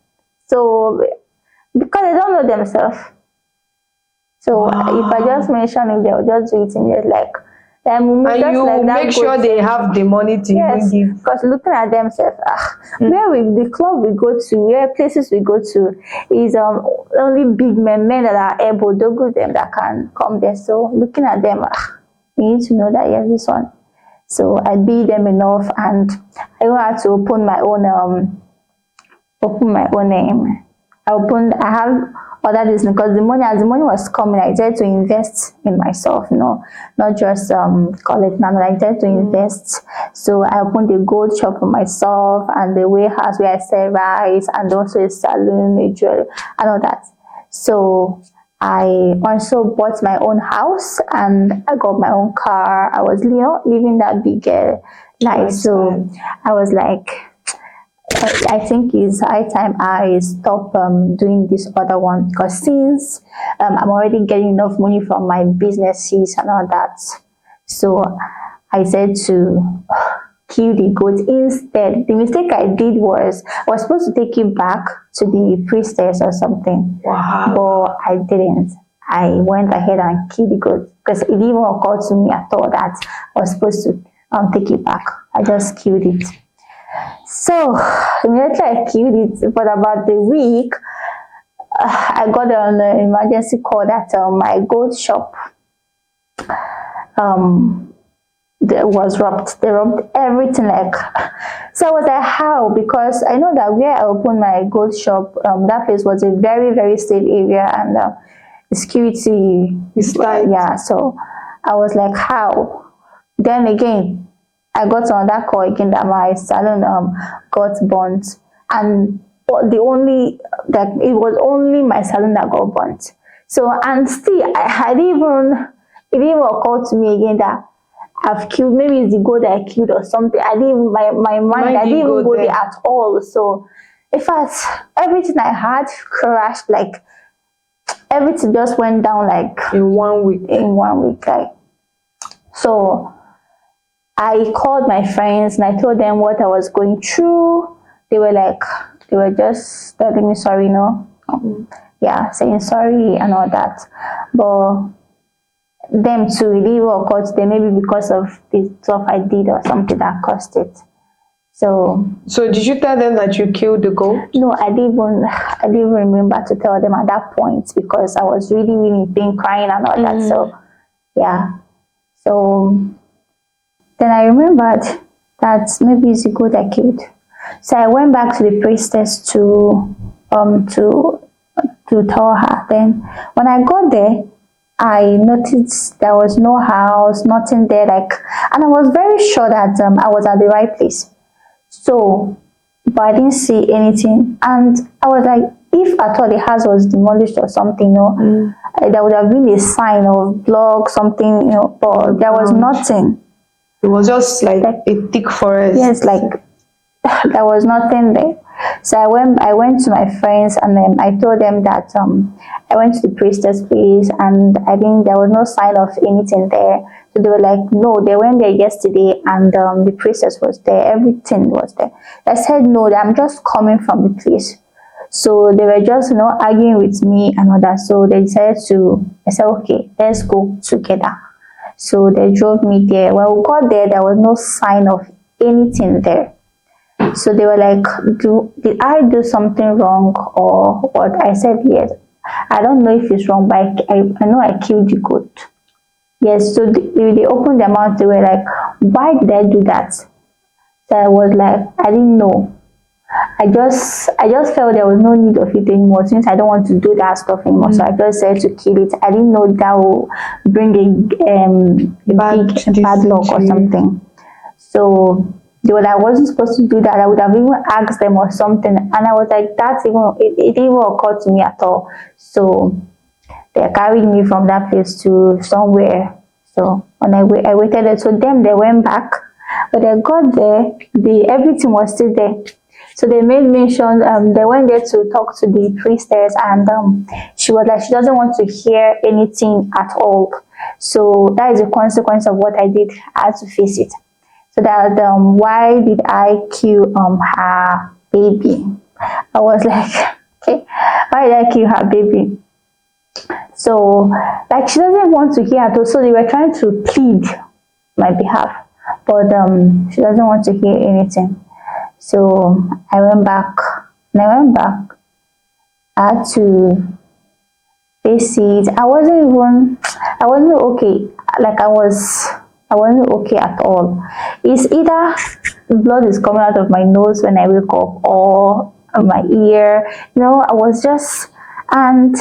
So because they don't know themselves. So if I just mention it, they'll just do it immediately. And you make sure they have the money to even give. Because looking at themselves, the club we go to, where places we go to, is only big men that are able to go them that can come there. So looking at them, you need to know that yes, this one. So I beat them enough, and I even had to open my own name. I have other business because as the money was coming, I tried to invest in myself, not just call it now. I tried to invest. So I opened a gold shop for myself, and the warehouse where I sell rice, and also a salon, a jewelry, and all that. So I also bought my own house, and I got my own car. I was, living that big life. So I was like, I think it's high time I stop doing this other one, because since I'm already getting enough money from my businesses and all that, so I said to kill the goat. Instead, the mistake I did was I was supposed to take it back to the priestess or something. Wow. But I didn't. I went ahead and killed the goat because it didn't even occur to me at all that I was supposed to take it back. I just killed it. So immediately I killed it, but about a week, I got an emergency call that my goat shop there was robbed. They robbed everything. Like, so I was like, how? Because I know that where I opened my goat shop, that place was a very, very safe area, and the security It's tight. yeah. So I was like, how? Then again, I got on that call again that my salon got burnt, and the only that it was only my salon that got burnt. So, and still I didn't even, it didn't even occur to me again that I've killed, maybe it's the goat that I killed or something. I didn't even, my mind, I didn't even go there at all. So in fact, everything I had crashed, like everything just went down like In 1 week. Like, so I called my friends and I told them what I was going through. They were just telling me sorry, yeah, saying sorry and all that. But them too, it didn't occur to them, maybe because of the stuff I did or something that caused it. So did you tell them that you killed the goat? no, I didn't even remember to tell them at that point because I was really, really in pain, crying and all that. So yeah. So then I remembered that maybe it's a goat I killed. So I went back to the priestess to tell her. Then when I got there, I noticed there was no house, nothing there, like, and I was very sure that I was at the right place. So, but I didn't see anything, and I was like, if at all the house was demolished or something, there would have been a sign of block, something, but there was nothing. It was just like a thick forest. Yes, like there was nothing there. So I went to my friends and then I told them that I went to the priestess place and I think there was no sign of anything there. So they were like, no, they went there yesterday and the priestess was there, everything was there. I said, no, I'm just coming from the place. So they were just, arguing with me and all that. So they decided I said, okay, let's go together. So they drove me there. When we got there, there was no sign of anything there. So they were like, did I do something wrong or what? I said, yes. I don't know if it's wrong, but I know I killed the goat. Yes, so they opened their mouth. They were like, why did I do that? So I was like, I didn't know. I just felt there was no need of it anymore since I don't want to do that stuff anymore. So I just said to kill it. I didn't know that will bring a bad luck or something. So they were like, I wasn't supposed to do that. I would have even asked them or something. And I was like, it didn't even occur to me at all. So they carried me from that place to somewhere. So when I waited, so them, they went back. But I got there, everything was still there. So they made mention, they went there to talk to the priestess and she was like, she doesn't want to hear anything at all. So that is a consequence of what I did. I had to face it. So that why did I kill her baby? I was like, okay, why did I kill her baby? So like she doesn't want to hear it. So they were trying to plead my behalf, but she doesn't want to hear anything. So I went back. I had to face it. I wasn't okay. Like I wasn't okay at all. It's either blood is coming out of my nose when I wake up or my ear. I was just, and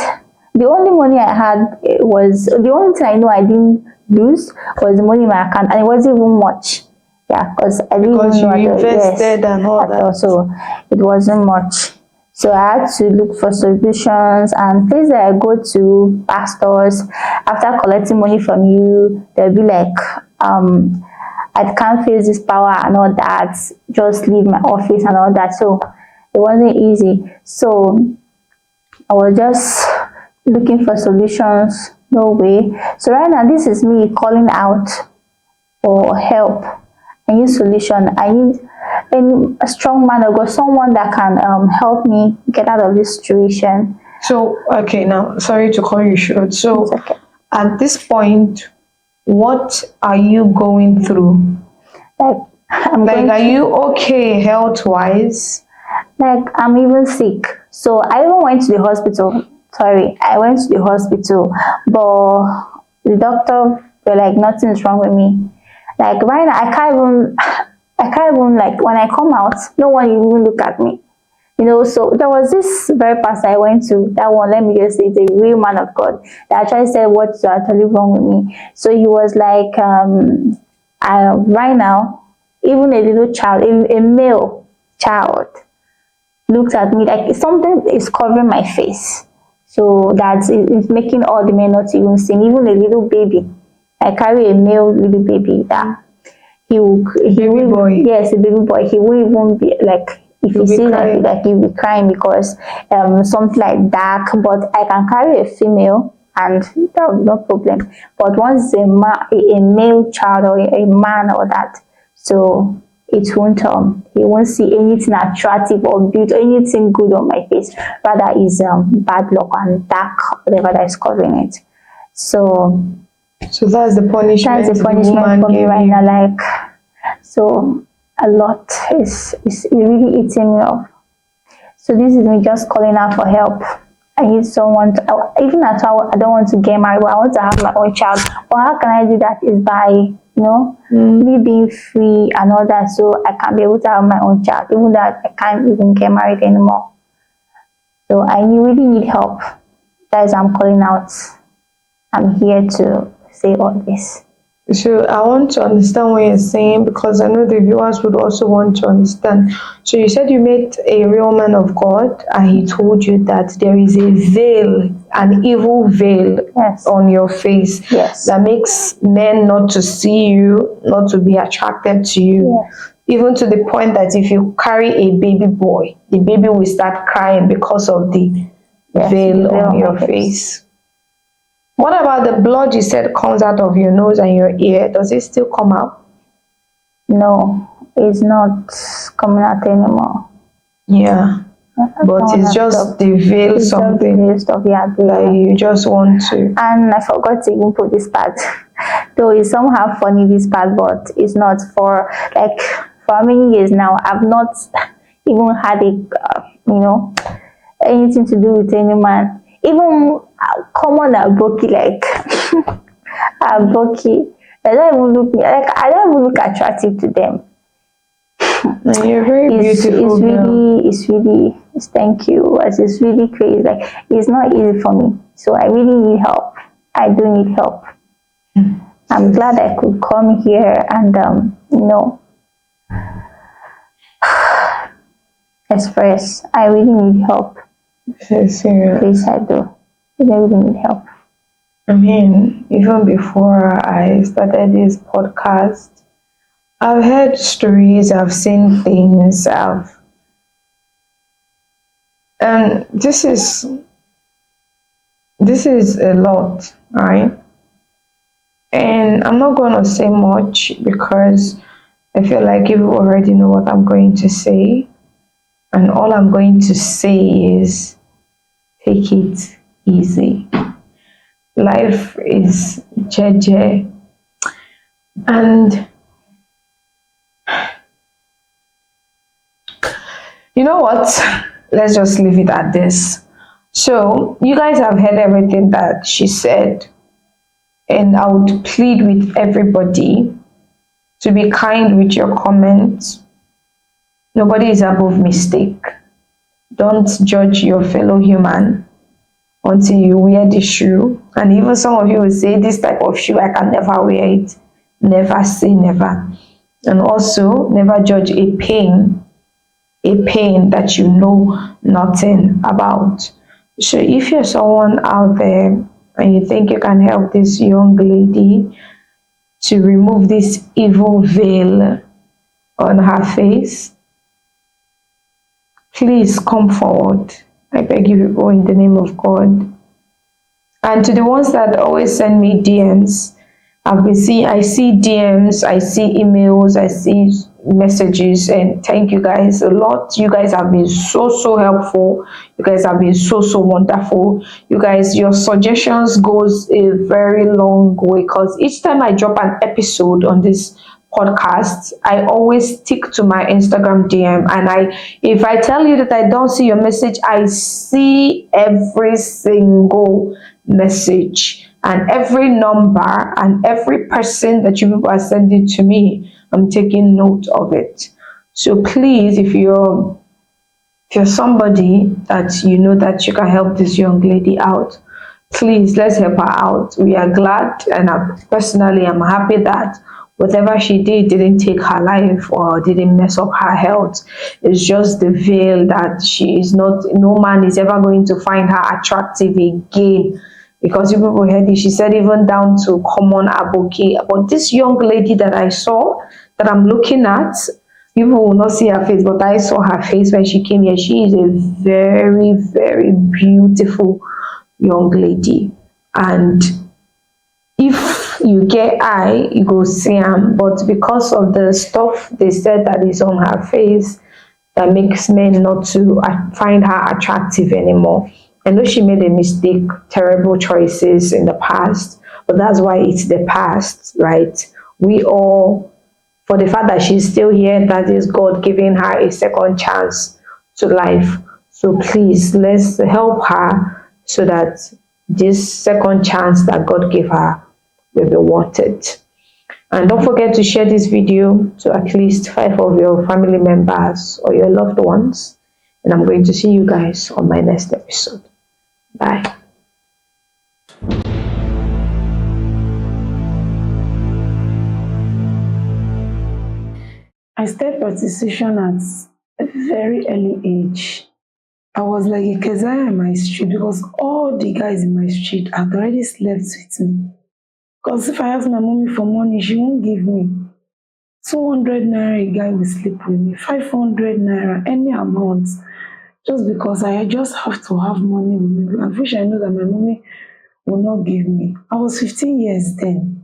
the only money I had was, the only thing I know I didn't lose was the money in my account, and it wasn't even much. Yeah, because I didn't even know you invested and all that. So it wasn't much. So I had to look for solutions, and places that I go to, pastors, after collecting money from you, they'll be like, I can't face this power and all that, just leave my office and all that. So it wasn't easy. So I was just looking for solutions, no way. So right now, this is me calling out for help. I need solution. I need a strong man of God, someone that can help me get out of this situation. So, okay, now, sorry to call you short. So, It's okay. at this point, what are you going through? Like I'm Like, going are you okay health-wise? like I'm even sick. So I even went to the hospital. Sorry, I went to the hospital, but the doctor were like, nothing is wrong with me. Like right now, I can't even like when I come out, no one even look at me. You know, so there was this very pastor I went to, that one, let me just say, the real man of God, that actually said what's actually wrong with me. So he was like, right now, even a little child, a male child, looked at me like something is covering my face. So that it's making all the men not even see, even a little baby. I carry a male little baby that he will boy. yes, a baby boy. He will even be like, if He'll you be see crying. like he'll be crying because something like dark. But I can carry a female and that no problem. But once a male child or a man or that, so it won't he won't see anything attractive or beautiful, anything good on my face. Rather is bad luck and dark, whatever that is covering it. So So that's the punishment. that's a the punishment woman for me gave right you. now. Like, so a lot is really eating me up. So this is me just calling out for help. I need someone to, even at all, I don't want to get married, but I want to have my own child. But how can I do that? Is by, me being free and all that, so I can be able to have my own child, even that I can't even get married anymore. So I really need help. Guys, I'm calling out. I'm here to say all this. So I want to understand what you're saying, because I know the viewers would also want to understand. So you said you met a real man of God and he told you that there is a veil, an evil veil Yes. on your face Yes. that makes men not to see you, not to be attracted to you. Yes. Even to the point that if you carry a baby boy, the baby will start crying because of the Yes, veil the veil on on your my face. face. What about the blood you said comes out of your nose and your ear? Does it still come out? No, it's not coming out anymore. Yeah. But it's just the veil It's something just the stuff, yeah, that you just want to. And I forgot to even put this part. Though it's somehow funny, this part, but it's not. For like for how many years now, I've not even had anything to do with any man. Even common aboki, like aboki, I don't even look like, I don't even look attractive to them. And you're very beautiful girl. It's thank you. It's really crazy. Like, it's not easy for me. So I really need help. I do need help. I'm glad I could come here and express. I really need help. Serious. Please, I do. I really need help. I mean, even before I started this podcast, I've heard stories, I've seen things, and this is a lot, right? And I'm not going to say much because I feel like you already know what I'm going to say, and all I'm going to say is take it easy. Life is jeje, and you know what? Let's just leave it at this. So, you guys have heard everything that she said, and I would plead with everybody to be kind with your comments. Nobody is above mistake. Don't judge your fellow human until you wear the shoe. And even some of you will say, this type of shoe, I can never wear it. Never say never. And also, never judge a pain that you know nothing about. So if you're someone out there and you think you can help this young lady to remove this evil veil on her face, please come forward. I beg you all in the name of God. And to the ones that always send me DMs I see DMs, I see emails, I see messages, and thank you guys a lot. You guys have been so helpful. You guys have been so wonderful. You guys, your suggestions goes a very long way, because each time I drop an episode on this podcast, I always stick to my Instagram DM, and if I tell you that I don't see your message, I see every single message and every number and every person that you people are sending to me. I'm taking note of it. So please, if you're somebody that you know that you can help this young lady out, please let's help her out. We are glad, and personally I'm happy that whatever she did didn't take her life or didn't mess up her health. It's just the veil that she is not, no man is ever going to find her attractive again. Because you people heard it, she said even down to common aboki. But this young lady that I saw, that I'm looking at, people will not see her face, but I saw her face when she came here. She is a very beautiful young lady. And if you get eye, you go see am. But because of the stuff they said that is on her face, that makes men not to find her attractive anymore. I know she made a mistake, terrible choices in the past, but that's why it's the past, right? We all, for the fact that she's still here, that is God giving her a second chance to life. So please, let's help her so that this second chance that God gave her will be worth it. And don't forget to share this video to at least 5 of your family members or your loved ones. And I'm going to see you guys on my next episode. Bye. I started prostitution at a very early age. I was like a Keziah in my street because all the guys in my street had already slept with me. Because if I ask my mommy for money, she won't give me. 200 naira, a guy will sleep with me. 500 naira, any amount. Just because I just have to have money with me. I wish I know that my mommy will not give me. I was 15 years then.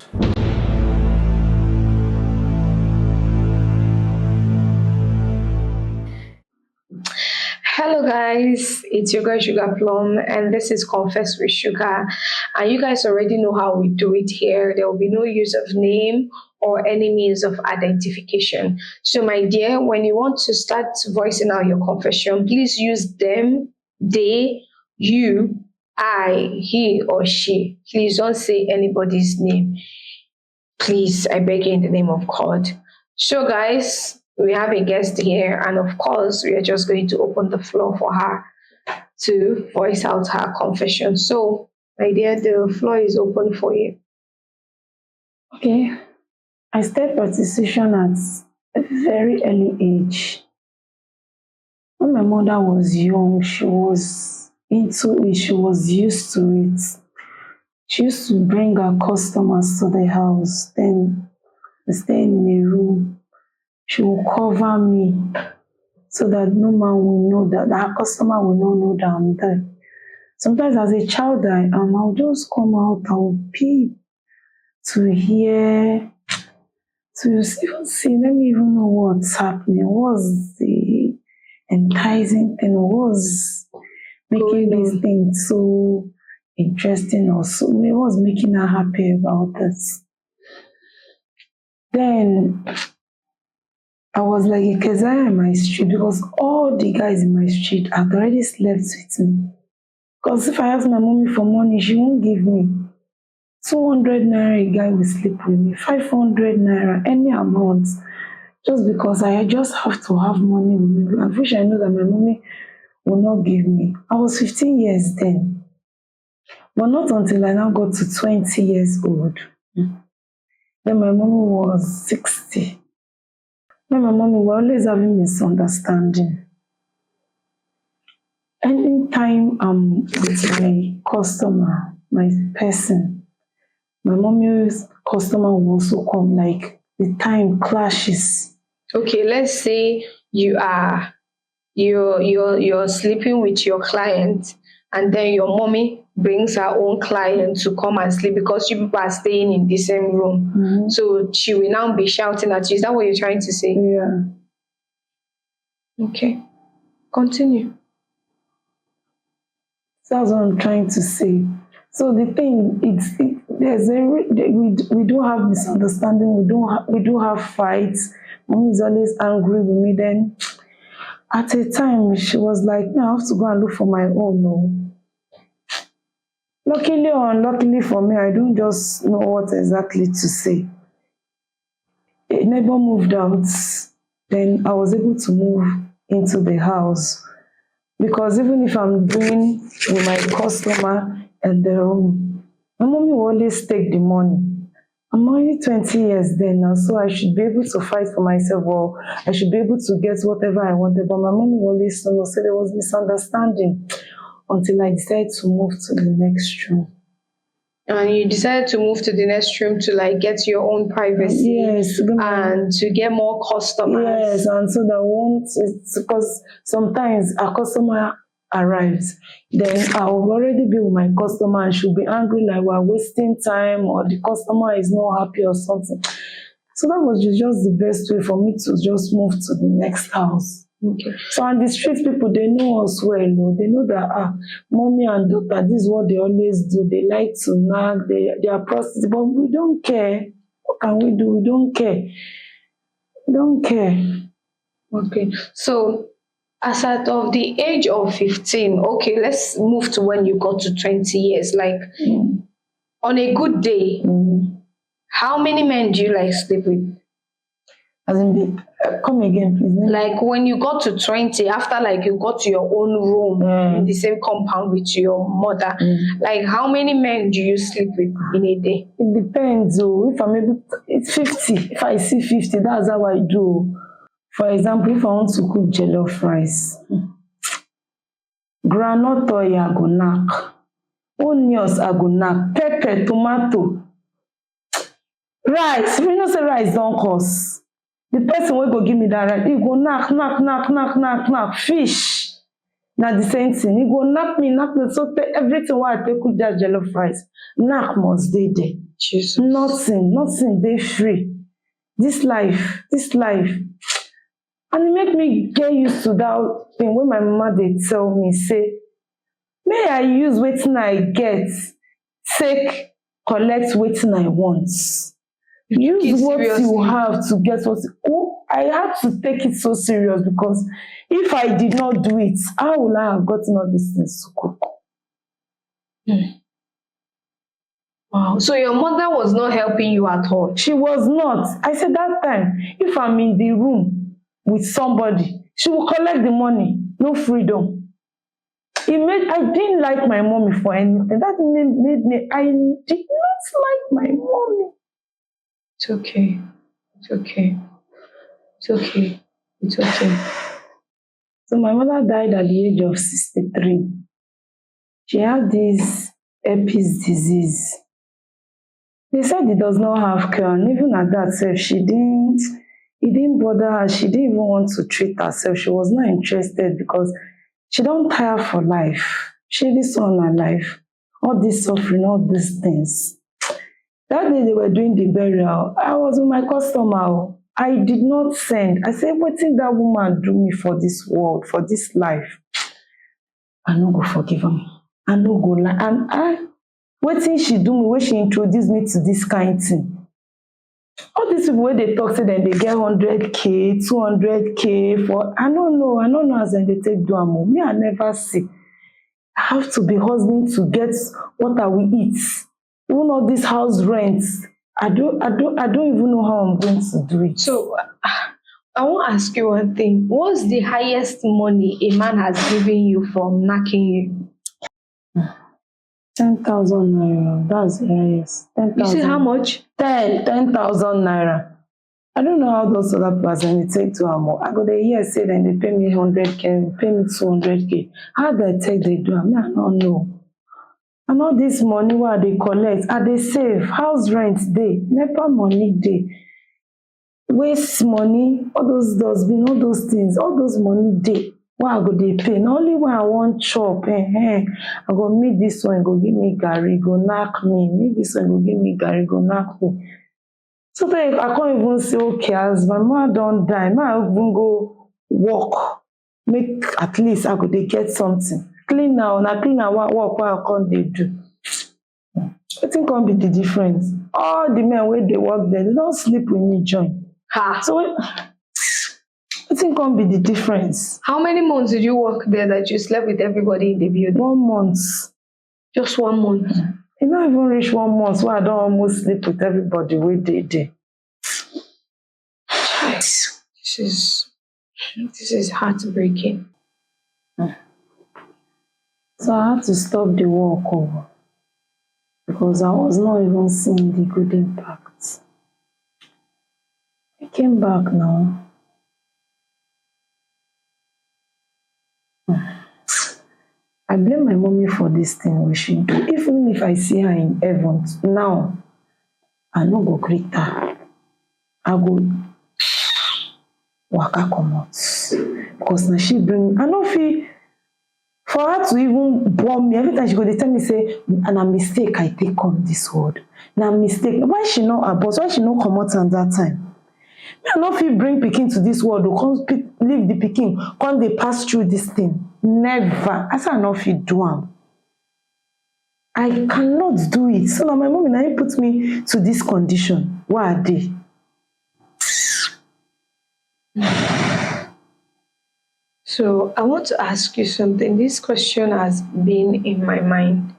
Hello guys, it's your girl Sugar Plum, and this is Confess with Sugar. And you guys already know how we do it here. There will be no use of name or any means of identification. So my dear, when you want to start voicing out your confession, please use them, they, you, I, he or she. Please don't say anybody's name. Please, I beg you in the name of God. So guys, we have a guest here, and of course we are just going to open the floor for her to voice out her confession. So my dear, the floor is open for you. Okay. I started prostitution at a very early age. When my mother was young, she was into it, she was used to it. She used to bring her customers to the house, then staying in a room. She will cover me so that no man will know that her customer will not know that I'm there. Sometimes as a child I'll just come out, I'll peep to hear, to even see, let me even know what's happening, what's the enticing thing, what's making this thing so interesting or so, what's making her happy about this. Then I was like a Keziah in my street because all the guys in my street had already slept with me. Because if I ask my mommy for money, she won't give me. 200 naira, a guy will sleep with me. 500 naira, any amount. Just because I just have to have money with me. I wish I know that my mommy will not give me. I was 15 years then. But not until I now got to 20 years old. Then my mommy was 60. Me and my mommy were always having misunderstanding. Anytime I'm with my customer, my person, my mommy's customer will also come, like the time clashes. Okay, let's say you're sleeping with your client, and then your mommy brings her own client to come and sleep because you people are staying in the same room. So she will now be shouting at you. Is that what you're trying to say? Yeah. Okay. Continue. That's what I'm trying to say. So the thing, there's we do have misunderstanding. We do have fights. Mom is always angry with me. Then at a time she was like, "No, I have to go and look for my own." No. Luckily or unluckily for me, I don't just know what exactly to say. A neighbor moved out. Then I was able to move into the house. Because even if I'm doing with my customer in the room, my mommy will always take the money. I'm only 20 years then now, so I should be able to fight for myself, or I should be able to get whatever I wanted. But my mommy always say there was misunderstanding until I decided to move to the next room. And you decided to move to the next room to like get your own privacy, Yes, and to get more customers. Yes, and so that it's because sometimes a customer arrives, then I'll already be with my customer and she'll be angry like we're wasting time or the customer is not happy or something. So that was just the best way for me to just move to the next house. Okay. So and the street people, they know us well. They know that mommy and daughter, this is what they always do. They like to nag, they are prostitutes, but we don't care. What can we do? We don't care. We don't care. Okay. So as at of the age of 15, okay, let's move to when you got to 20 years. Like on a good day, how many men do you like sleep with? As in, come again, please. Like when you got to 20, after like you got to your own room in the same compound with your mother, like how many men do you sleep with in a day? It depends. If I'm able to, it's 50. If I see 50, that's how I do. For example, if I want to cook jollof rice, groundnut oil I go knack, onions I go knack, pepper, tomato, rice. You know say rice don't cost. The person wey go give me that rice, he go knack, fish. Na the same thing. He go knack me, so everything wey I take cook that jollof rice, knack must dey there. Jesus. Nothing dey free. This life. And it make me get used to that thing when my mama dey tell me, say, may I use wetin I get, take collect wetin I want. Use what you have to get what. I had to take it so serious because if I did not do it, how would I have gotten all these things to cook? Wow. So your mother was not helping you at all? She was not. I said that time, if I'm in the room with somebody, she will collect the money. No freedom. I didn't like my mommy for anything. That made me, I did not like my mommy. It's okay. So my mother died at the age of 63. She had this herpes disease. They said it does not have cure, and even at that self, it didn't bother her. She didn't even want to treat herself. She was not interested because she don't tire for life. She this on her life. All this suffering, all these things. That day they were doing the burial, I was with my customer. I did not send. I said, what did that woman do me for this world, for this life? I no go forgive her. I no go lie. And wetin she do me, when she introduced me to this kind thing. All these people wey dey talk say dem dey get 100k, 200k for, I don't know as dem dey take do am. Me, I never see. I have to be hustling to get what I will eat. Even all these house rents, I don't even know how I'm going to do it. So I want to ask you one thing. What's the highest money a man has given you from knacking you? 10,000 naira. That's the highest. 10,000. You see how much? 10,000 naira. I don't know how those other person they take to am. I go there here say then they pay me 100k, pay me 200k. How they take they do am? I don't know. And all this money wey I dey collect, I dey save. House rent dey, NEPA money dey, waste money, all those dustbin, all those things, all those money dey. why I go dey pay? Na only when I wan chop, I go meet this one, go give me garri, go knack me. Meet this one, go give me garri, go knack me. Sometimes I can't even say, okay, as my mama don die, make I even go work. Make at least I go dey get something. Clean now, na clean na work wey I come dey do. Wetin come be the difference? All the men wey dey work there, they don sleep with me join. So wetin come be the difference? How many months did you work there that you slept with everybody in the building? 1 month. Just 1 month. E no even reach 1 month wey I don almost sleep with everybody wey dey there. This is heartbreaking. So I had to stop the work because I was not even seeing the good impact. I came back now. I blame my mommy for this thing wey she do. Even if I see her in heaven now, I no go greet her. I go waka comot because na she bring. I no fit for her to even born me. Every time she go dey tell me say na mistake I take come this world. Na mistake. Why she no abort? Why she no comot am that time? Me I no fit bring pikin to this world o, come leave the pikin, come dey pass through this thing. Never. I say I no fit do am. I cannot do it. So na my mommy na im put me to this condition wey I dey. So I want to ask you something. This question has been in my mind.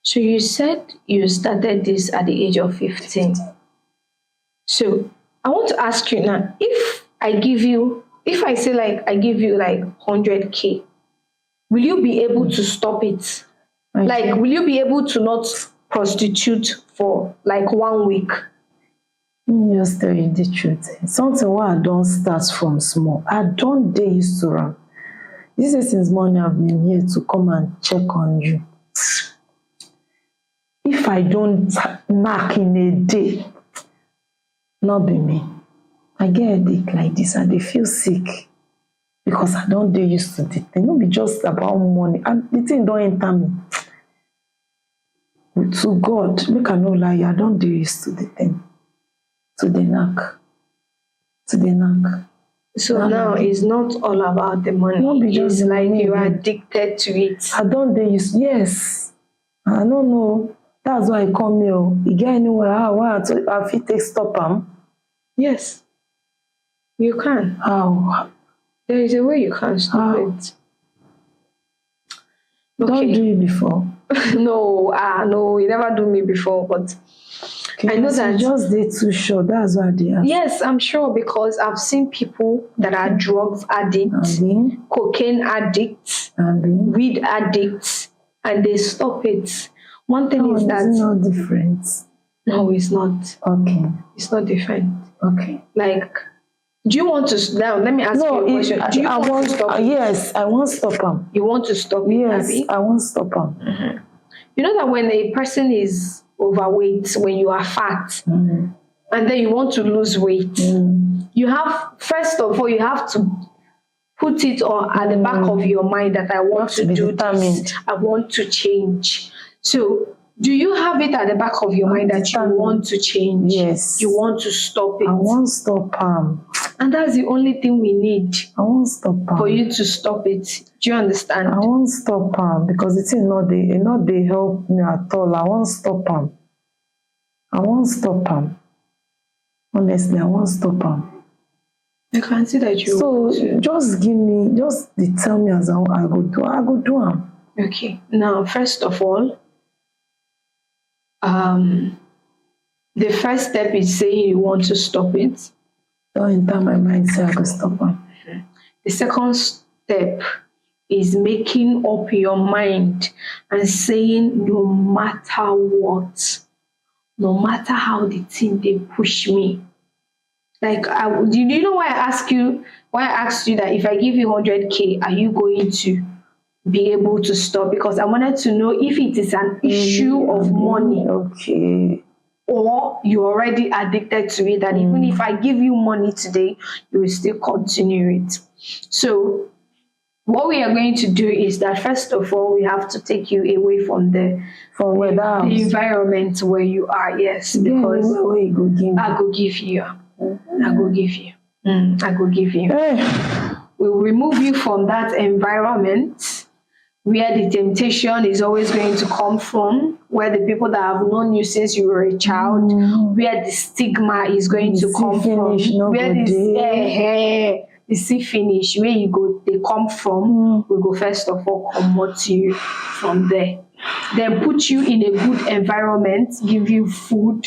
So you said you started this at the age of 15. So I want to ask you now, if I say like I give you like 100K, will you be able to stop it? Like, will you be able to not prostitute for like 1 week? Let me just tell you the truth. Something wey I don start from small. I don dey used to am. This is since morning I've been here to come and check on you. If I don't knack in a day, no be me. I get headache like this and dey feel sick because I don dey used to the thing. No be just about money. And the thing don enter me. To God, make I no lie you, I don dey used to the thing. To the knack. So now it's not all about the money. No be just It's the like money you are again. addicted to it. I don dey used. Yes. I no know. That's why I come here. E get anywhere I fit take stop am? Yes, you can. How? There is a way you can stop How? it. Don do it before. No, you never do me before, but I know that. You just dey too sure. That's why I dey ask. Yes, I'm sure because I've seen people that are drugs addicts, cocaine addicts, weed addicts, and they stop it. One thing is that it's not different. no, it's not. Okay. It's not different. Okay. Like, do you want to now? Let me ask you a question. Do you want to stop it? Yes, I want stop am. You want to stop it? Yes, Abby? I want stop am. You know that when a person is overweight, when you are fat, and then you want to lose weight, you have, first of all, you have to put it on at the back of your mind that I want to do this, I want to change. So do you have it at the back of your mind that you want to change? Yes. You want to stop it. I want stop am. And that's the only thing we need I want stop am. for you to stop it. Do you understand? I want stop am because the thing no dey help me at all. I want stop am. I want stop am. Honestly, I want stop am. I can see that you So want to. just tell me as I go do. I go do am. Okay. Now, first of all, the first step is saying you want to stop it. Don't enter my mind say I go stop am. The second step is making up your mind and saying no matter what, no matter how the thing they push me. Like, do you know why I asked you that if I give you 100K, are you going to be able to stop? Because I wanted to know if it is an issue of money. Okay. Or you're already addicted to it, that even if I give you money today, you will still continue it. So what we are going to do is that first of all, we have to take you away from the environment where you are. Yes, because I go give you. I go give you. I go give you. We'll remove you from that environment where the temptation is always going to come from, where the people that have known you since you were a child, where the stigma is going to come from, where the see finish, where you go, they come from. We go first of all promote you from there. Then put you in a good environment, give you food,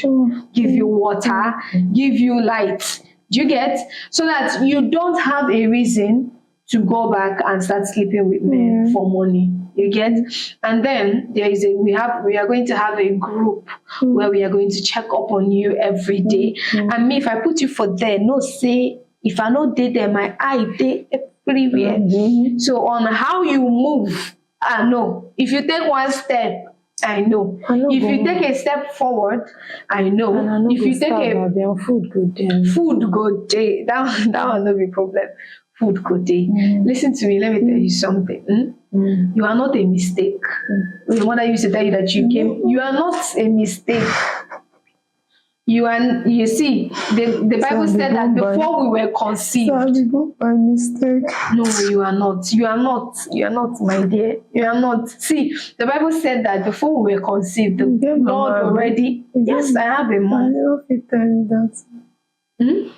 give you water, give you light. Do you get? So that you don't have a reason to go back and start sleeping with men for money. You get? And then we are going to have a group where we are going to check up on you every day. And me, if I put you for there, no say if I not did there, my eye dey everywhere. So on how you move, I know. If you take one step, I know. If you take a step forward, I know. If you take a food go day. That will not be problem. Food go day. Listen to me. Let me tell you something. You are not a mistake. Your mother used to tell you that you came. You are not a mistake. You see, the Bible said that before we were conceived. By mistake. No, you are not. You are not. You are not, my dear. You are not. See, the Bible said that before we were conceived, the Lord already. Yes, I have a mom. I don't fit tell you that.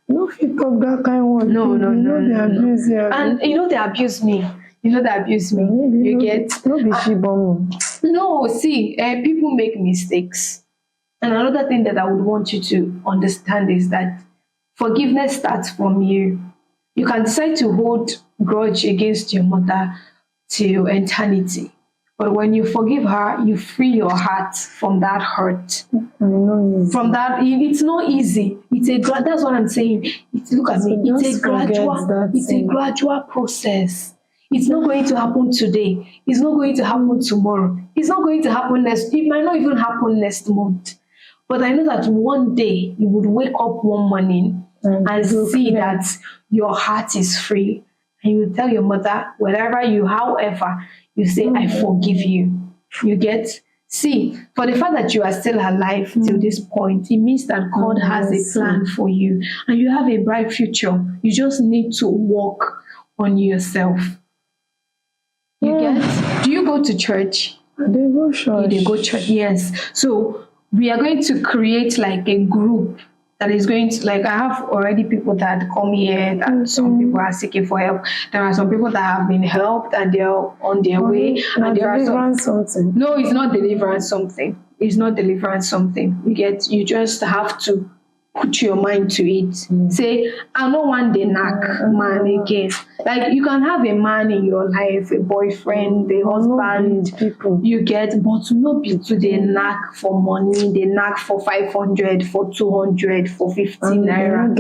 No fit talk that kind one. No. Abuse you. And they abuse me. They abuse me. You get? No be she born me. No, see, people make mistakes. And another thing that I would want you to understand is that forgiveness starts from you. You can decide to hold grudge against your mother till eternity. But when you forgive her, you free your heart from that hurt. From that, it's not easy. That's what I'm saying. Look at me. It's a gradual process. It's not going to happen today. It's not going to happen tomorrow. It's not going to happen it might not even happen next month. But I know that one day you would wake up one morning and see that your heart is free. And you tell your mother, however, you say, I forgive you. You get? See, for the fact that you are still alive till this point, it means that God has a plan for you. And you have a bright future. You just need to work on yourself. You get? Do you go to church? They go church. They go church, yes. So we are going to create like a group that is going to, like, I have already people that come here, that some people are seeking for help. There are some people that have been helped and they're on their way. And there are something. No, it's not delivering something. It's not delivering something. You just have to put your mind to it. Say, I don't want the knack man again. Like, you can have a man in your life, a boyfriend, a husband, you get, but not be to the knack for money, the knack for 500, for 200, for 50 naira.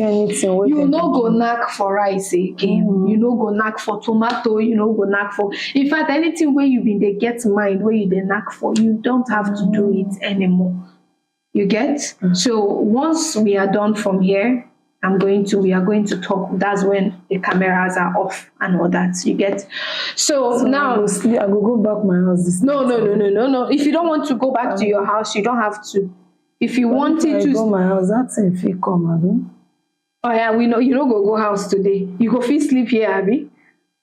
You no go knack for rice again. You no go knack for tomato. You no go knack for. In fact, anything where you been they get mind where you the knack for, you don't have to do it anymore. You get? So once we are done from here, we are going to talk. That's when the cameras are off and all that. You get? So now I go back my house. No. If you don't want to go back to your house, you don't have to. If you wanted to go my house, that's if you come, Abby. Oh yeah, we know you don't go house today. You go fit sleep here, Abby.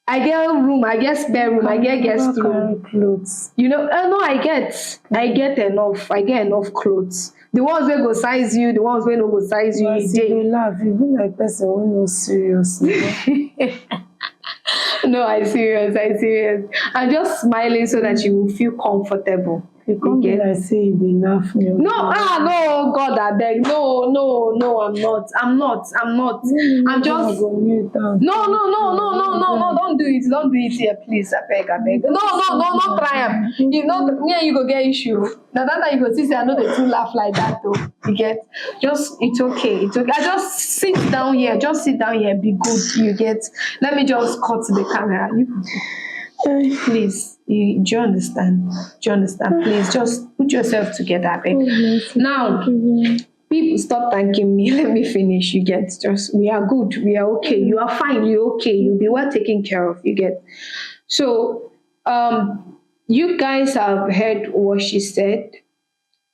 I get room, I get spare room, I get guest room. Clothes. No, I get enough. I get enough clothes. The ones wey go size you, the ones wey no go size you. You dey laugh. You be like person wey no serious. No, I serious. I'm just smiling so that you will feel comfortable. You can't be like say you dey laugh me. No, God, I beg. No, I'm not. I'm just. No, don't do it. Don't do it here, please. I beg. No, try am. If not, me and you go get issue. Now that time you go see, say I know they too laugh like that though. You get? It's okay. I just sit down here. Be good. You get? Let me just cut the camera. Please. Do you understand? Please just put yourself together, babe. Now, People stop thanking me. Let me finish. You get, just we are good. We are okay. You are fine. You're okay. You'll be well taken care of. You get. So you guys have heard what she said.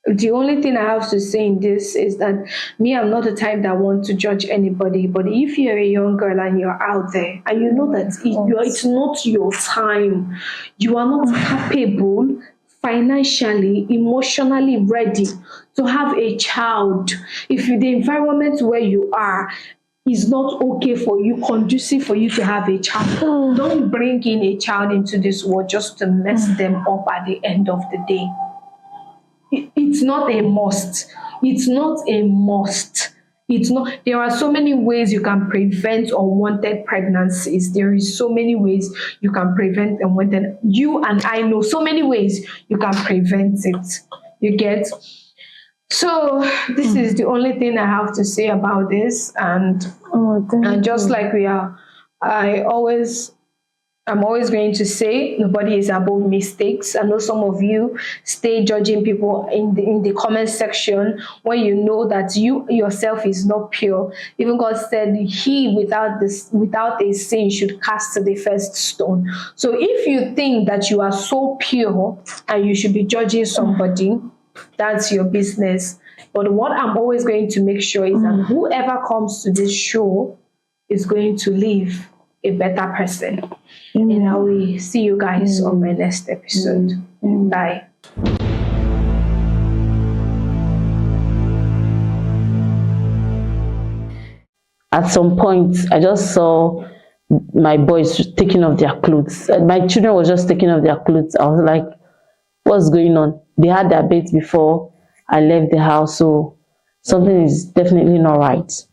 The only thing I have to say in this is that me, I'm not the type that want to judge anybody. But if you're a young girl and you're out there and you know that it's not your time, you are not capable, financially, emotionally ready to have a child. If the environment where you are is not okay for you, conducive for you to have a child, don't bring in a child into this world just to mess them up at the end of the day. It's not a must. It's not a must. It's not. There are so many ways you can prevent unwanted pregnancies. There is so many ways you can prevent unwanted. You and I know so many ways you can prevent it. You get. So this is the only thing I have to say about this. And just like we are, I'm always going to say nobody is above mistakes. I know some of you stay judging people in the comment section when you know that you yourself is not pure. Even God said he without a sin should cast the first stone. So if you think that you are so pure and you should be judging somebody, that's your business. But what I'm always going to make sure is that whoever comes to this show is going to live a better person. And I will see you guys on my next episode. Bye. At some point, I just saw my boys taking off their clothes. My children were just taking off their clothes. I was like, what's going on? They had their bath before I left the house, so something is definitely not right.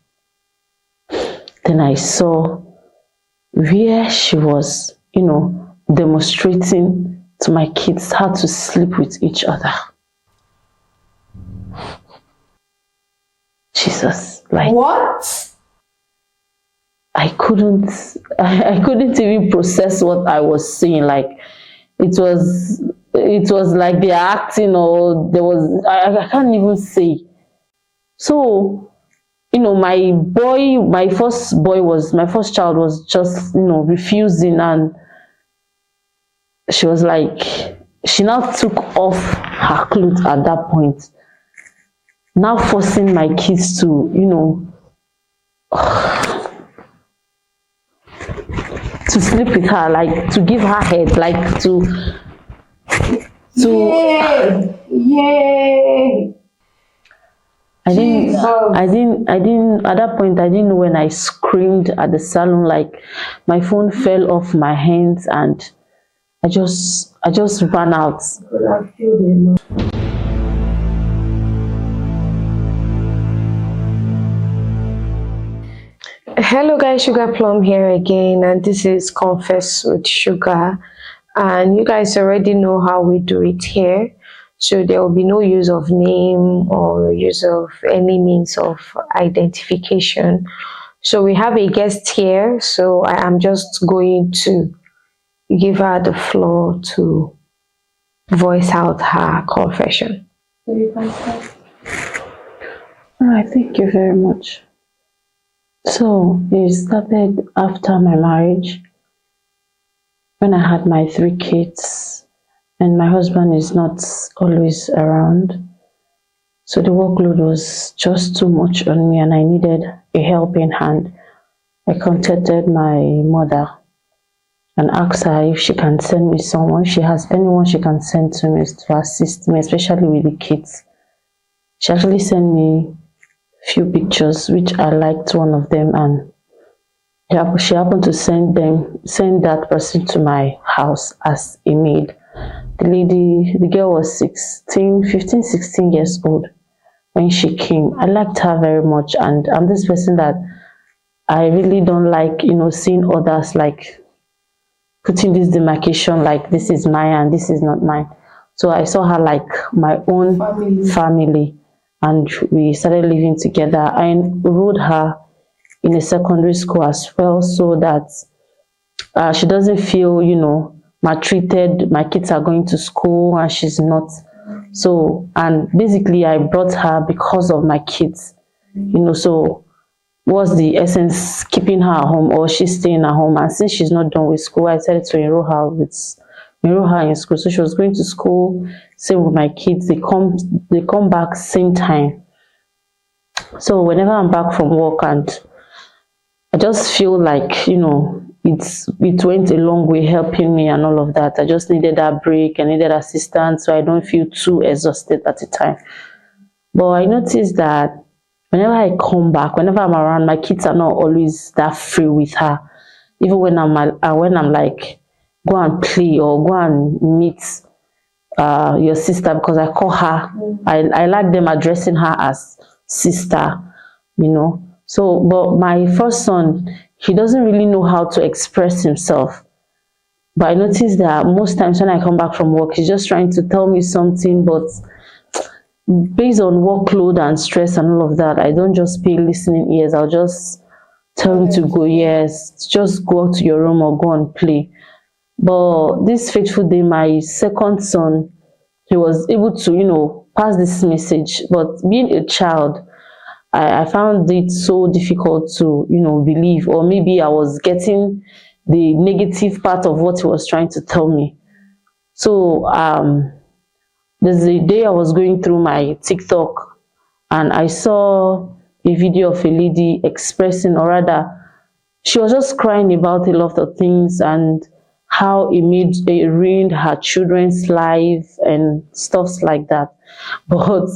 Then I saw where she was, demonstrating to my kids how to sleep with each other. Jesus, like What? I couldn't even process what I was seeing. Like it was like they're acting, or there was I can't even say. So my first child was just refusing, and she was like, she now took off her clothes at that point, now forcing my kids to to sleep with her, like to give her head, like to Yay! I didn't at that point. I didn't know when I screamed at the salon, like my phone fell off my hands, and I just ran out. Hello guys, Sugar Plum here again, and this is Confess with Sugar. And you guys already know how we do it here. So there will be no use of name or use of any means of identification. So we have a guest here. So I am just going to give her the floor to voice out her confession. All right, thank you very much. So it started after my marriage, when I had my 3 kids, and my husband is not always around. So the workload was just too much on me, and I needed a helping hand. I contacted my mother and asked her if she can send me someone. She has anyone she can send to me to assist me, especially with the kids. She actually sent me few pictures, which I liked one of them, and she happened to send that person to my house as a maid. The girl was 15, 16 years old when she came. I liked her very much, and I'm this person that I really don't like, seeing others like putting this demarcation, like this is mine and this is not mine. So I saw her like my own family, and we started living together. I enrolled her in a secondary school as well, so that she doesn't feel, maltreated. My kids are going to school and she's not So, and basically I brought her because of my kids, so what's the essence keeping her at home, or she's staying at home? And since she's not done with school, I decided to enroll her in school. So she was going to school, same with my kids. They come back same time. So whenever I'm back from work, and I just feel like, it went a long way helping me and all of that. I just needed that break. I needed assistance so I don't feel too exhausted at the time. But I noticed that whenever I come back, whenever I'm around, my kids are not always that free with her. Even when I'm like, go and play or go and meet your sister, because I call her, I like them addressing her as sister, So, but my first son, he doesn't really know how to express himself. But I noticed that most times when I come back from work, he's just trying to tell me something, but based on workload and stress and all of that, I don't just pay listening ears. I'll just tell him to go, yes, just go out to your room or go and play. But this fateful day, my second son, he was able to, pass this message. But being a child, I found it so difficult to, believe, or maybe I was getting the negative part of what he was trying to tell me. So there's a day I was going through my TikTok and I saw a video of a lady expressing, or rather, she was just crying about a lot of things and how it ruined her children's life and stuff like that. But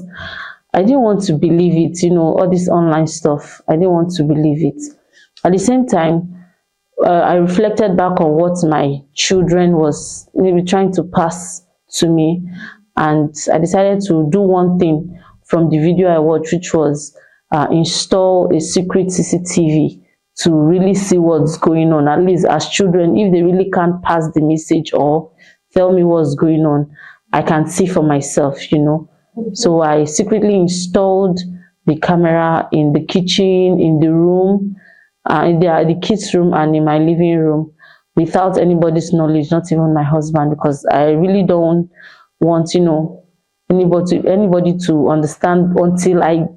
I didn't want to believe it, all this online stuff. I didn't want to believe it. At the same time, I reflected back on what my children was maybe trying to pass to me, and I decided to do one thing from the video I watched, which was install a secret CCTV to really see what's going on. At least as children, if they really can't pass the message or tell me what's going on, I can see for myself, So I secretly installed the camera in the kitchen, in the room, in the kids' room, and in my living room, without anybody's knowledge, not even my husband, because I really don't want, anybody to understand until I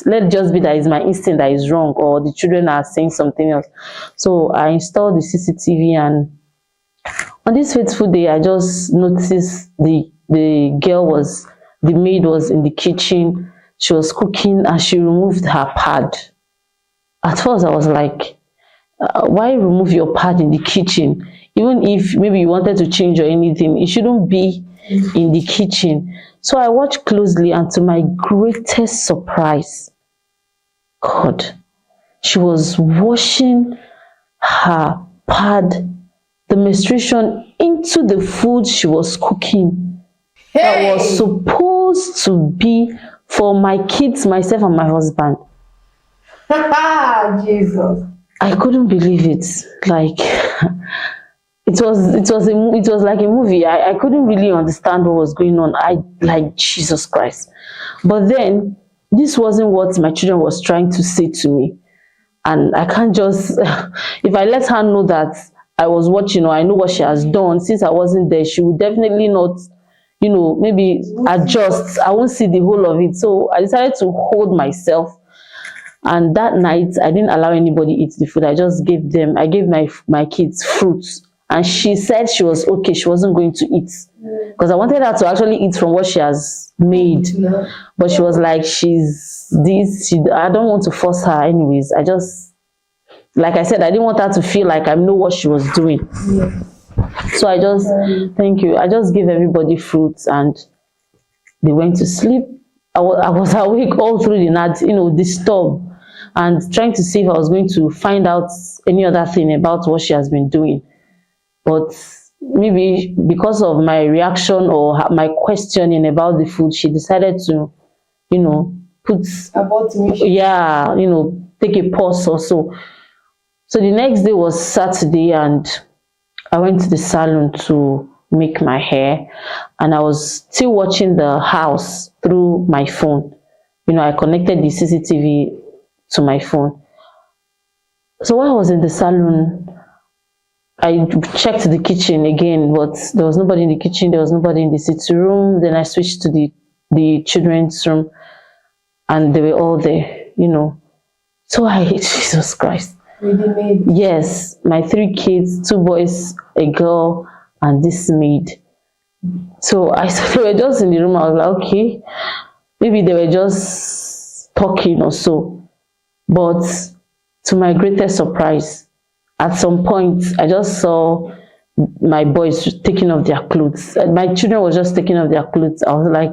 let just be that it's my instinct that is wrong, or the children are saying something else. So I installed the CCTV, and on this fateful day, I just noticed the maid was in the kitchen. She was cooking and she removed her pad. At first, I was like, why remove your pad in the kitchen? Even if maybe you wanted to change or anything, it shouldn't be in the kitchen. So I watched closely, and to my greatest surprise, God, she was washing her pad, the menstruation, into the food she was cooking. That was supposed to be for my kids, myself, and my husband. Jesus. I couldn't believe it. Like it was like a movie. I couldn't really understand what was going on. I like Jesus Christ. But then this wasn't what my children was trying to say to me. And I can't just if I let her know that I was watching, or I know what she has done since I wasn't there, she would definitely not, maybe adjust. I won't see the whole of it. So I decided to hold myself. And that night, I didn't allow anybody eat the food. I gave my kids fruits. And she said she was okay. She wasn't going to eat. Because I wanted her to actually eat from what she has made. But she was like, I don't want to force her anyways. Like I said, I didn't want her to feel like I know what she was doing. So thank you. I just gave everybody fruits and they went to sleep. I was awake all through the night, disturbed, and trying to see if I was going to find out any other thing about what she has been doing. But maybe because of my reaction or my questioning about the food, she decided to, take a pause or so. So the next day was Saturday, and I went to the salon to make my hair, and I was still watching the house through my phone. I connected the CCTV to my phone. So while I was in the salon, I checked the kitchen again, but there was nobody in the kitchen. There was nobody in the sitting room. Then I switched to the children's room, and they were all there, So I hate Jesus Christ. Really? Yes, my 3 kids, 2 boys, a girl, and this maid. So I saw they were just in the room. I was like, okay, maybe they were just talking or so. But to my greatest surprise, at some point, I just saw my boys taking off their clothes. My children were just taking off their clothes. I was like,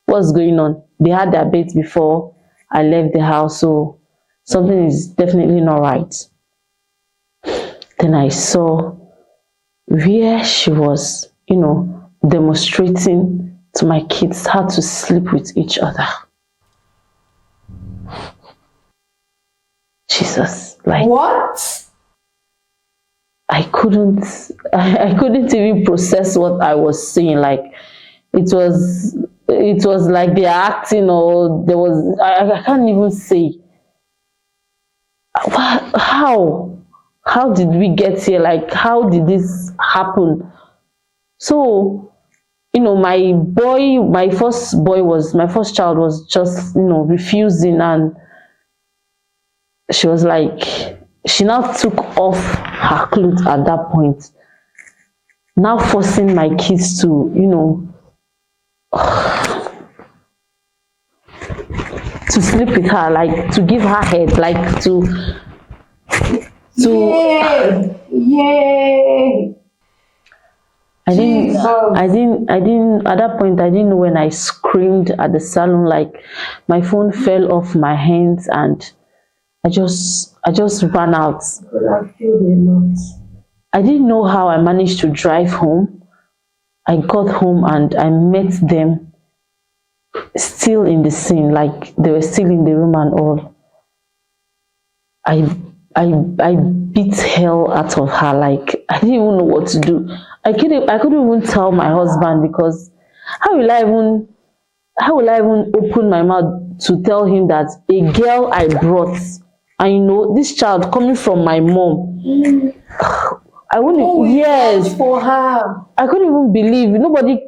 what's going on? They had their bath before I left the house, so something is definitely not right. Then I saw where she was, demonstrating to my kids how to sleep with each other. Jesus, like what? I couldn't even process what I was seeing. Like it was like they're acting, or there was I can't even say how did we get here? Like how did this happen? So my first child was just refusing, and she was like, she now took off her clothes at that point, now forcing my kids to to sleep with her, like to give her head, like to Yay. I didn't at that point. I didn't know when I screamed at the salon, like my phone fell off my hands, and I just ran out. I feel a lot. I didn't know how I managed to drive home. I got home and I met them still in the scene, like they were still in the room and all. I beat hell out of her. Like I didn't even know what to do. I couldn't even tell my husband, because how will I even open my mouth to tell him that a girl I brought, and this child coming from my mom, I wouldn't. Yes, for her. I couldn't even believe. Nobody,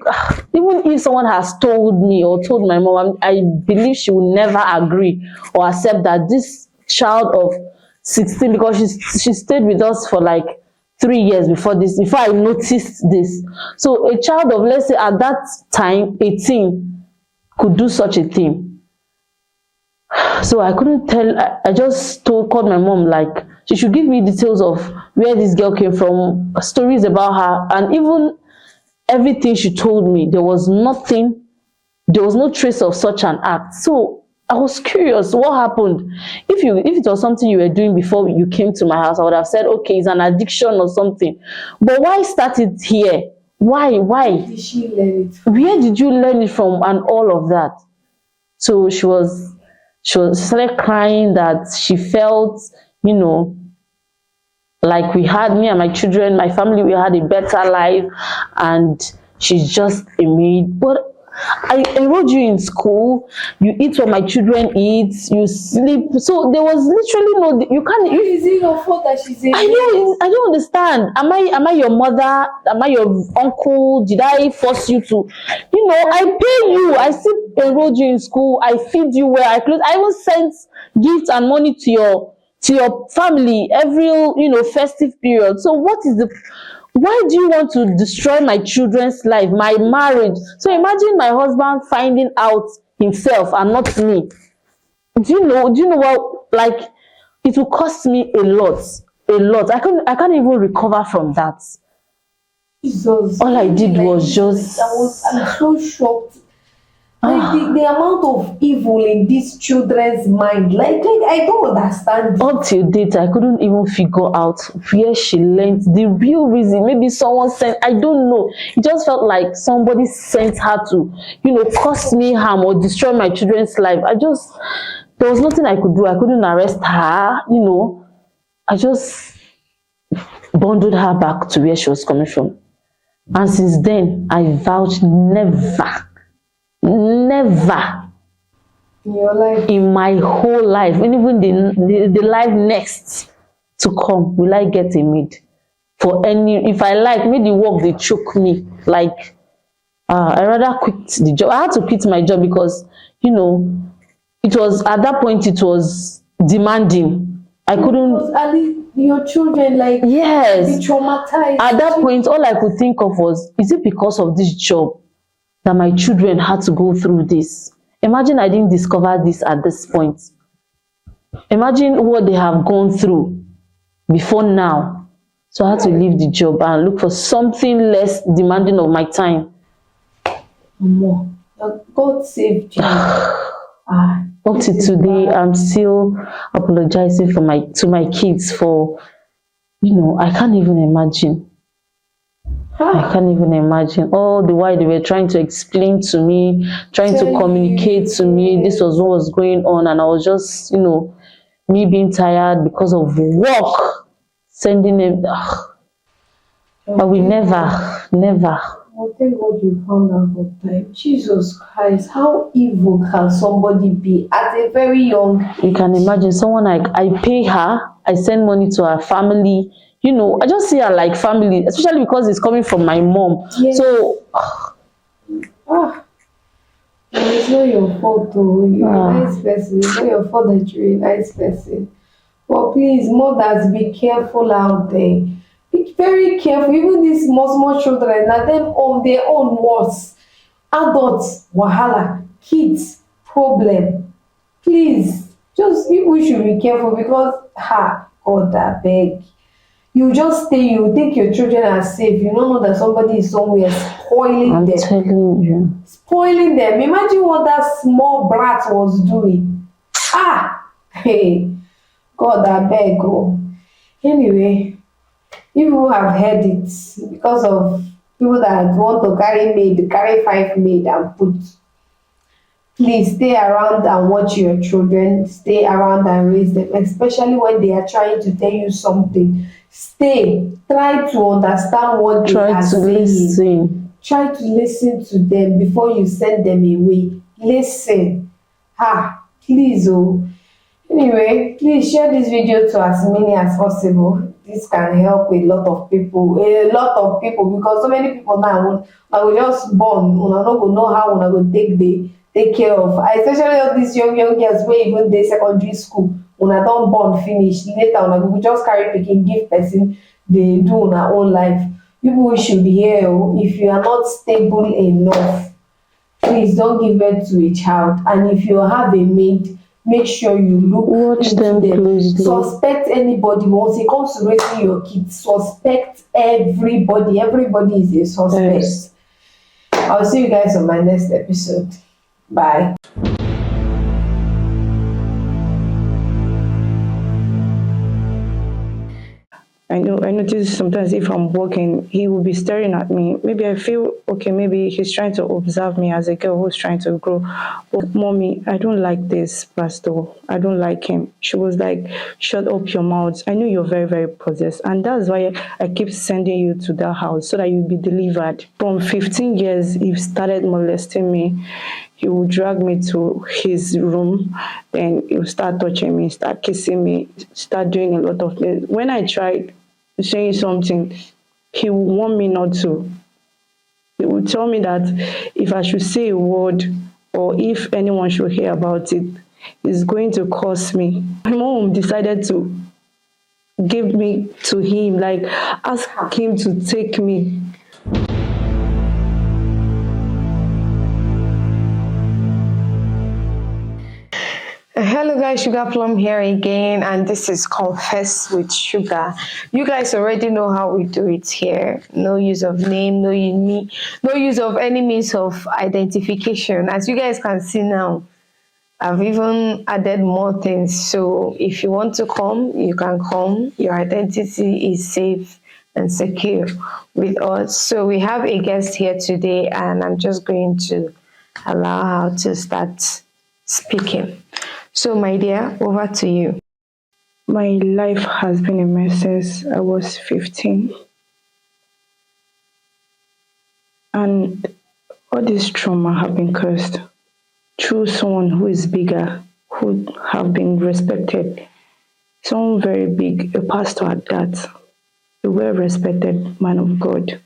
even if someone has told me or told my mom, I believe she would never agree or accept that this child of 16, because she stayed with us for like 3 years before I noticed this. So a child of, let's say at that time 18, could do such a thing. So I couldn't tell. I just called my mom, like she should give me details of where this girl came from, stories about her, and even everything she told me. There was no trace of such an act. So I was curious, what happened? If it was something you were doing before you came to my house, I would have said, okay, it's an addiction or something. But why start it here? Why? Did she learn it? Where did you learn it from, and all of that? So she started crying that she felt, like me and my children, my family, we had a better life, and she's just a maid. But I enrolled you in school, you eat what my children eat, you sleep. So there was literally you can't. Is it your fault that she's a maid? I don't understand. Am I your mother? Am I your uncle? Did I force you to? I pay you. I still enrolled you in school. I feed you well. I even sent gifts and money to your family every festive period. So why do you want to destroy my children's life, my marriage? So imagine my husband finding out himself and not me. Do you know what? Like, it will cost me a lot. I can't even recover from that. Jesus. All I did was just. I'm so shocked. Like the amount of evil in these children's mind, like I don't understand. Up till date, I couldn't even figure out where she learned the real reason. Maybe someone sent, I don't know. It just felt like somebody sent her to, cause me harm or destroy my children's life. There was nothing I could do. I couldn't arrest her, I just bundled her back to where she was coming from. And since then, I vowed never in your life, in my whole life, and even the life next to come, will I get a maid. for any, if I like, make the work they choke me. Like, I rather quit the job. I had to quit my job because, it was, at that point, it was demanding. I couldn't. Because at least your children, like, Yes. be traumatized. At that point, all I could think of was, is it because of this job that my children had to go through this? Imagine I didn't discover this at this point. Imagine what they have gone through before now. So I had to leave the job and look for something less demanding of my time. More. God saved you. Up to today, I'm still apologizing to my kids for, I can't even imagine. I can't even imagine. All the while they were trying to explain to me, trying to communicate to me, this was what was going on, and I was just, me being tired because of work, sending them. But we never. Oh, thank God you found out on time. Jesus Christ, how evil can somebody be at a very young age? You can imagine someone like, I pay her, I send money to her family. I just see her like family, especially because it's coming from my mom. Yes. So, it's not your fault, though. You're a nice person. It's not your fault that you're a nice person. But please, mothers, be careful out there. Be very careful. Even these small children, now them on their own words. Adults, wahala. Kids, problem. Please, just people should be careful because, God, I beg. You just stay, you think your children are safe. You don't know that somebody is somewhere spoiling I'm them. telling you. Spoiling them. Imagine what that small brat was doing. Hey, God, I beg. Anyway, people have heard it because of people that want to carry 5 maid and put. Please stay around and watch your children. Stay around and raise them, especially when they are trying to tell you something. Stay. Try to understand what they are saying. Listen. Try to listen to them before you send them away. Listen. Please, Anyway, please share this video to as many as possible. This can help a lot of people, because so many people now will just born. Una no go know how una go take care of, especially all these young girls wey even dey secondary school. Una don born finish, later una go just carry pikin give person dey do una own life. People should hear, if you are not stable enough, please don't give birth to a child. And if you have a maid, make sure you watch them closely. Suspect anybody. Once it comes to raising your kids, suspect everybody. Everybody is a suspect. Yes. I'll see you guys on my next episode. Bye. I notice sometimes if I'm walking, he will be staring at me. Maybe I feel, okay, maybe he's trying to observe me as a girl who's trying to grow. But mommy, I don't like this pastor. I don't like him. She was like, shut up your mouth. I know you're very, very possessed. And that's why I keep sending you to that house so that you'll be delivered. From 15 years, he started molesting me. He would drag me to his room, then he would start touching me, start kissing me, start doing a lot of things. When I tried saying something, he would want me not to. He would tell me that if I should say a word or if anyone should hear about it, it's going to cost me. My mom decided to give me to him, like ask him to take me. Hello guys, Sugar Plum here again, and this is Confess with Sugar. You guys already know how we do it here. No use of name, no use of any means of identification. As you guys can see now, I've even added more things. So if you want to come, you can come. Your identity is safe and secure with us. So we have a guest here today, and I'm just going to allow her to start speaking. So, my dear, over to you. My life has been a mess since I was 15. And all this trauma have been cursed through someone who is bigger, who have been respected. Someone very big, a pastor at that. a well-respected man of God.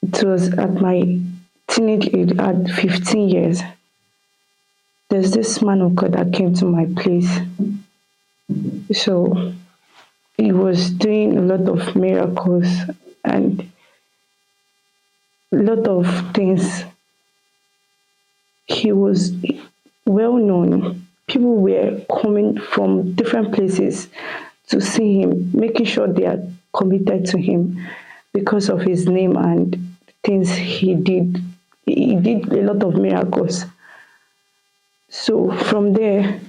It was at my teenage age, at 15 years. There's this man of God that came to my place. So he was doing a lot of miracles and a lot of things. He was well known. People were coming from different places to see him, making sure they are committed to him because of his name and things he did. He did a lot of miracles. So from there,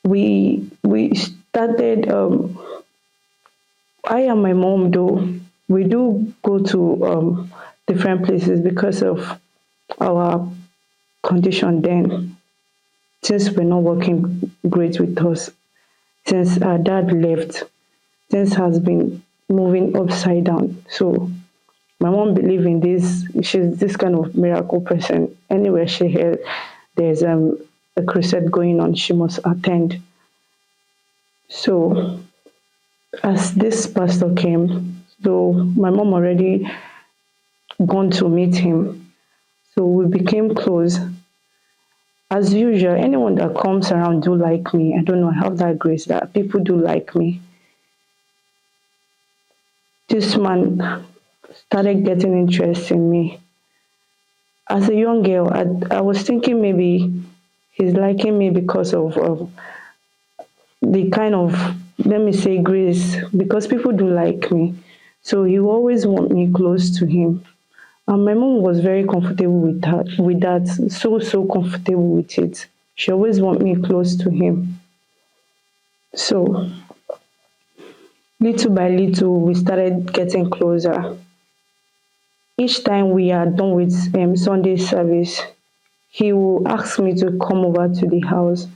we started. I and my mom, though, we do go to different places because of our condition then. Since we're not working great with us, since our dad left, things has been moving upside down. So my mom believe in this. She's this kind of miracle person. Anywhere she hears there's a crusade going on, she must attend. So as this pastor came, so my mom already gone to meet him. So we became close. As usual, anyone that comes around do like me. I don't know, I have that grace that people do like me. This man started getting interest in me. As a young girl, I was thinking maybe he's liking me because of the kind of, let me say, grace, because people do like me. So he always want me close to him. And my mom was very comfortable with that, so comfortable with it. She always want me close to him. So little by little, we started getting closer. Each time we are done with Sunday service, he will ask me to come over to the house.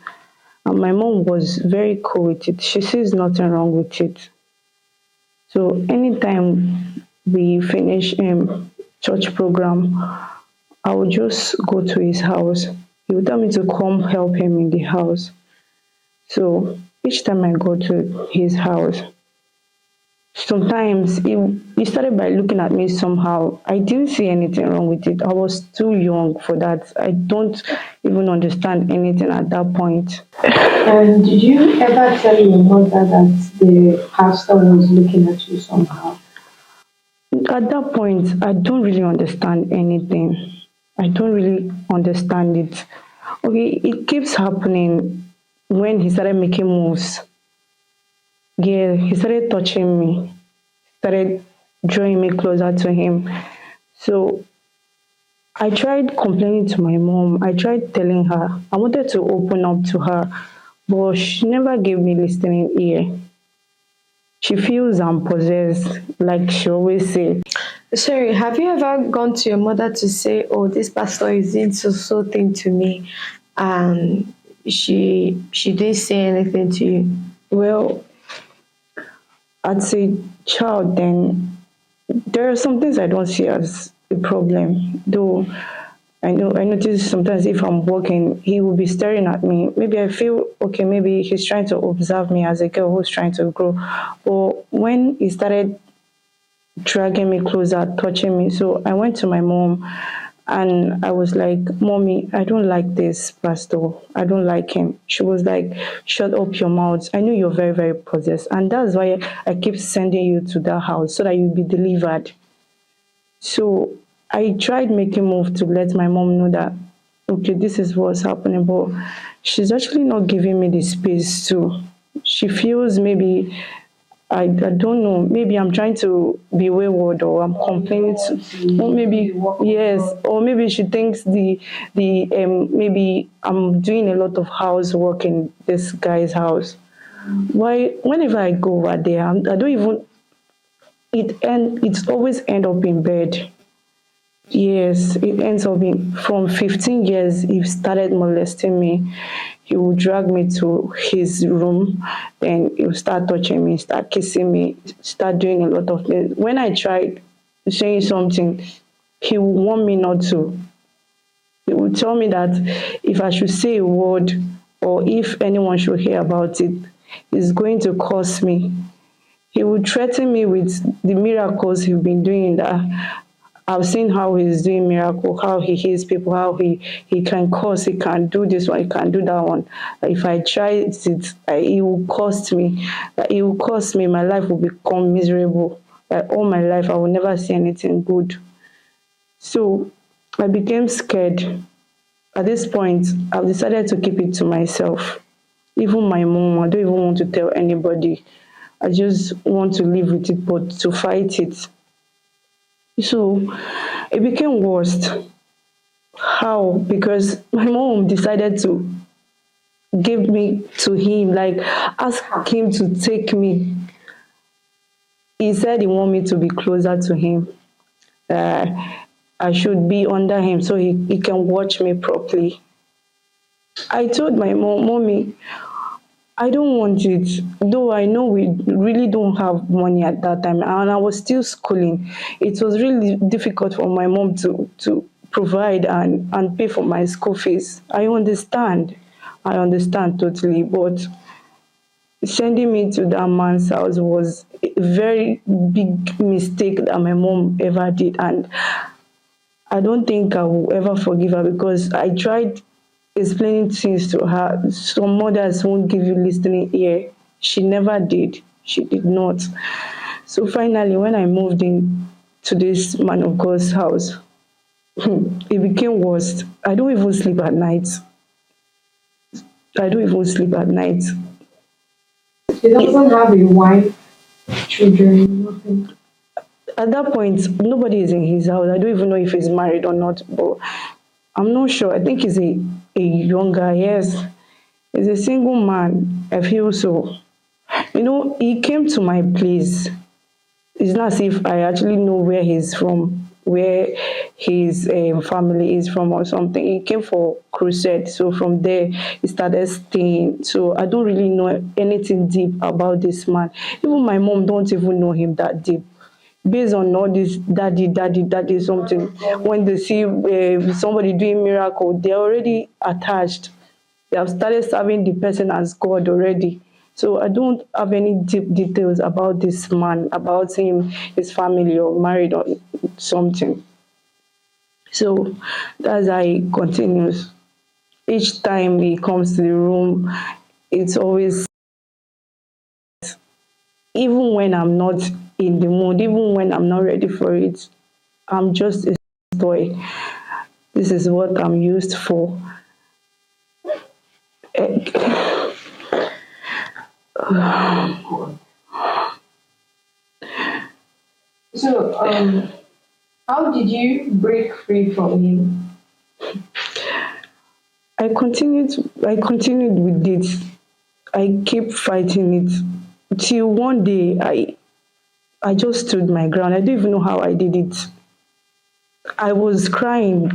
And my mom was very cool with it. She sees nothing wrong with it. So anytime we finish church program, I would just go to his house. He would tell me to come help him in the house. So each time I go to his house, sometimes he started by looking at me somehow. I didn't see anything wrong with it. I was too young for that. I don't even understand anything at that point. And did you ever tell your mother that the pastor was looking at you somehow? At that point, I don't really understand anything. I don't really understand it. Okay, it keeps happening when he started making moves. Yeah, he started touching me, started drawing me closer to him. So I tried complaining to my mom. I tried telling her. I wanted to open up to her, but she never gave me listening ear. She feels I'm possessed, like she always say. Sorry, have you ever gone to your mother to say, "Oh, this pastor is doing so thing to me," and she didn't say anything to you? Well, as a child, then there are some things I don't see as a problem. Though I notice sometimes if I'm walking, he will be staring at me. Maybe I feel okay, maybe he's trying to observe me as a girl who's trying to grow. But when he started dragging me closer, touching me, so I went to my mom and I was like, "Mommy, I don't like this pastor. I don't like him." She was like, "Shut up your mouth. I know you're very, very possessed. And that's why I keep sending you to that house so that you'll be delivered." So I tried making move to let my mom know that, okay, this is what's happening, but she's actually not giving me the space to. She feels maybe I don't know, maybe I'm trying to be wayward or I'm complaining to, or maybe yes, or maybe she thinks the maybe I'm doing a lot of housework in this guy's house. Why whenever I go over there, I don't even it's always end up in bed. Yes, it ends up in from 15 years he started molesting me. He would drag me to his room, then he would start touching me, start kissing me, start doing a lot of things. When I tried saying something, he would want me not to. He would tell me that if I should say a word or if anyone should hear about it, is going to curse me. He would threaten me with the miracles he's been doing, that I've seen how he's doing miracle, how he heals people, how he can curse, he can do this one, he can do that one. If I try it, it will cost me. It will cost me. My life will become miserable. All my life, I will never see anything good. So I became scared. At this point, I've decided to keep it to myself. Even my mom, I don't even want to tell anybody. I just want to live with it, but to fight it. So it became worse. How? Because my mom decided to give me to him, like ask him to take me. He said he want me to be closer to him. I should be under him so he can watch me properly. I told my mom, Mommy, I don't want it. Though I know we really don't have money at that time, and I was still schooling. It was really difficult for my mom to provide and pay for my school fees. I understand. I understand totally. But sending me to that man's house was a very big mistake that my mom ever did. And I don't think I will ever forgive her, because I tried explaining things to her. Some mothers won't give you listening ear. She never did. She did not. So finally, when I moved in to this man of God's house, it became worse. I don't even sleep at night. I don't even sleep at night. He doesn't have a wife, children, nothing. At that point, nobody is in his house. I don't even know if he's married or not, but I'm not sure. I think he's a young guy. Yes, he's a single man. I feel so. He came to my place. It's not as if I actually know where he's from, where his family is from or something. He came for crusade. So from there, he started staying. So I don't really know anything deep about this man. Even my mom don't even know him that deep. Based on all this daddy something, when they see somebody doing miracle, they're already attached. They have started serving the person as God already. So I don't have any deep details about this man, about him, his family, or married or something. So that's how it continues. Each time he comes to the room, it's always, even when I'm not in the mood, even when I'm not ready for it, I'm just a toy. This is what I'm used for. So, how did you break free from him? I continued with it. I keep fighting it till one day I just stood my ground. I don't even know how I did it. I was crying.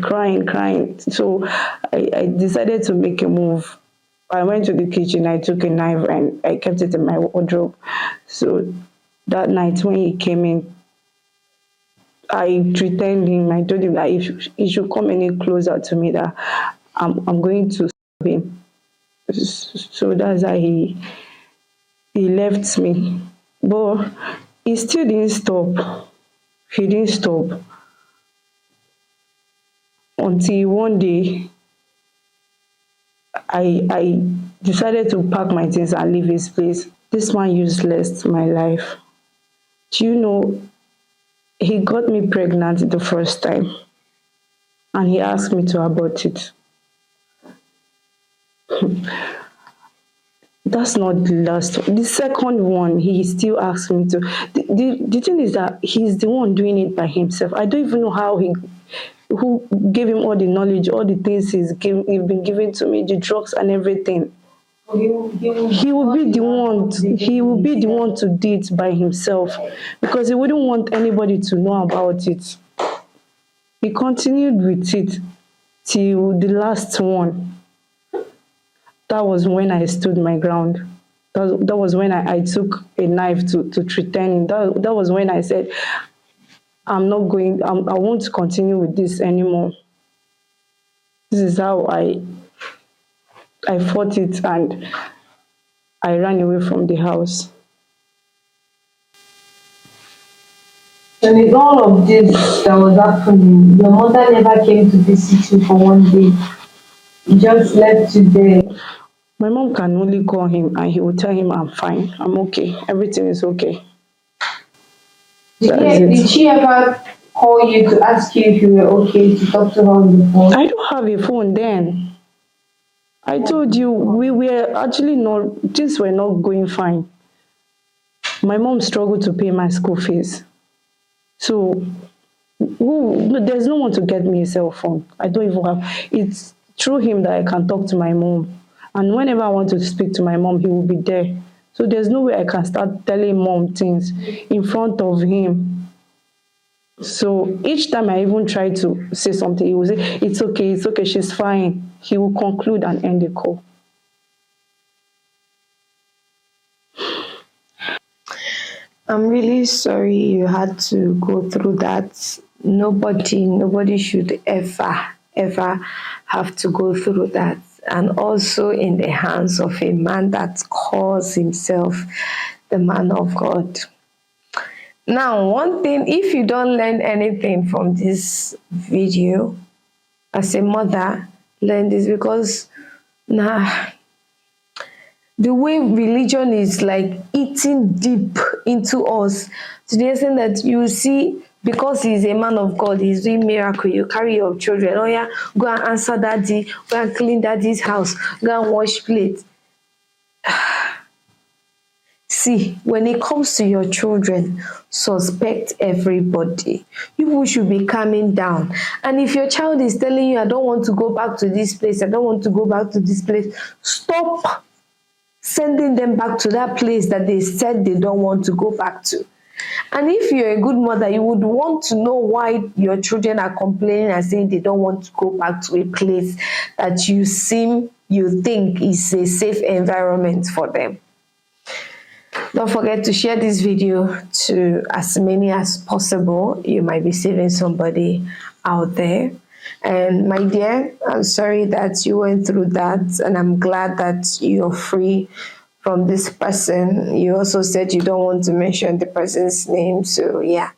So I decided to make a move. I went to the kitchen, I took a knife and I kept it in my wardrobe. So that night when he came in, I threatened him. I told him that if he should come any closer to me, that I'm going to stab him. So that's how he left me. But he still didn't stop. He didn't stop until one day I decided to pack my things and leave his place. This man useless my life. Do you know, he got me pregnant the first time and he asked me to abort it. That's not the last one. The second one, he still asked me to. The thing is that he's the one doing it by himself. I don't even know who gave him all the knowledge, all the things he's been giving to me, the drugs and everything. He will be the one. He will be the one to do it by himself, because he wouldn't want anybody to know about it. He continued with it till the last one. That was when I stood my ground. That was when I took a knife to threaten him. That was when I said, I won't continue with this anymore. This is how I fought it, and I ran away from the house. And with all of this that was happening, your mother never came to visit you for one day. You just left you there. My mom can only call him and he will tell him I'm fine, I'm okay, everything is okay. That's Did it. she ever call you to ask you if you were okay to talk to her on the phone? I don't have a phone then. I told you we were actually not, things were not going fine. My mom struggled to pay my school fees. So there's no one to get me a cell phone. I don't even have. It's through him that I can talk to my mom. And whenever I want to speak to my mom, he will be there. So there's no way I can start telling mom things in front of him. So each time I even try to say something, he will say, it's okay, she's fine. He will conclude and end the call. I'm really sorry you had to go through that. Nobody should ever have to go through that. And also in the hands of a man that calls himself the man of God. Now, one thing, if you don't learn anything from this video, as a mother, learn this, because the way religion is like eating deep into us, to the extent that you see, because he's a man of God, he's doing miracle, you carry your children, oh yeah, go and answer daddy, go and clean daddy's house, go and wash plates. See, when it comes to your children, suspect everybody. You should be calming down. And if your child is telling you, I don't want to go back to this place, I don't want to go back to this place, stop sending them back to that place that they said they don't want to go back to. And if you're a good mother, you would want to know why your children are complaining and saying they don't want to go back to a place that you think is a safe environment for them. Don't forget to share this video to as many as possible. You might be saving somebody out there. And my dear, I'm sorry that you went through that, and I'm glad that you're free from this person. You also said you don't want to mention the person's name, so yeah.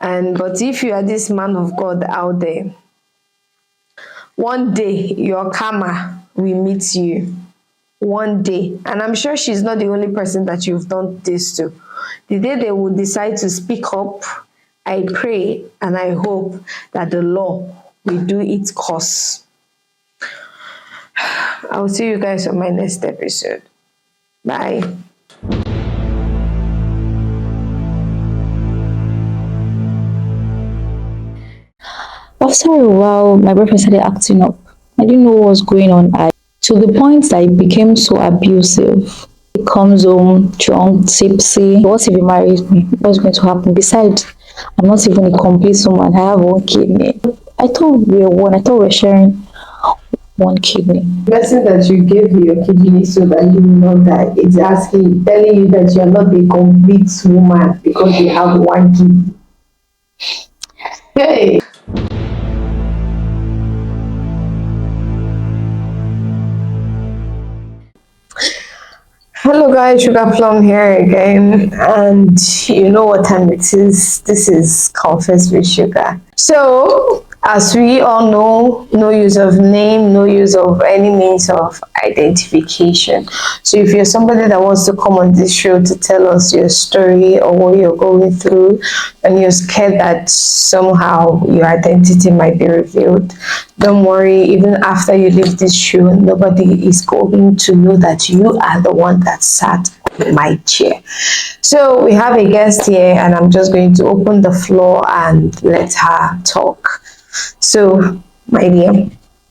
But if you are this man of God out there, one day your karma will meet you. One day, and I'm sure she's not the only person that you've done this to. The day they will decide to speak up, I pray and I hope that the law will do its course. I'll see you guys on my next episode. Bye. After a while, my boyfriend started acting up. I didn't know what was going on. To the point that it became so abusive. He comes home drunk, tipsy. What if he marries me? What's going to happen? Besides, I'm not even a complete woman. I have one kidney. I thought we were one. I thought we were sharing one kidney. Blessing that you gave your kidney so that you will not die. It's asking, telling you that you're not a complete woman because you have one kidney. Hey. Hello guys, Sugar Plum here again, and you know what time it is. This is Confess with Sugar. So, as we all know, no use of name, no use of any means of identification. So if you're somebody that wants to come on this show to tell us your story or what you're going through, and you're scared that somehow your identity might be revealed, don't worry. Even after you leave this show, nobody is going to know that you are the one that sat on my chair. So we have a guest here, and I'm just going to open the floor and let her talk. So, my dear,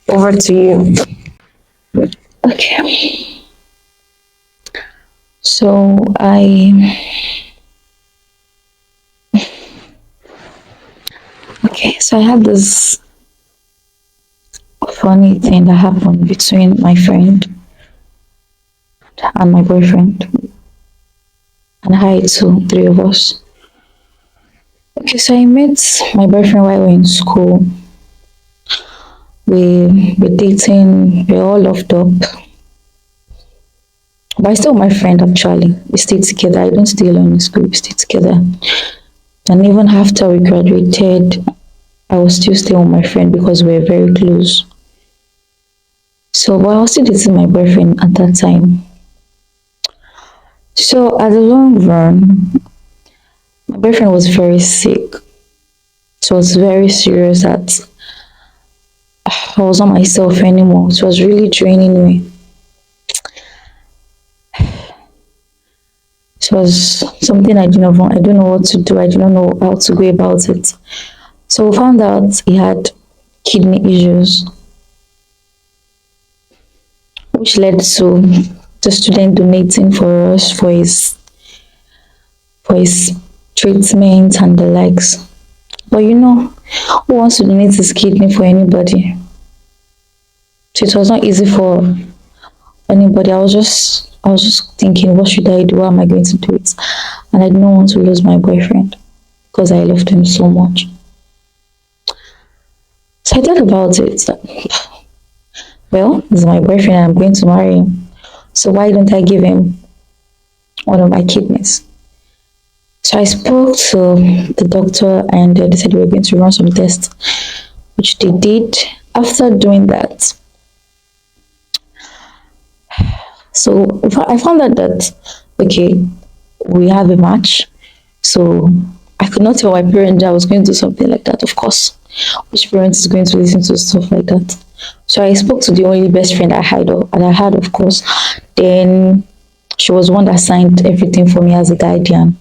over to you. Okay. So so I had this funny thing that happened between my friend and my boyfriend. And RITU, three of us. Okay, so I met my boyfriend while we were in school. We were dating, we were all loved up. But I stay with my friend actually. We stay together. I don't stay alone in school, we stay together. And even after we graduated, I was still staying with my friend because we were very close. So, but I was still dating my boyfriend at that time. So, at the long run, my boyfriend was very sick. It was very serious that I was not myself anymore. It was really draining me. It was something I don't know what to do. I didn't know how to go about it. So we found out he had kidney issues, which led to the student donating for us for his treatment and the likes. But who wants to donate his kidney for anybody? So it was not easy for anybody. I was just thinking, what should I do? How am I going to do it? And I didn't want to lose my boyfriend because I loved him so much. So I thought about it. Well, he's my boyfriend and I'm going to marry him. So why don't I give him one of my kidneys? So I spoke to the doctor and they said we were going to run some tests, which they did. After doing that, so I found out that, okay, we have a match. So I could not tell my parents that I was going to do something like that, of course. Which parent is going to listen to stuff like that? So I spoke to the only best friend I had, of course. Then she was one that signed everything for me as a guardian.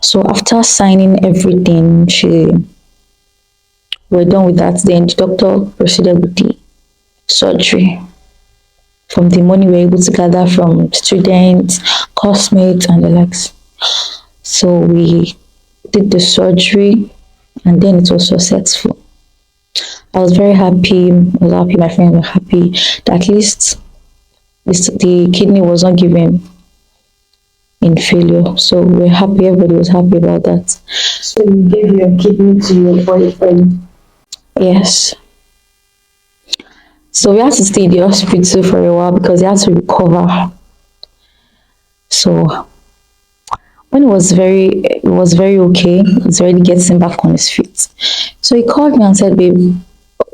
So after signing everything, we're done with that. Then the doctor proceeded with the surgery. From the money we were able to gather from students, classmates, and the likes. So we did the surgery and then it was successful. I was very happy. My friends were happy that at least the kidney was not given in failure. So we're happy, everybody was happy about that. So you gave your kidney to your boyfriend? Yes. So we had to stay in the hospital for a while because he had to recover. So when it was very okay, he's already getting back on his feet. So he called me and said, babe,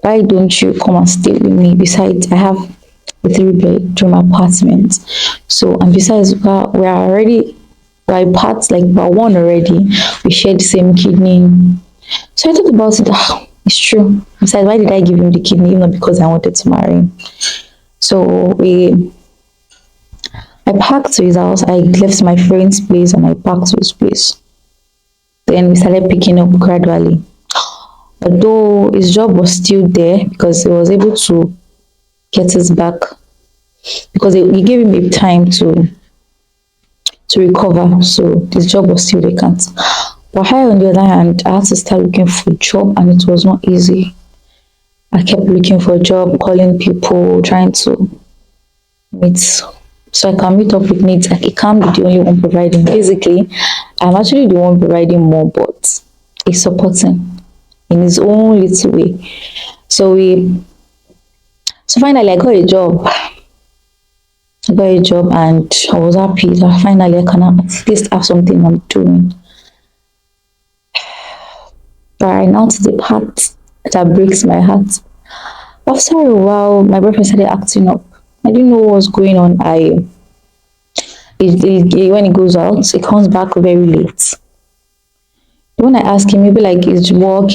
why don't you come and stay with me? Besides, I have a 3-bedroom apartment. So, and besides, we're apart, like we're one already. We share the same kidney. So I thought about it. It's true. Besides, why did I give him the kidney? Not because I wanted to marry him. So I packed to his house. I left my friend's place and I packed to his place. Then we started picking up gradually. Although his job was still there because he was able to get his back because he gave him a time to recover. So his job was still vacant. But on the other hand, I had to start looking for a job and it was not easy. I kept looking for a job, calling people, trying to meet so I can meet up with needs. Like, it can't be the only one providing. Basically, I'm actually the one providing more, but he's supporting in his own little way. So finally I got a job. And I was happy that finally I can at least have something I'm doing. But right now to the part that breaks my heart. After a while, my boyfriend started acting up. I didn't know what was going on. When he goes out, he comes back very late. When I ask him, maybe like his work,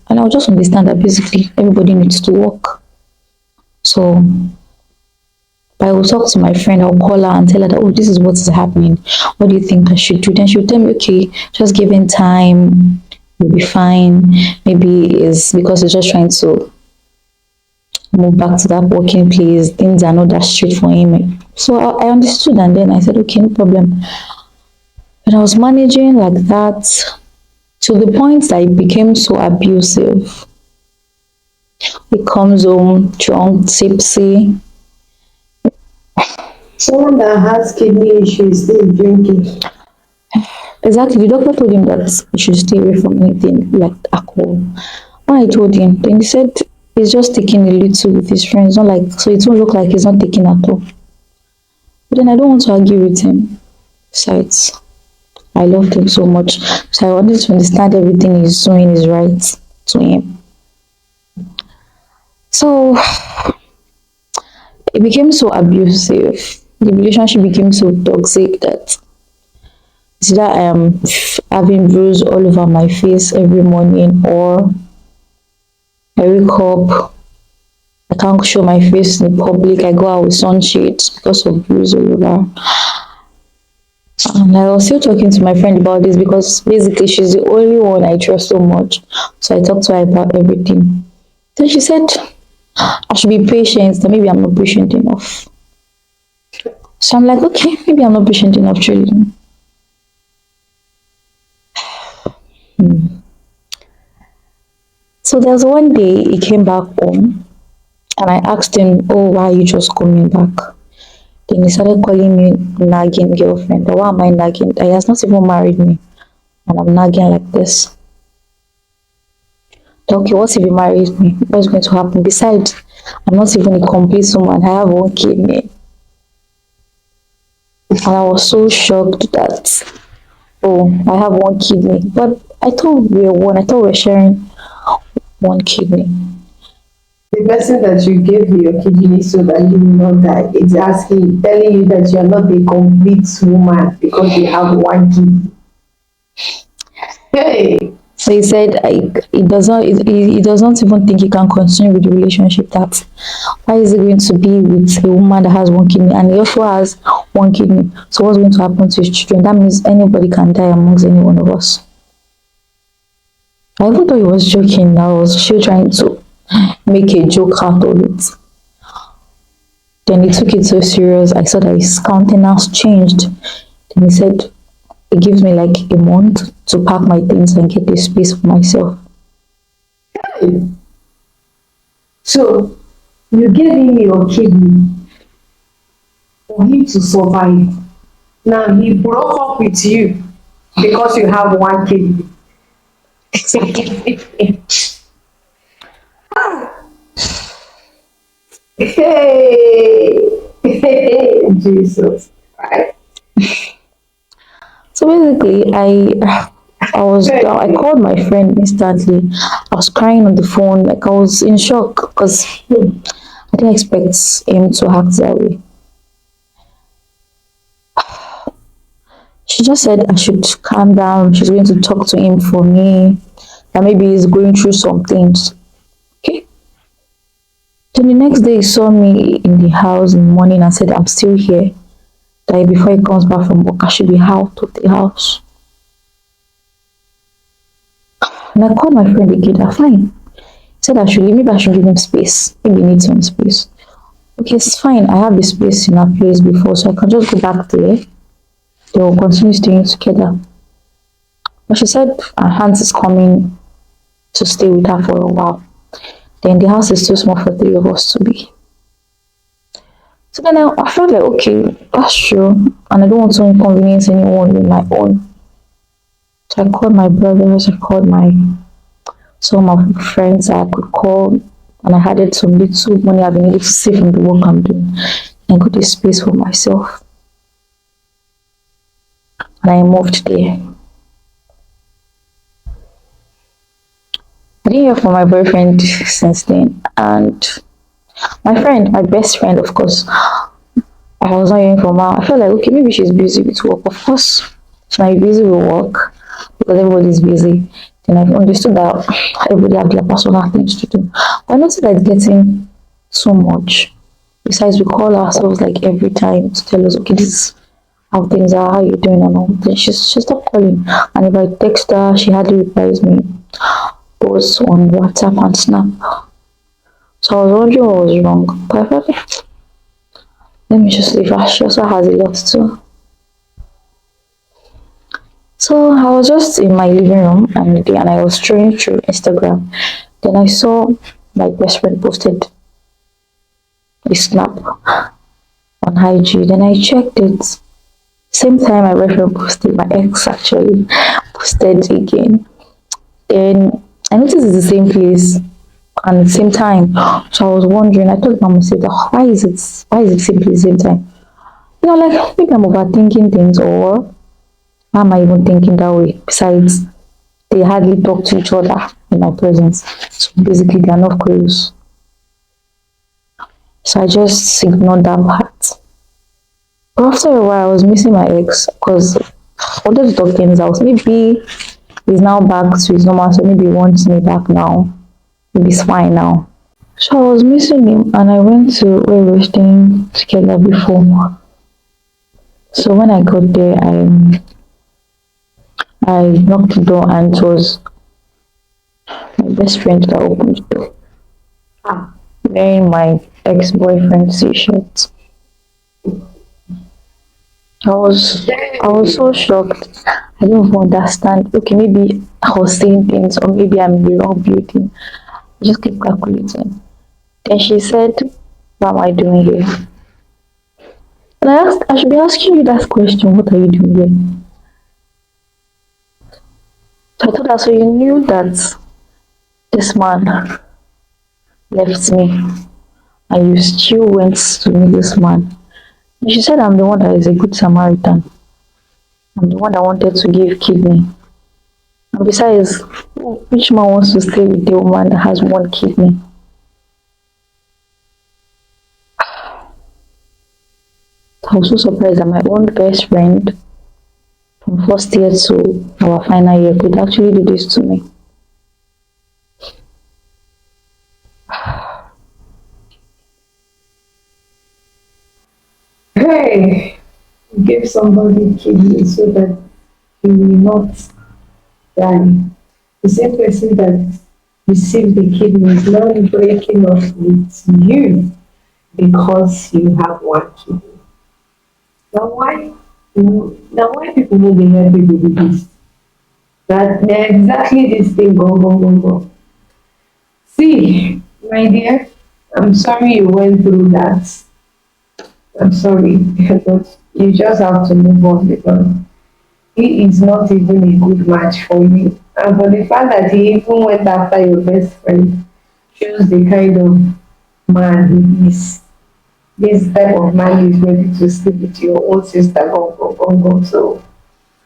and I'll just understand that basically everybody needs to work. So I will talk to my friend, I'll call her and tell her that, oh, this is what is happening. What do you think I should do? Then she'll tell me, okay, just give him time, you'll be fine. Maybe it's because he's just trying to move back to that working place. Things are not that straight for him. So I understood and then I said, okay, no problem. But I was managing like that to the point that it became so abusive. He comes home drunk, tipsy. Someone that has kidney issues still drinking. Exactly. The doctor told him that he should stay away from anything like alcohol. When I told him, then he said he's just taking a little with his friends, not like, so it won't look like he's not taking at all. But then I don't want to argue with him. Besides, I loved him so much. So I wanted to understand everything he's doing is right to him. So it became so abusive. The relationship became so toxic that it's either I am having bruise all over my face every morning, or I wake up, I can't show my face in public. I go out with sunshades because of bruise all over. And I was still talking to my friend about this because basically she's the only one I trust so much. So I talked to her about everything. Then she said I should be patient, that maybe I'm not patient enough. So I'm like, okay, maybe I'm not patient enough, truly. So there was one day he came back home and I asked him, oh, why are you just coming back? Then he started calling me nagging girlfriend. Why am I nagging? He has not even married me and I'm nagging like this. Okay, what if he marries me? What's going to happen? Besides, I'm not even a complete woman. I have one kidney. And I was so shocked that, oh, I have one kidney. But I thought we were one. I thought we were sharing one kidney. The person that you gave your kidney so that you will not die is asking, telling you that you are not a complete woman because you have one kidney. Hey! So he said he does not even think he can continue with the relationship. That why is he going to be with a woman that has one kidney and he also has one kidney? So what's going to happen to his children? That means anybody can die amongst any one of us. I even thought he was joking. I was still trying to make a joke out of it. Then he took it so serious. I saw that his countenance changed. Then he said he gives me like a month to pack my things and get a space for myself. So you gave him your kidney for him to survive. Now he broke up with you because you have one kidney. Hey, Jesus, right? So basically, I called my friend instantly. I was crying on the phone, like I was in shock because I didn't expect him to act that way. She just said I should calm down. She's going to talk to him for me. That maybe he's going through some things. Okay. Then the next day he saw me in the house in the morning and said I'm still here. That before he comes back from work, I should be out of the house. And I called my friend again. That fine. He said maybe I should give him space. Maybe he needs some space. Okay, it's fine. I have the space in our place before, so I can just go back there. They will continue staying together. But she said her aunt is coming to stay with her for a while. Then the house is too small for 3 of us to be. So then I felt like, okay, that's true. And I don't want to inconvenience anyone with my own. So I called my brothers, I called some of my friends I could call, and I added some little money I've been able to save from the work I'm doing and got a space for myself. And I moved there. I didn't hear from my boyfriend since then. And my best friend, of course, I was not hearing from her. I felt like, okay, maybe she's busy with work. Of course, she might be busy with work because everybody's busy. Then I understood that everybody have their personal things to do. But I noticed that it's getting so much. Besides, we call ourselves like every time to tell us, okay, this is how things are, how you doing and all. Then she stopped calling. And if I text her, she hardly replies me. Posts on WhatsApp and Snap. So I was wondering what was wrong. But I felt like, let me just leave her. She also has a lot too. So I was just in my living room and I was strolling through Instagram. Then I saw my best friend posted a snap on IG. Then I checked it. Same time my boyfriend posted, my ex actually posted again. Then I noticed it's the same place and at the same time. So I was wondering, I told my mom, said, why is it same place, same time? Like maybe I'm overthinking things, or why am I even thinking that way? Besides, they hardly talk to each other in my presence. So basically, they are not close. So I just ignored that part. But after a while, I was missing my ex because all those talk things out. Maybe he's now back to his normal, so maybe he wants me back now. Maybe it's fine now. So I was missing him, and I went to where we were staying together before. So when I got there, I knocked the door, and it was my best friend that opened the door, wearing my ex-boyfriend's t-shirt. I was so shocked. I didn't even understand. Okay, maybe I was saying things, or maybe I'm in the wrong building. I just kept calculating. Then she said, "What am I doing here?" And I asked, I should be asking you that question. What are you doing here? So I told her, so you knew that this man left me, and you still went to meet this man. And she said, I'm the one that is a good Samaritan. I'm the one that wanted to give kidney. And besides, which man wants to stay with the woman that has one kidney? I was so surprised that my own best friend from first year to our final year could actually do this to me. Hey, give somebody kidney so that he will not die. The same person that received the kidney is now breaking up with you because you have one kidney. Now why people know they help people with this? That they're exactly this thing go. See, my dear, I'm sorry you went through that. I'm sorry, but you just have to move on because he is not even a good match for you. And for the fact that he even went after your best friend shows the kind of man he is. This type of man is ready to sleep with your own sister. Go. So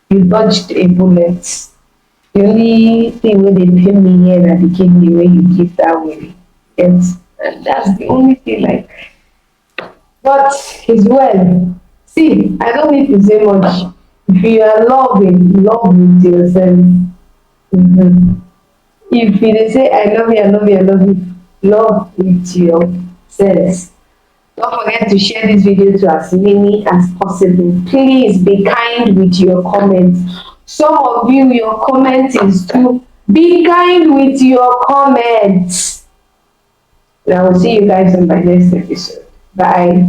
you dodged a bullet. The only thing wey dey pain me here na the kidney wey you give that way. Yes, and that's the only thing like. But it's well. See, I don't need to say much. If you are loving, love with yourself. If you dey say I love you, I love you, I love you, love with yourself. Don't forget to share this video to as many as possible. Please be kind with your comments. Some of you, your comment is to be kind with your comments. And I will see you guys in my next episode. Bye.